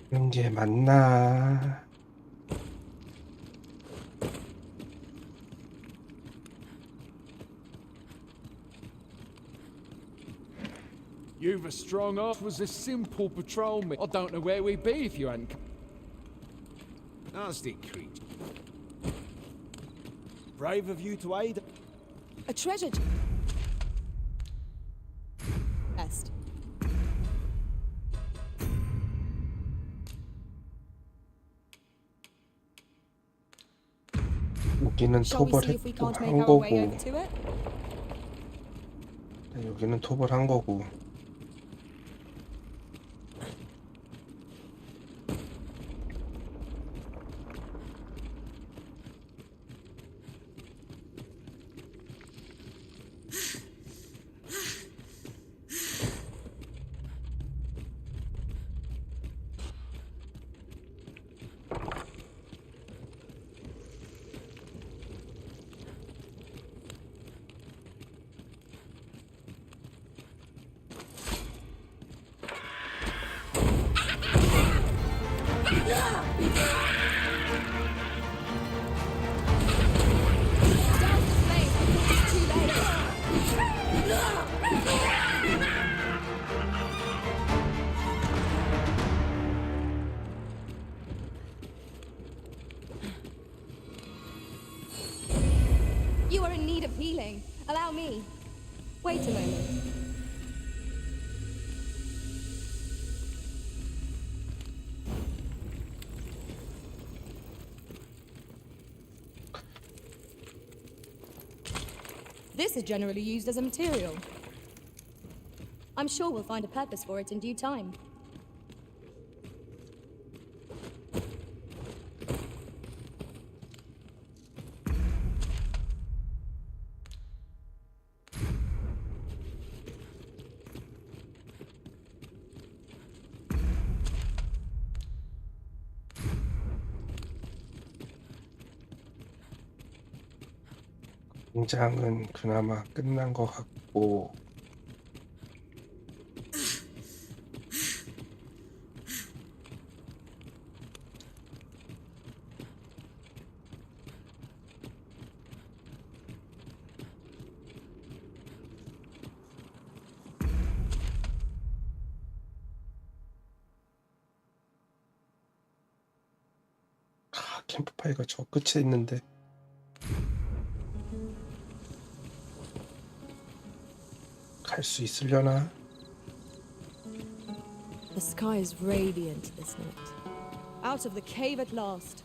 이런 게 맞나? You've a strong arm. It was a simple patrol mission. I don't know where we'd be if you hadn't come. Nasty creature. Brave of you to aid. A treasure. Best. 여기는 Shall we see if we can't make our way over to it? 여기는 톱을 한 거고. You are in need of healing. Allow me. Wait a moment. This is generally used as a material. I'm sure we'll find a purpose for it in due time. 공장은 그나마 끝난 것 같고 캠프파이어가 저 끝에 있는데 갈 수 있으려나? The sky is radiant this night. Out of the cave at last.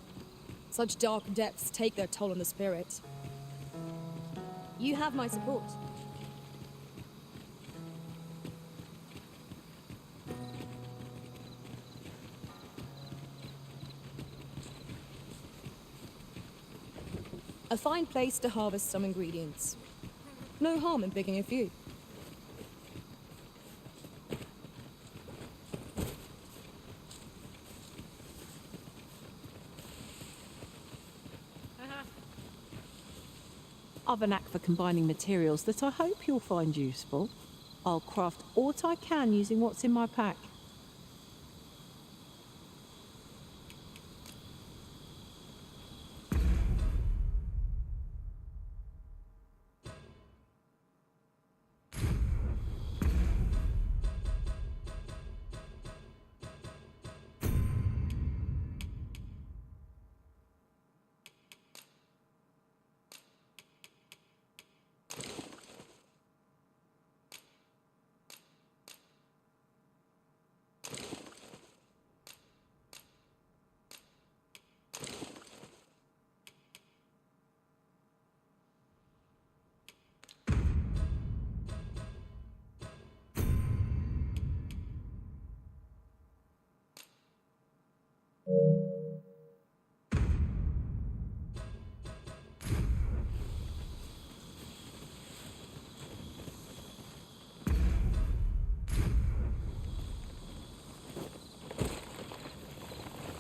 Such dark depths take their toll on the spirit. You have my support. A fine place to harvest some ingredients. No harm in picking a few. I've a knack for combining materials that I hope you'll find useful. I'll craft aught I can using what's in my pack.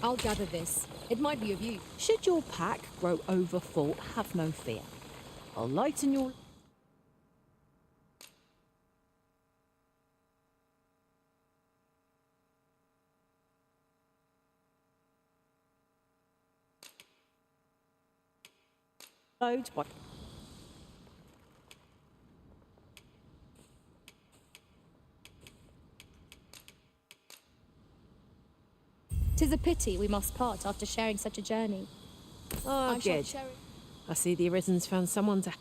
I'll gather this. It might be of use. Should your pack grow overfull, have no fear. I'll lighten your... load by... Tis a pity we must part after sharing such a journey. Oh, I shall good. cherish- I see the Arisen's found someone to...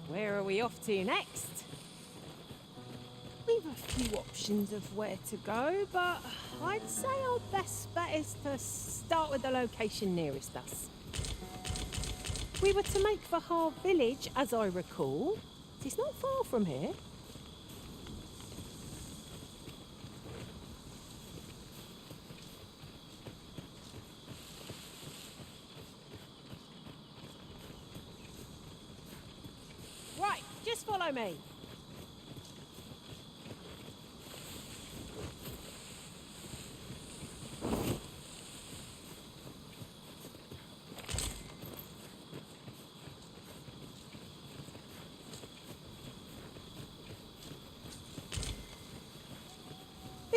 Where are we off to next? We've a few options of where to go, but I'd say our best bet is to start with the location nearest us. We were to make for Har village, as I recall. It's not far from here. Right, just follow me.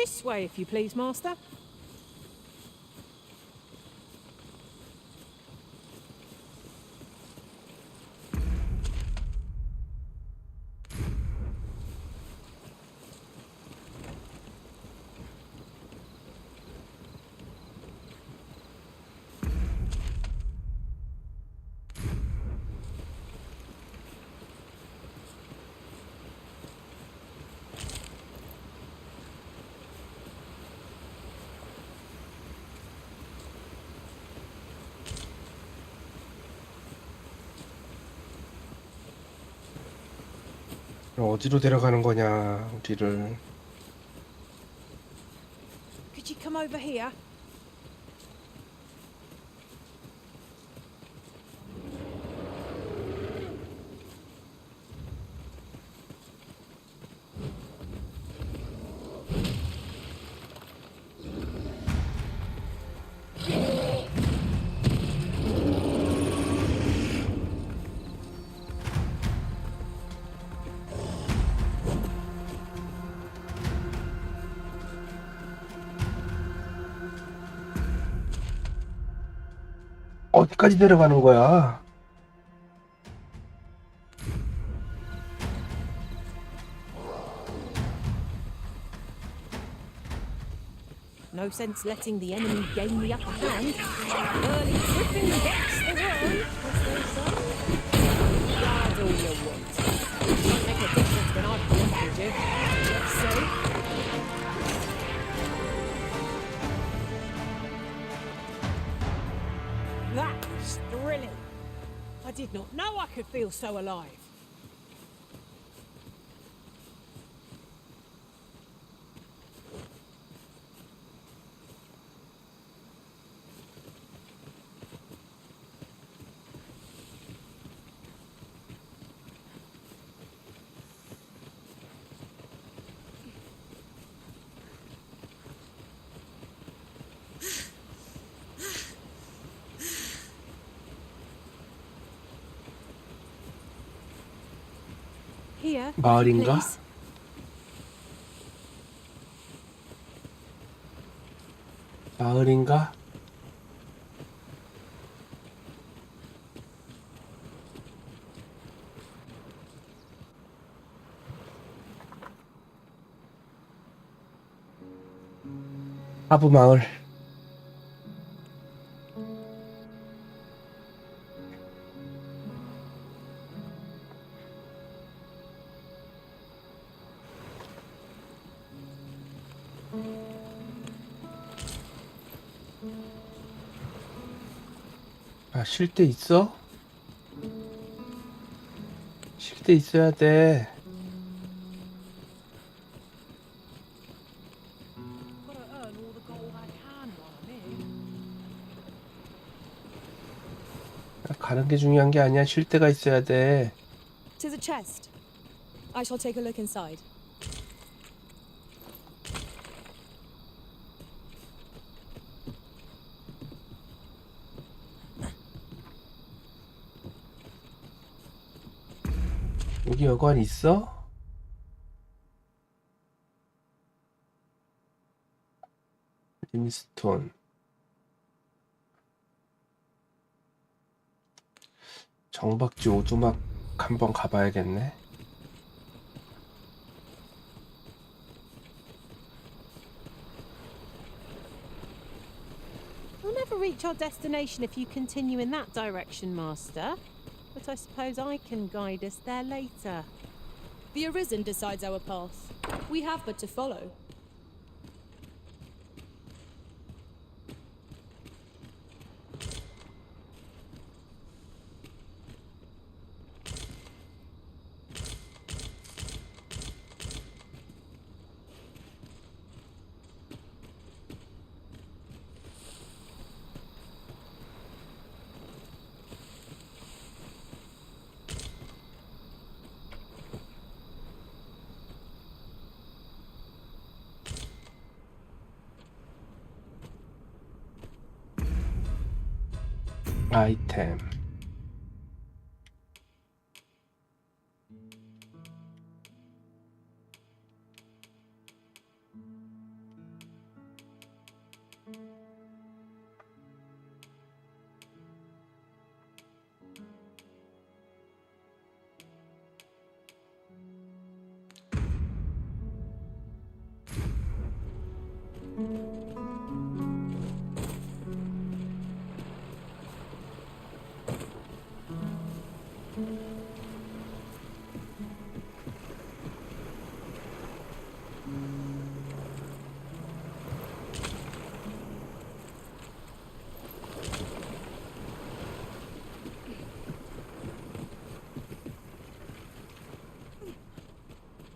This way, if you please, Master. 어디로 데려가는 거냐, 우리를. Could you come over here? 어디까지 데려가는 거야? No sense letting the enemy gain the upper hand. Early tripping gets the worm, as they say. That's all you want. Won't make a difference when I've conquered you. Let's see. That was thrilling. I did not know I could feel so alive. Here, 마을인가? please. 마을인가? 하부 마을. 아, 쉴 때 있어? 쉴 때 있어야 돼. 가는 게 중요한 게 아니야. 쉴 때가 있어야 돼. Tis a chest. I shall take a look inside. 여기 여관 있어? 림스톤. 정박지 오두막 한번 가봐야겠네. We'll never reach our destination if you continue in that direction, Master. But I suppose I can guide us there later. The Arisen decides our path. We have but to follow. 아이템.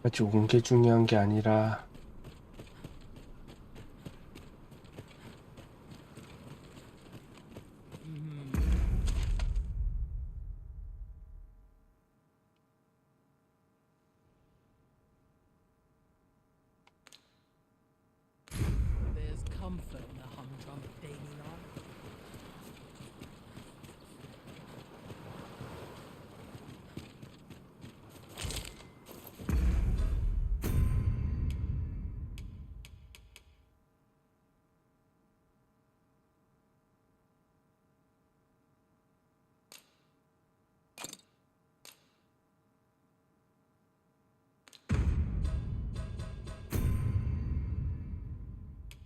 아직 온 게 중요한 게 아니라 There's comfort in the humdrum of daily life.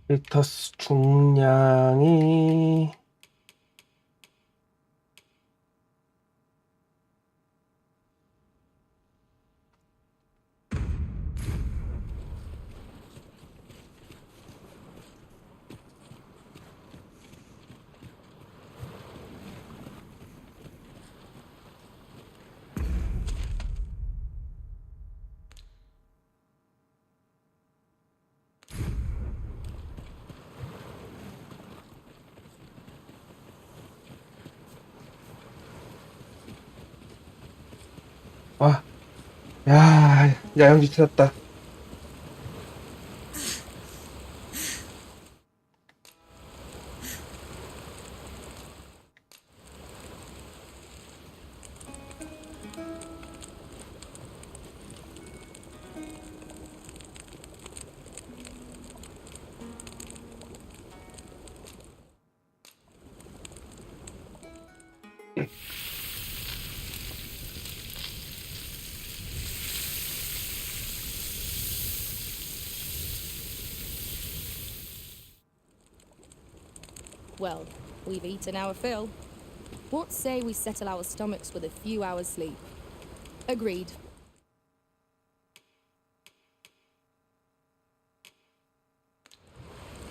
필터스 중량이 와, 야, 야영지 찾았다. Well, we've eaten our fill. What say we settle our stomachs with a few hours sleep? Agreed.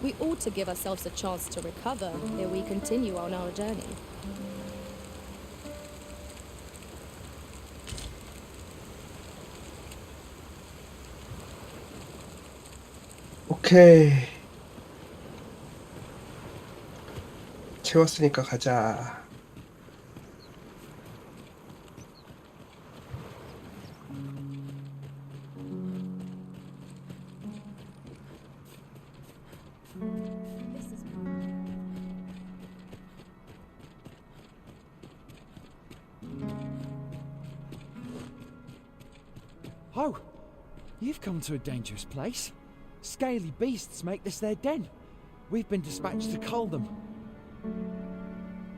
We ought to give ourselves a chance to recover ere we continue on our journey. 오케이. 채웠으니까 가자. Oh, you've come to a dangerous place. Scaly beasts make this their den. We've been dispatched to cull them.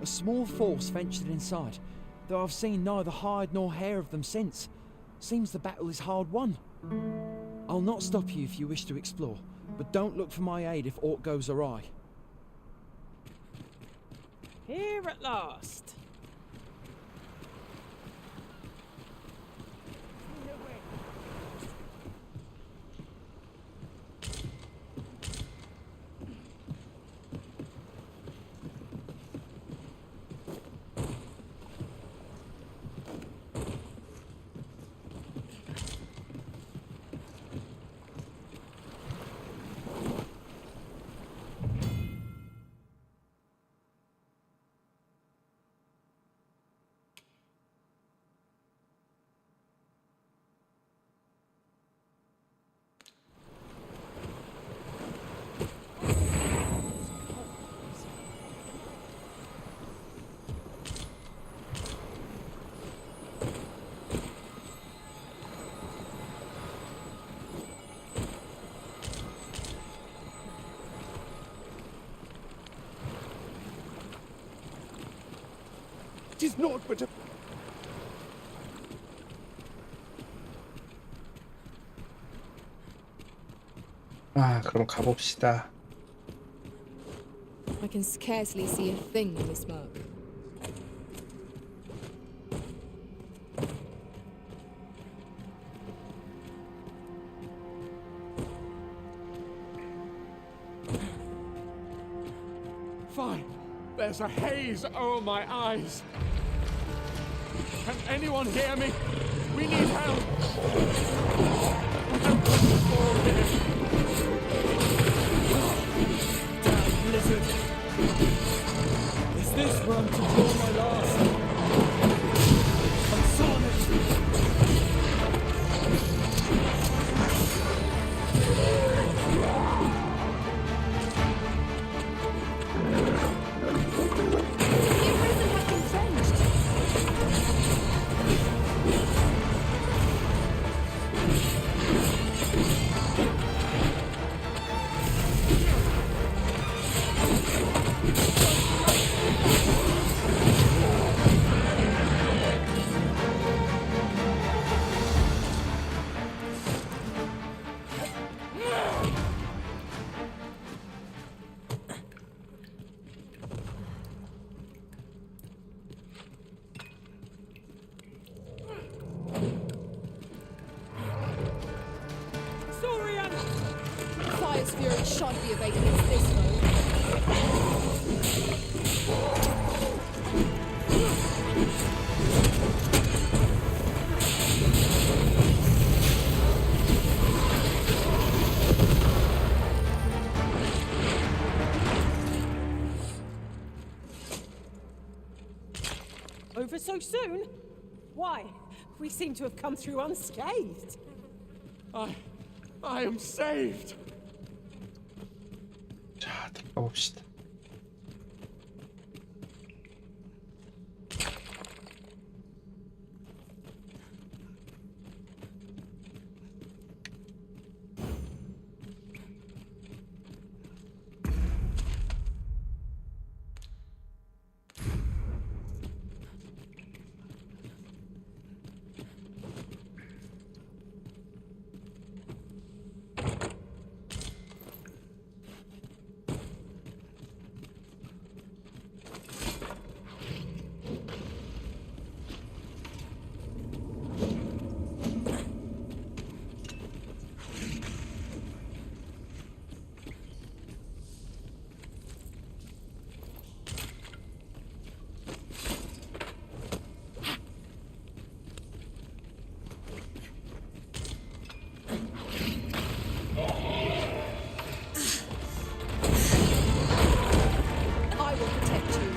A small force ventured inside, though I've seen neither hide nor hair of them since. Seems the battle is hard won. I'll not stop you if you wish to explore, but don't look for my aid if aught goes awry. Here at last. It is naught but a... 아, 그럼 가봅시다. I can scarcely see a thing in the smoke. Fine. There's a haze over my eyes. Can anyone hear me? We need help. Damn blizzard. Is this where I'm to draw my last? I'm Fire's fury shan't be evaded against this foe. Over so soon? Why? We seem to have come through unscathed. I am saved. 자, 들어가 봅시다. I will protect you.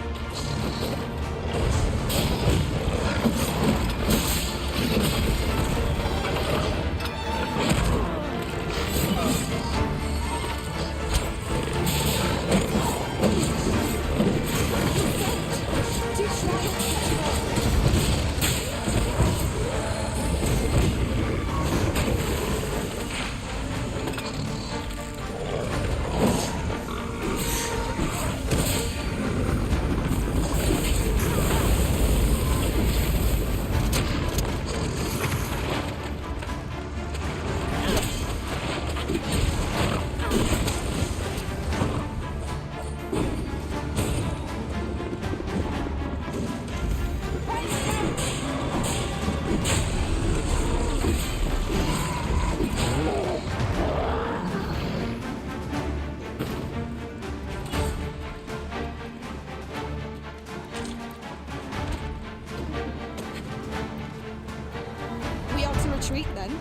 We are to retreat then.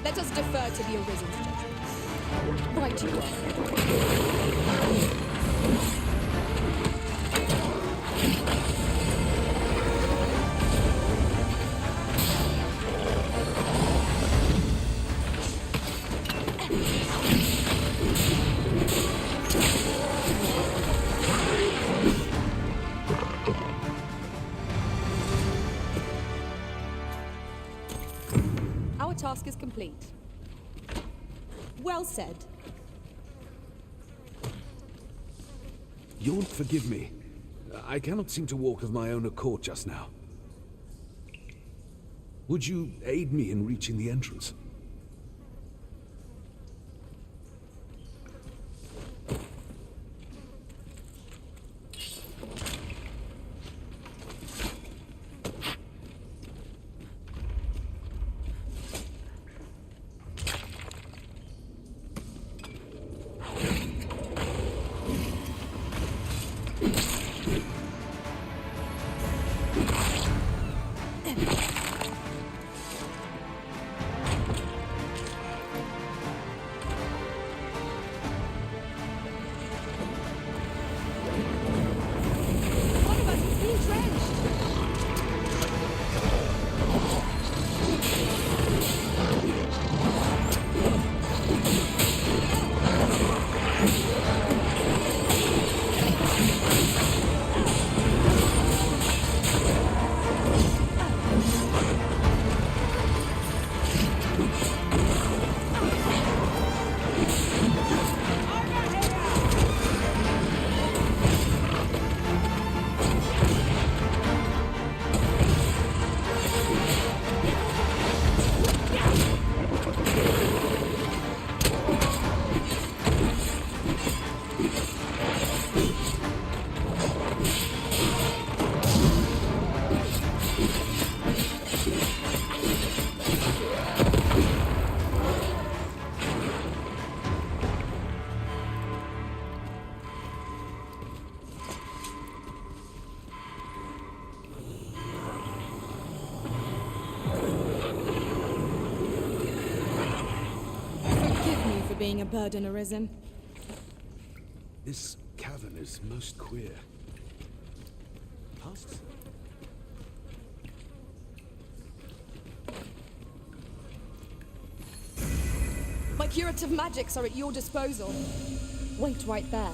Let us defer to the Arisen's judgment. Right you Our task is complete. Well said. You'll forgive me. I cannot seem to walk of my own accord just now. Would you aid me in reaching the entrance? being a burden arisen. This cavern is most queer. Past? My curative magics are at your disposal. Wait right there.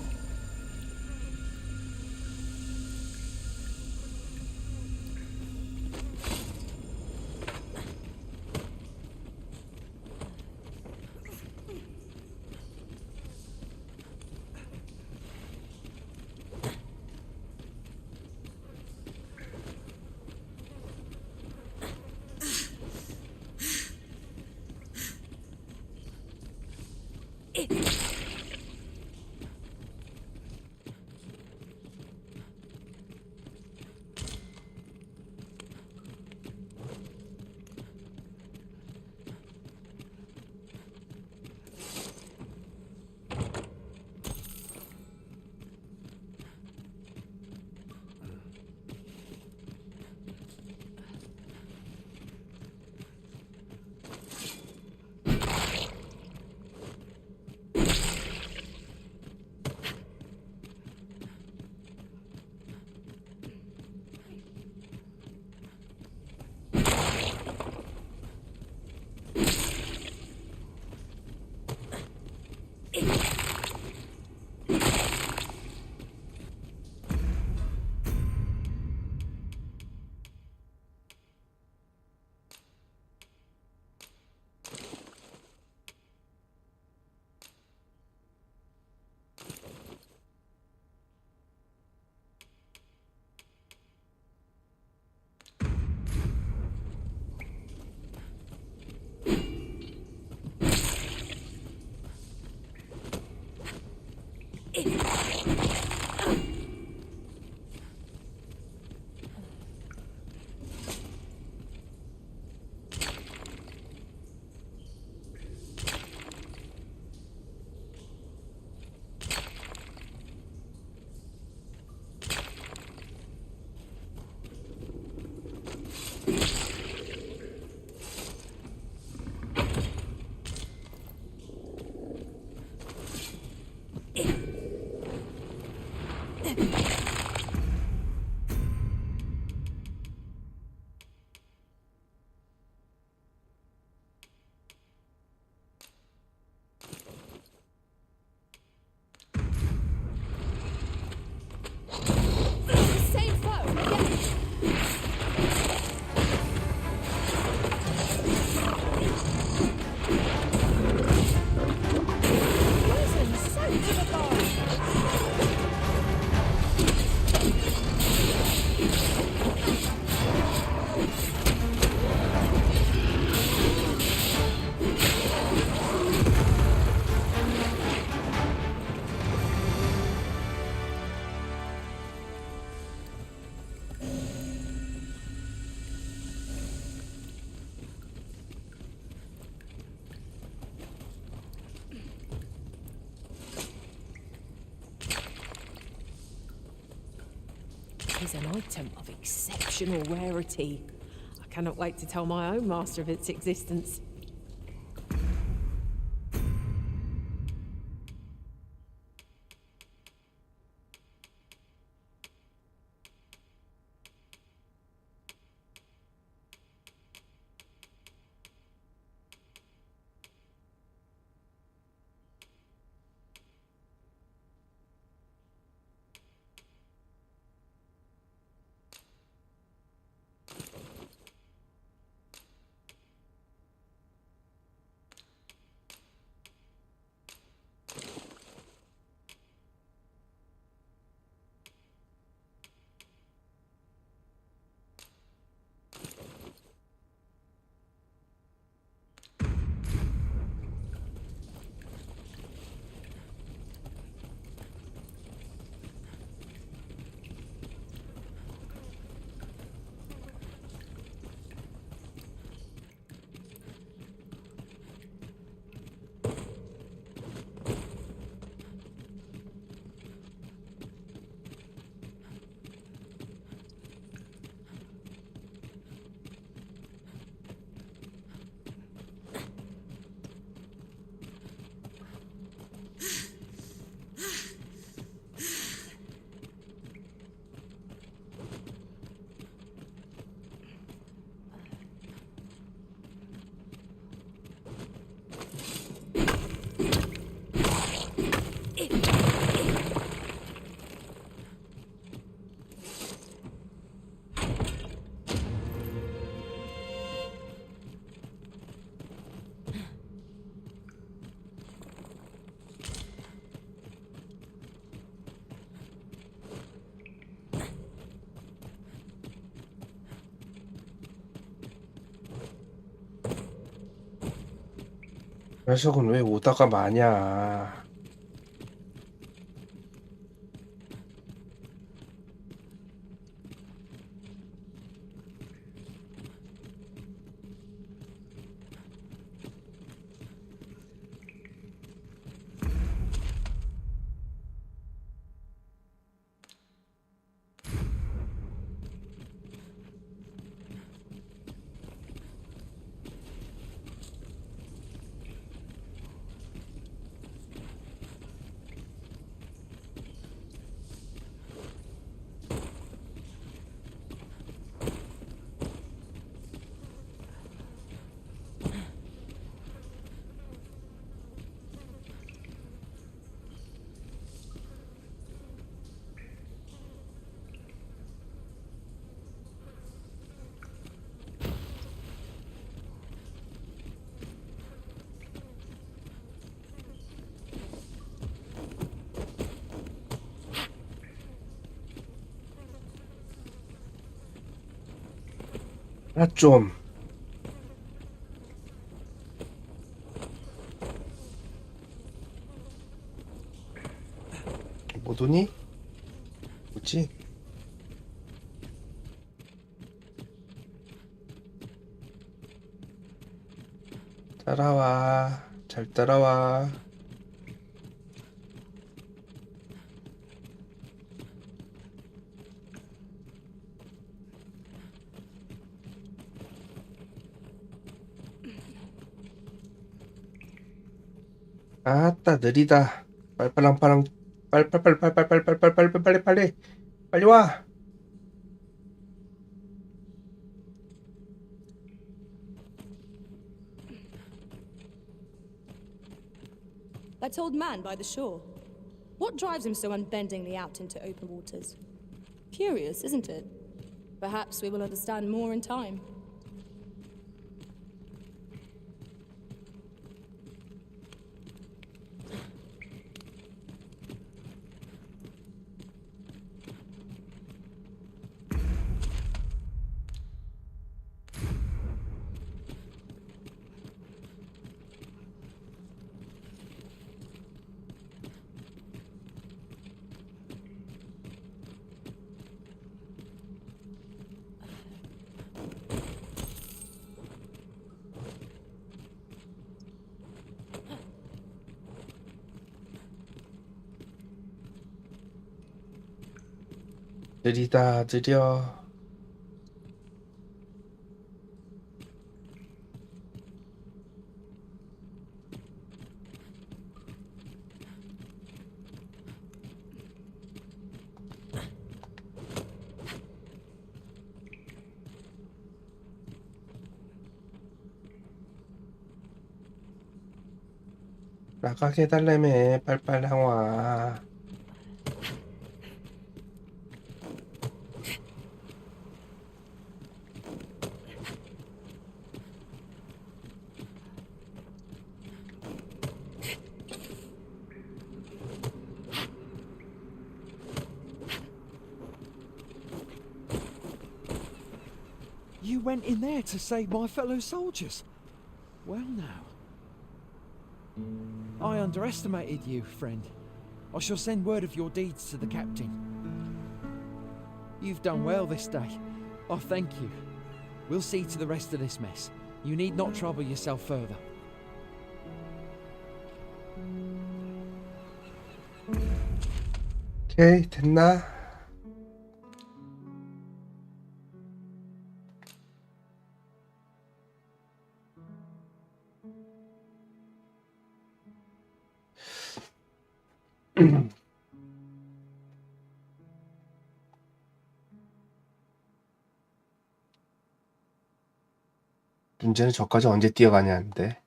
Is an item of exceptional rarity. I cannot wait to tell my own master of its existence. 녀석은 왜 오다가 마냐. 아, 좀. 못 오니? 뭐지? 따라와. 잘 따라와. 아따, 느리다. 빨빨랑빨랑, 빨빨빨빨빨빨빨빨빨빨빨리, 빨리 와. That old man by the shore. What drives him so unbendingly out into open waters? Curious, isn't it? Perhaps we will understand more in time. 느리다, 느려. 나가게 해달라며. 빨빨 항와. You went in there to save my fellow soldiers. Well now. I underestimated you, friend. I shall send word of your deeds to the captain. You've done well this day. I thank you. We'll see to the rest of this mess. You need not trouble yourself further. 오케이, 됐나? 문제는 저까지 언제 뛰어가냐는데.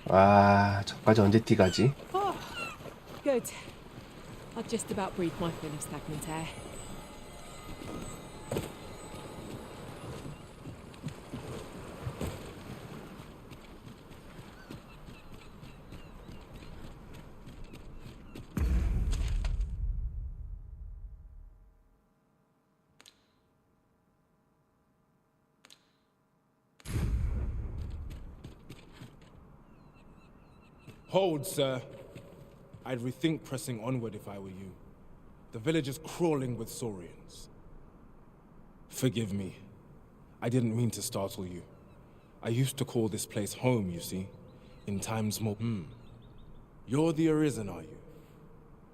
와, 저까지 언제 뛰가지? Oh, good. I've just about breathed my fill of stagnant air. Hold, sir. I'd rethink pressing onward if I were you. The village is crawling with saurians. Forgive me. I didn't mean to startle you. I used to call this place home, you see. In times more... You're the Arisen, are you?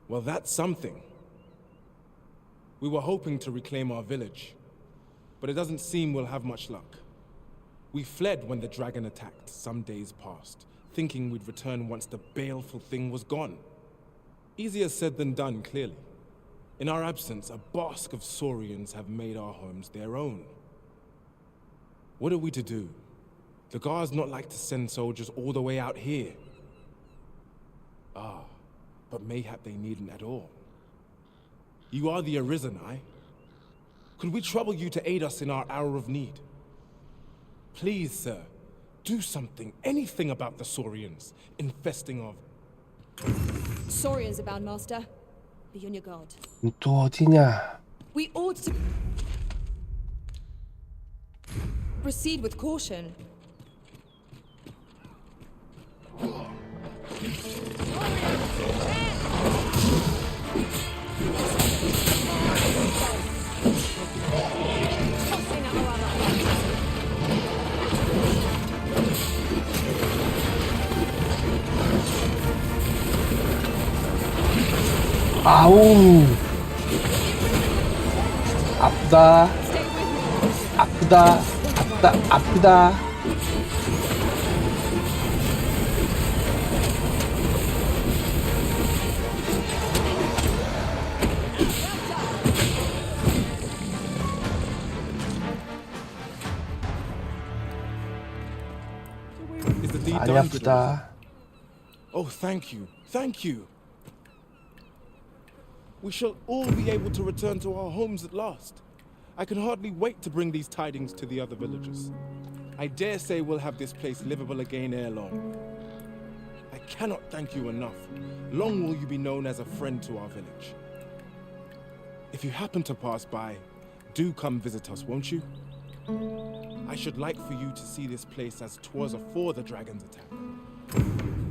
Well, that's something. We were hoping to reclaim our village, but it doesn't seem we'll have much luck. We fled when the dragon attacked some days past, thinking we'd return once the baleful thing was gone. Easier said than done, clearly. In our absence, a bask of saurians have made our homes their own. What are we to do? The guards not like to send soldiers all the way out here. Ah, but mayhap they needn't at all. You are the Arisen, Could we trouble you to aid us in our hour of need? Please, sir, do something, anything about the saurians infesting our... Saurians abound, Master. Be on your guard. 또 어디냐? We ought to proceed with caution. 아우, 아프다, 아프다, 아프다, 아프다. 많이 아프다. Oh, thank you. Thank you. We shall all be able to return to our homes at last. I can hardly wait to bring these tidings to the other villagers. I dare say we'll have this place livable again ere long. I cannot thank you enough. Long will you be known as a friend to our village. If you happen to pass by, do come visit us, won't you? I should like for you to see this place as 'twas afore the dragon's attack.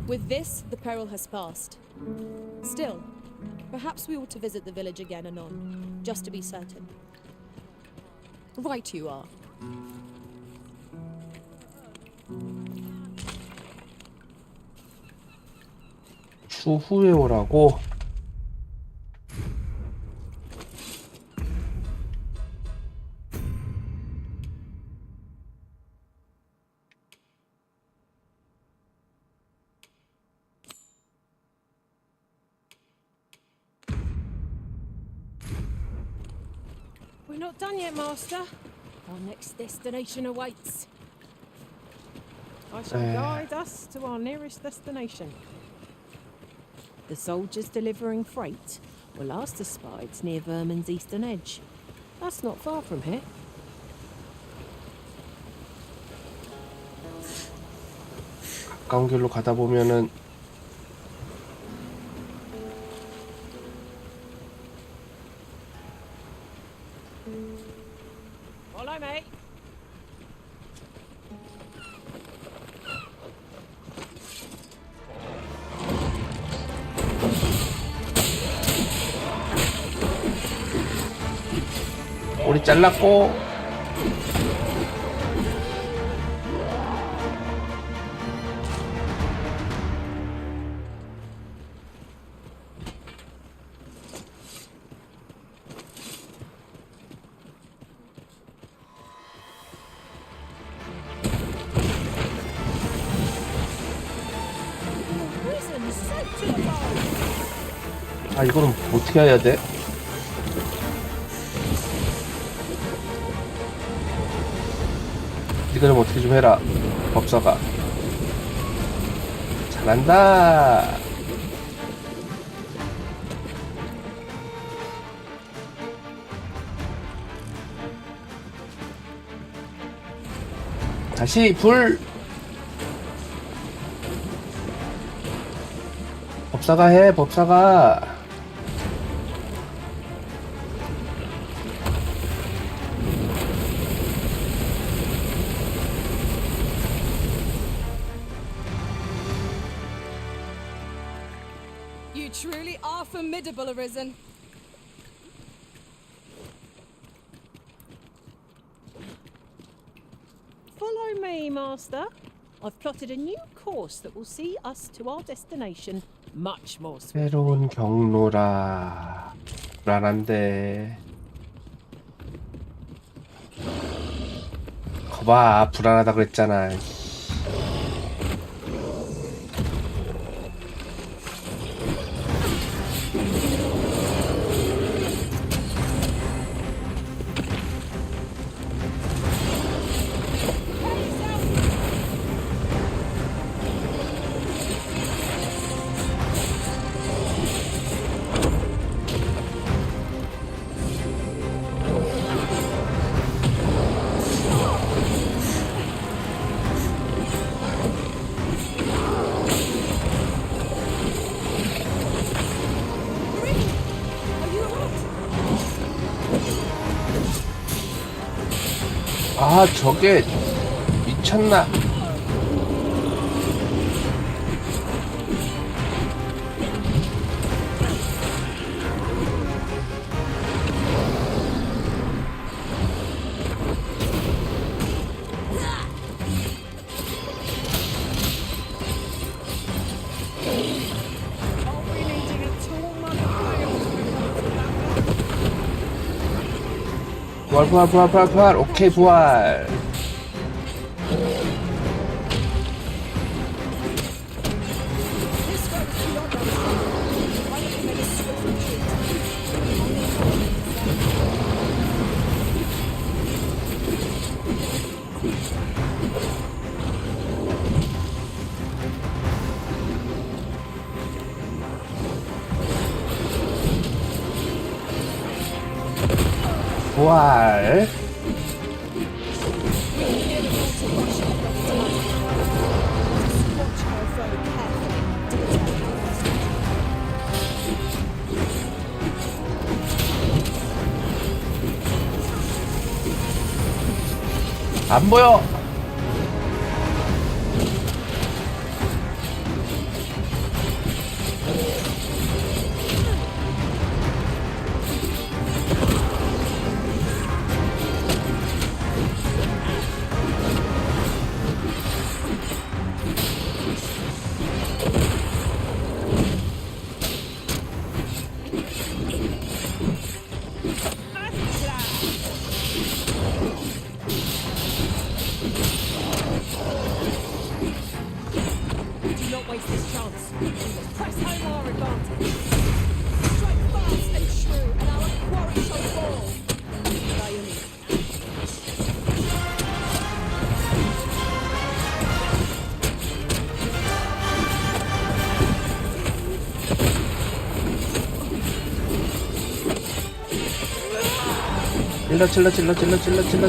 With this, the peril has passed. Still, perhaps we ought to visit the village again anon, just to be certain. Right you are. 추후에 오라고. We're not done yet, Master. Our next destination awaits. I shall guide us to our nearest destination. The soldiers delivering freight were last espied near Vermin's eastern edge. That's not far from here. 가까운 길로 가다 보면은 Follow me. 꼬리 잘랐고. 아, 이거는 어떻게 해야 돼? 이거 좀 어떻게 좀 해라, 법사가. 잘한다. 다시 불. 법사가 해, 법사가. You truly are formidable, Arisen. Follow me, Master. I've plotted a new course that will see us to our destination much more swiftly. 새로운 경로라. 불안한데. 거봐, 불안하다 그랬잖아. 아, 저게 미쳤나? 부활. 오케이, 부활. 부활. 안 보여.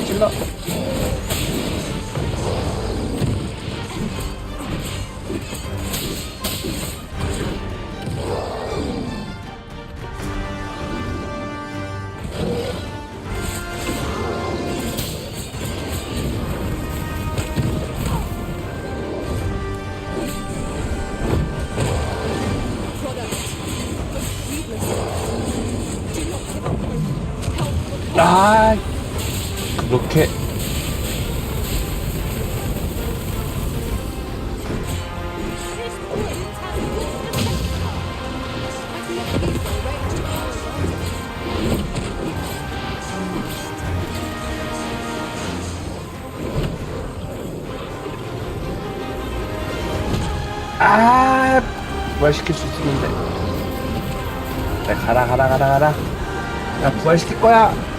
질러. 아, 그렇게. 아, 부활시킬 수 있었는데. 야, 가라. 야, 부활시킬 거야.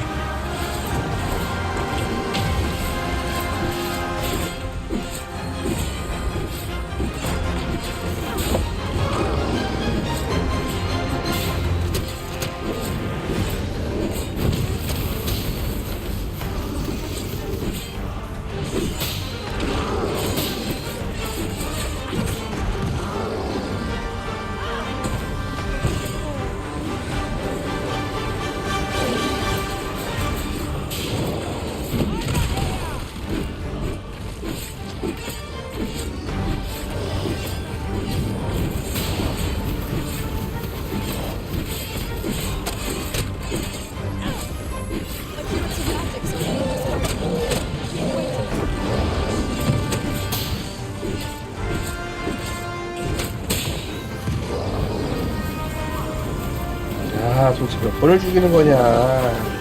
아, 도대체 몇 번을 죽이는 거냐.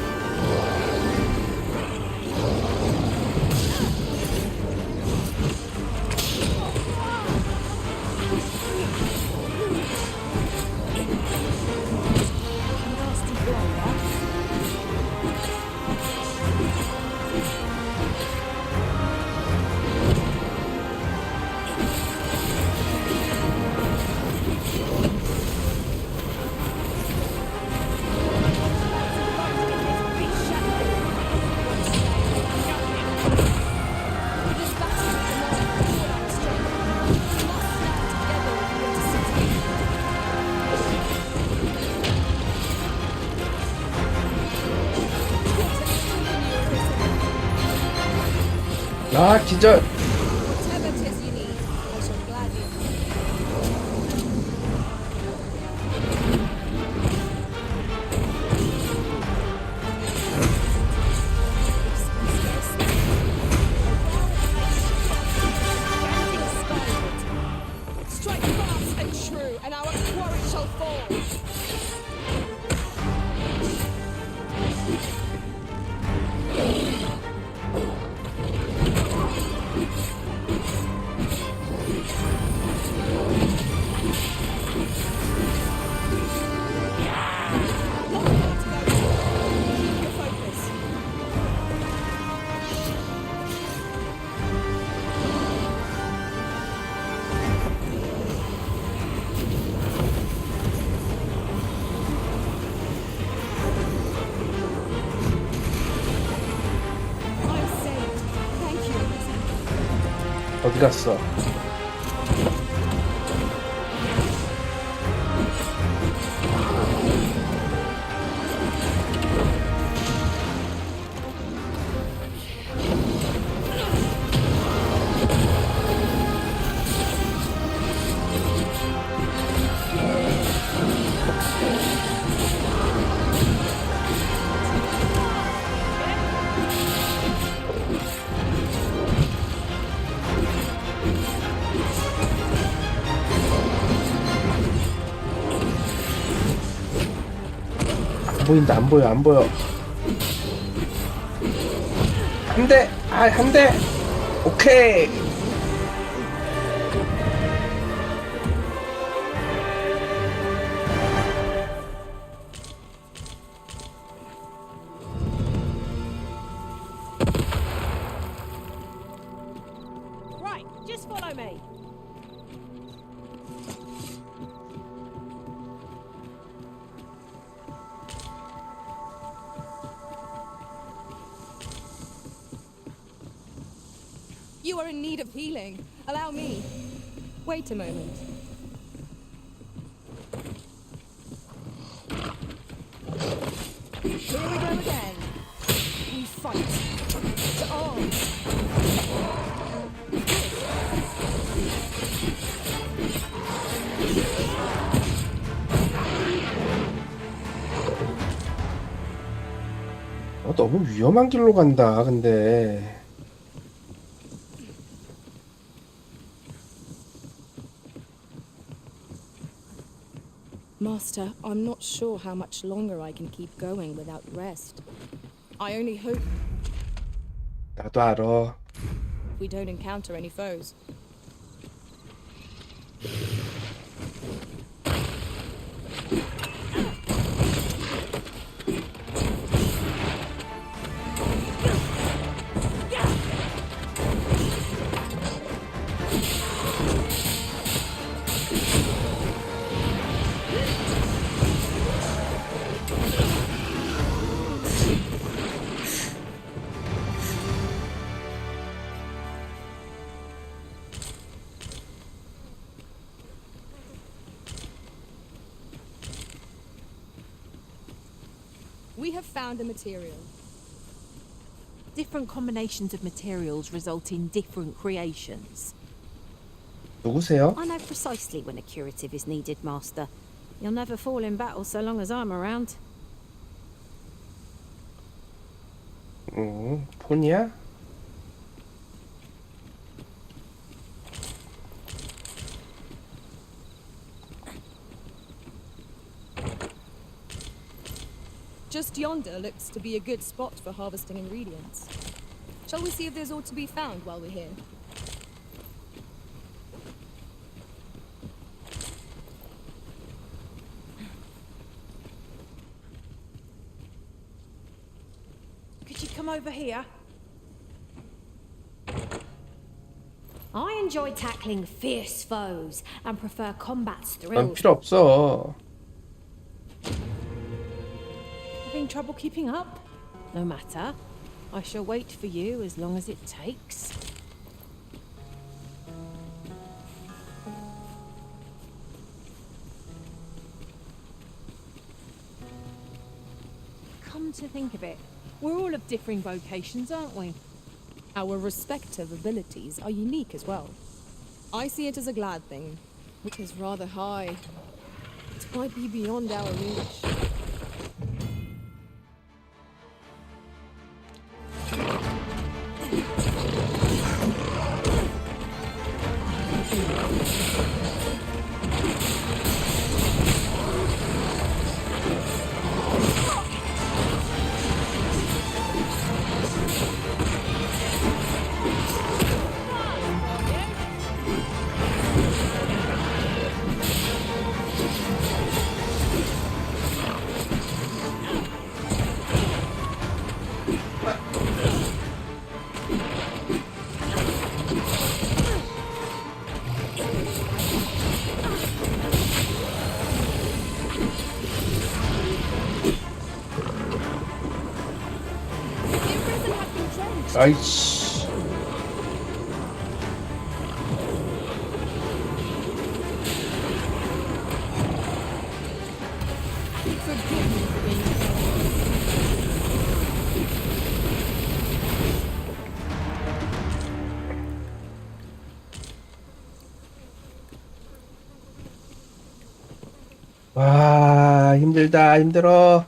아, 기절. Strike fast and true, and our quarry shall fall. 어디 갔어? 안 보인다. 안 보여. 안 보여. 한 대. 아, 한 대. 오케이. Right, just follow me. You are in need of healing. Allow me. Wait a moment. Here we go again. We fight. To arms. 너무 위험한 길로 간다. 근데. Master, I'm not sure how much longer I can keep going without rest. I only hope 나도 알아. we don't encounter any foes. We have found a material. Different combinations of materials result in different creations. 누구세요? I know precisely when a curative is needed, Master. You'll never fall in battle so long as I'm around. 폰이야? Just yonder looks to be a good spot for harvesting ingredients. Shall we see if there's aught to be found while we're here? Could you come over here? I enjoy tackling fierce foes and prefer combat's 난 thrills. 필요 없어. Having trouble keeping up? No matter. I shall wait for you as long as it takes. Come to think of it, we're all of differing vocations, aren't we? Our respective abilities are unique as well. I see it as a glad thing. It is rather high. It might be beyond our reach. 아이씨. 와, 힘들다, 힘들어.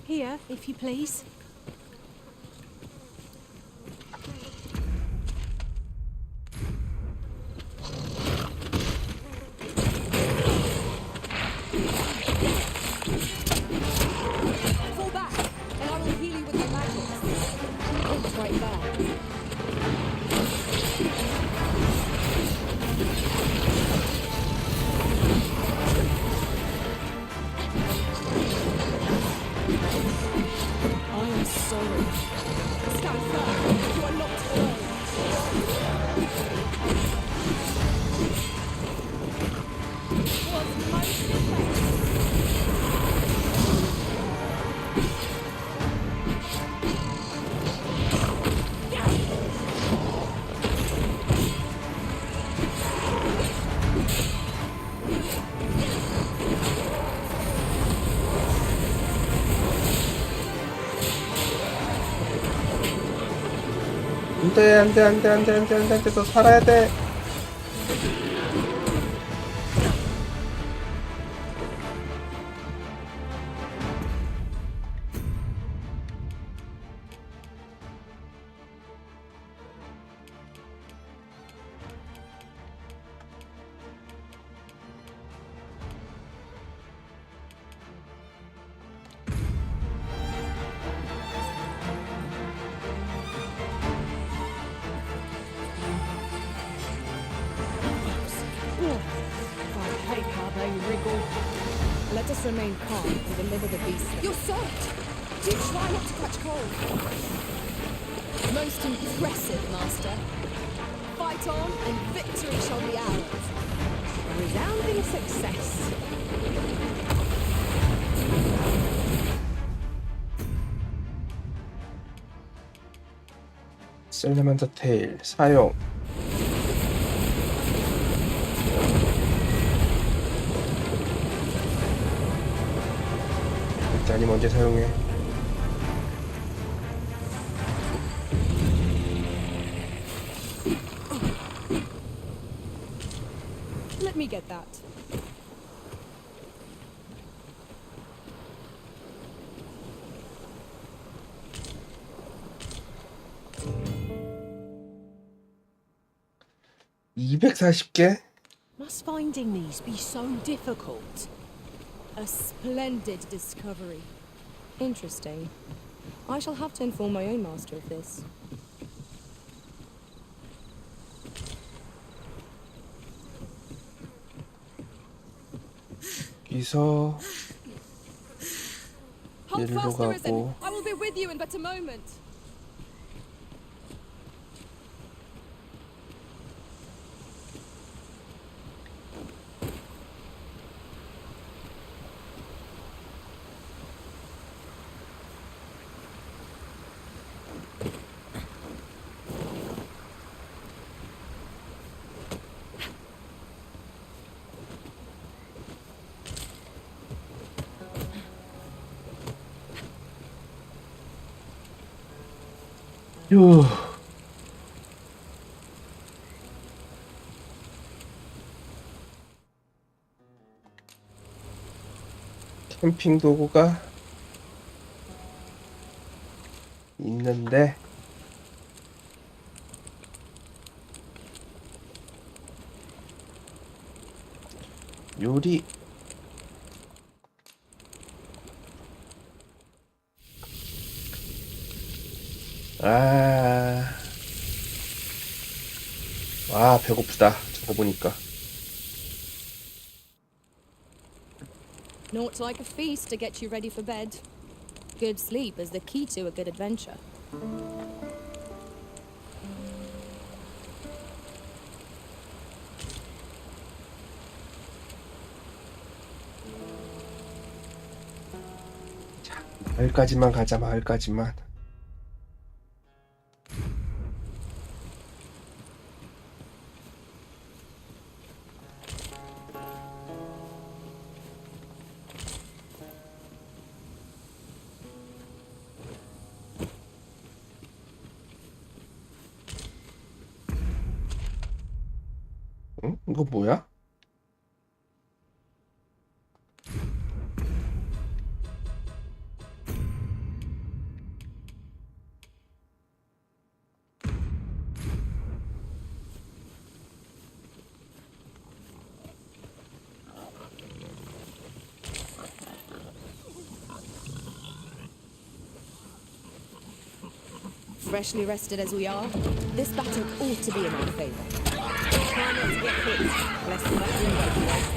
Here, if you please. Fall back, and I will heal you with my magic. It's right there. I am sorry. Stand firm. You are not alone. Was most 안돼, 안돼, 안돼, 안돼, 안돼, 안돼, 안돼, 너 살아야 돼. I hate how they wriggle. Let us remain calm and deliver the beast. You're soaked! Do try not to catch cold. Most impressive, Master. Fight on, and victory shall be ours. A resounding success. 셀레만더 테일 사용. 일단이 먼저 사용해. Let me get that. (240개) must finding these be so difficult? A splendid discovery. Interesting. I shall have to inform my own master of this. 여기서 Hold 일로 fast, Arisen. 가고 I will be with you in but a moment. 휴. 캠핑 도구가 있는데 요리 와, 배고프다. 저거 보니까. Naught like a feast to get you ready for bed. Good sleep is the key to a good adventure. 마을까지만 가자, 마을까지만. 응? 이거 뭐야? Freshly rested as we are, this battle ought to be in our favor. Try not to get hit, lest the battle be lost.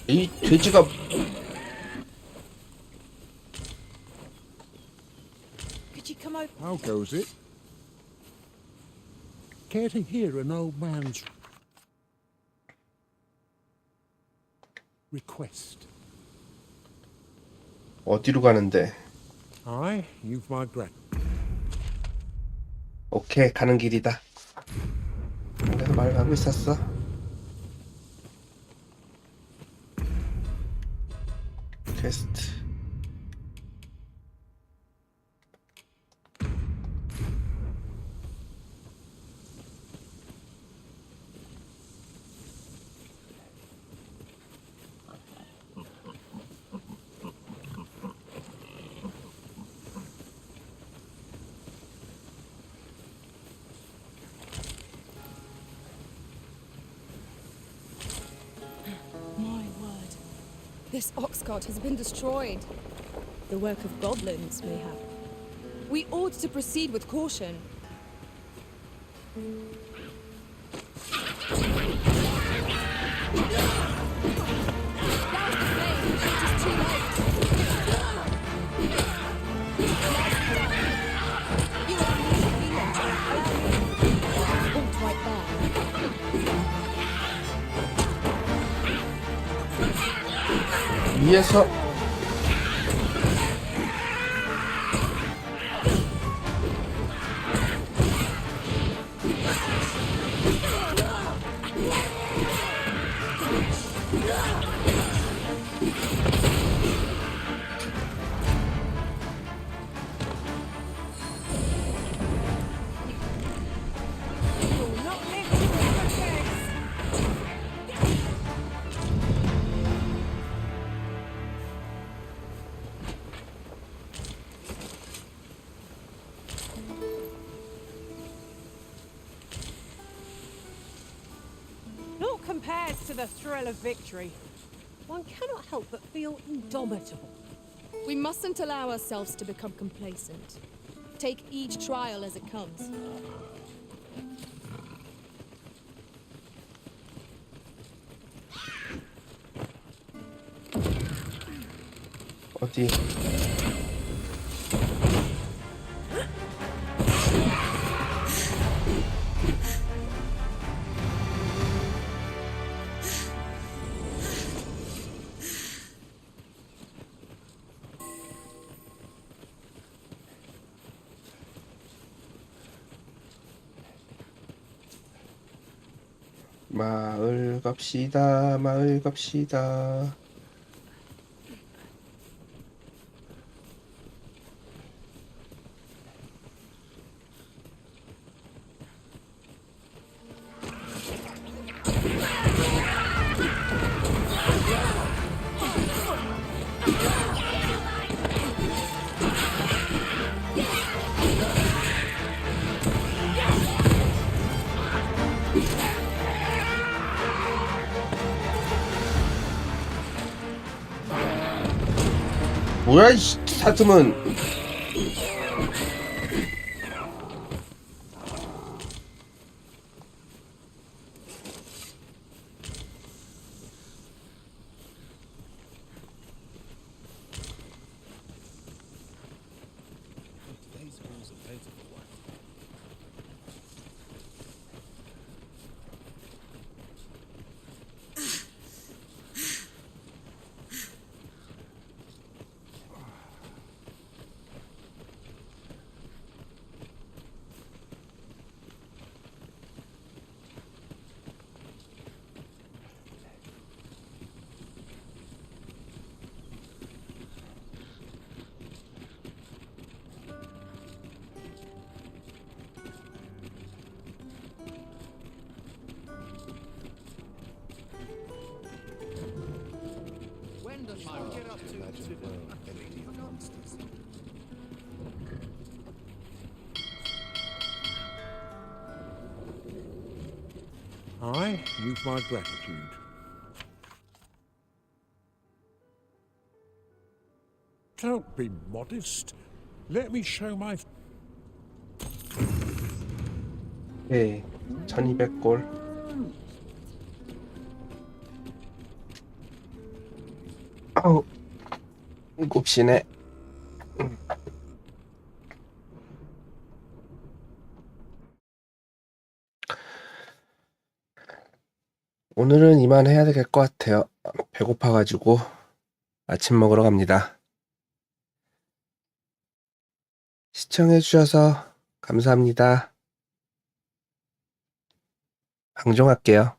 이 돼지가 Could you come over? How goes it? Care to hear an old man's request? 어디로 가는데? Aye, you've my grat. 오케이, 가는 길이다. 내가 말 가고 있었어. 퀘스트. My word. This ox cart has been destroyed. The work of goblins, mayhap. We ought to proceed with caution. 위에서 to the thrill of victory, one cannot help but feel indomitable. We mustn't allow ourselves to become complacent. Take each trial as it comes. 어디? 마을 갑시다. 마을 갑시다. 뭐야 이 사슴은. I use my gratitude. Don't be modest. Let me show my... 네, 1200골. 아우, 7시네. 오늘은 이만해야 될 것 같아요. 배고파가지고 아침 먹으러 갑니다. 시청해주셔서 감사합니다. 방종할게요.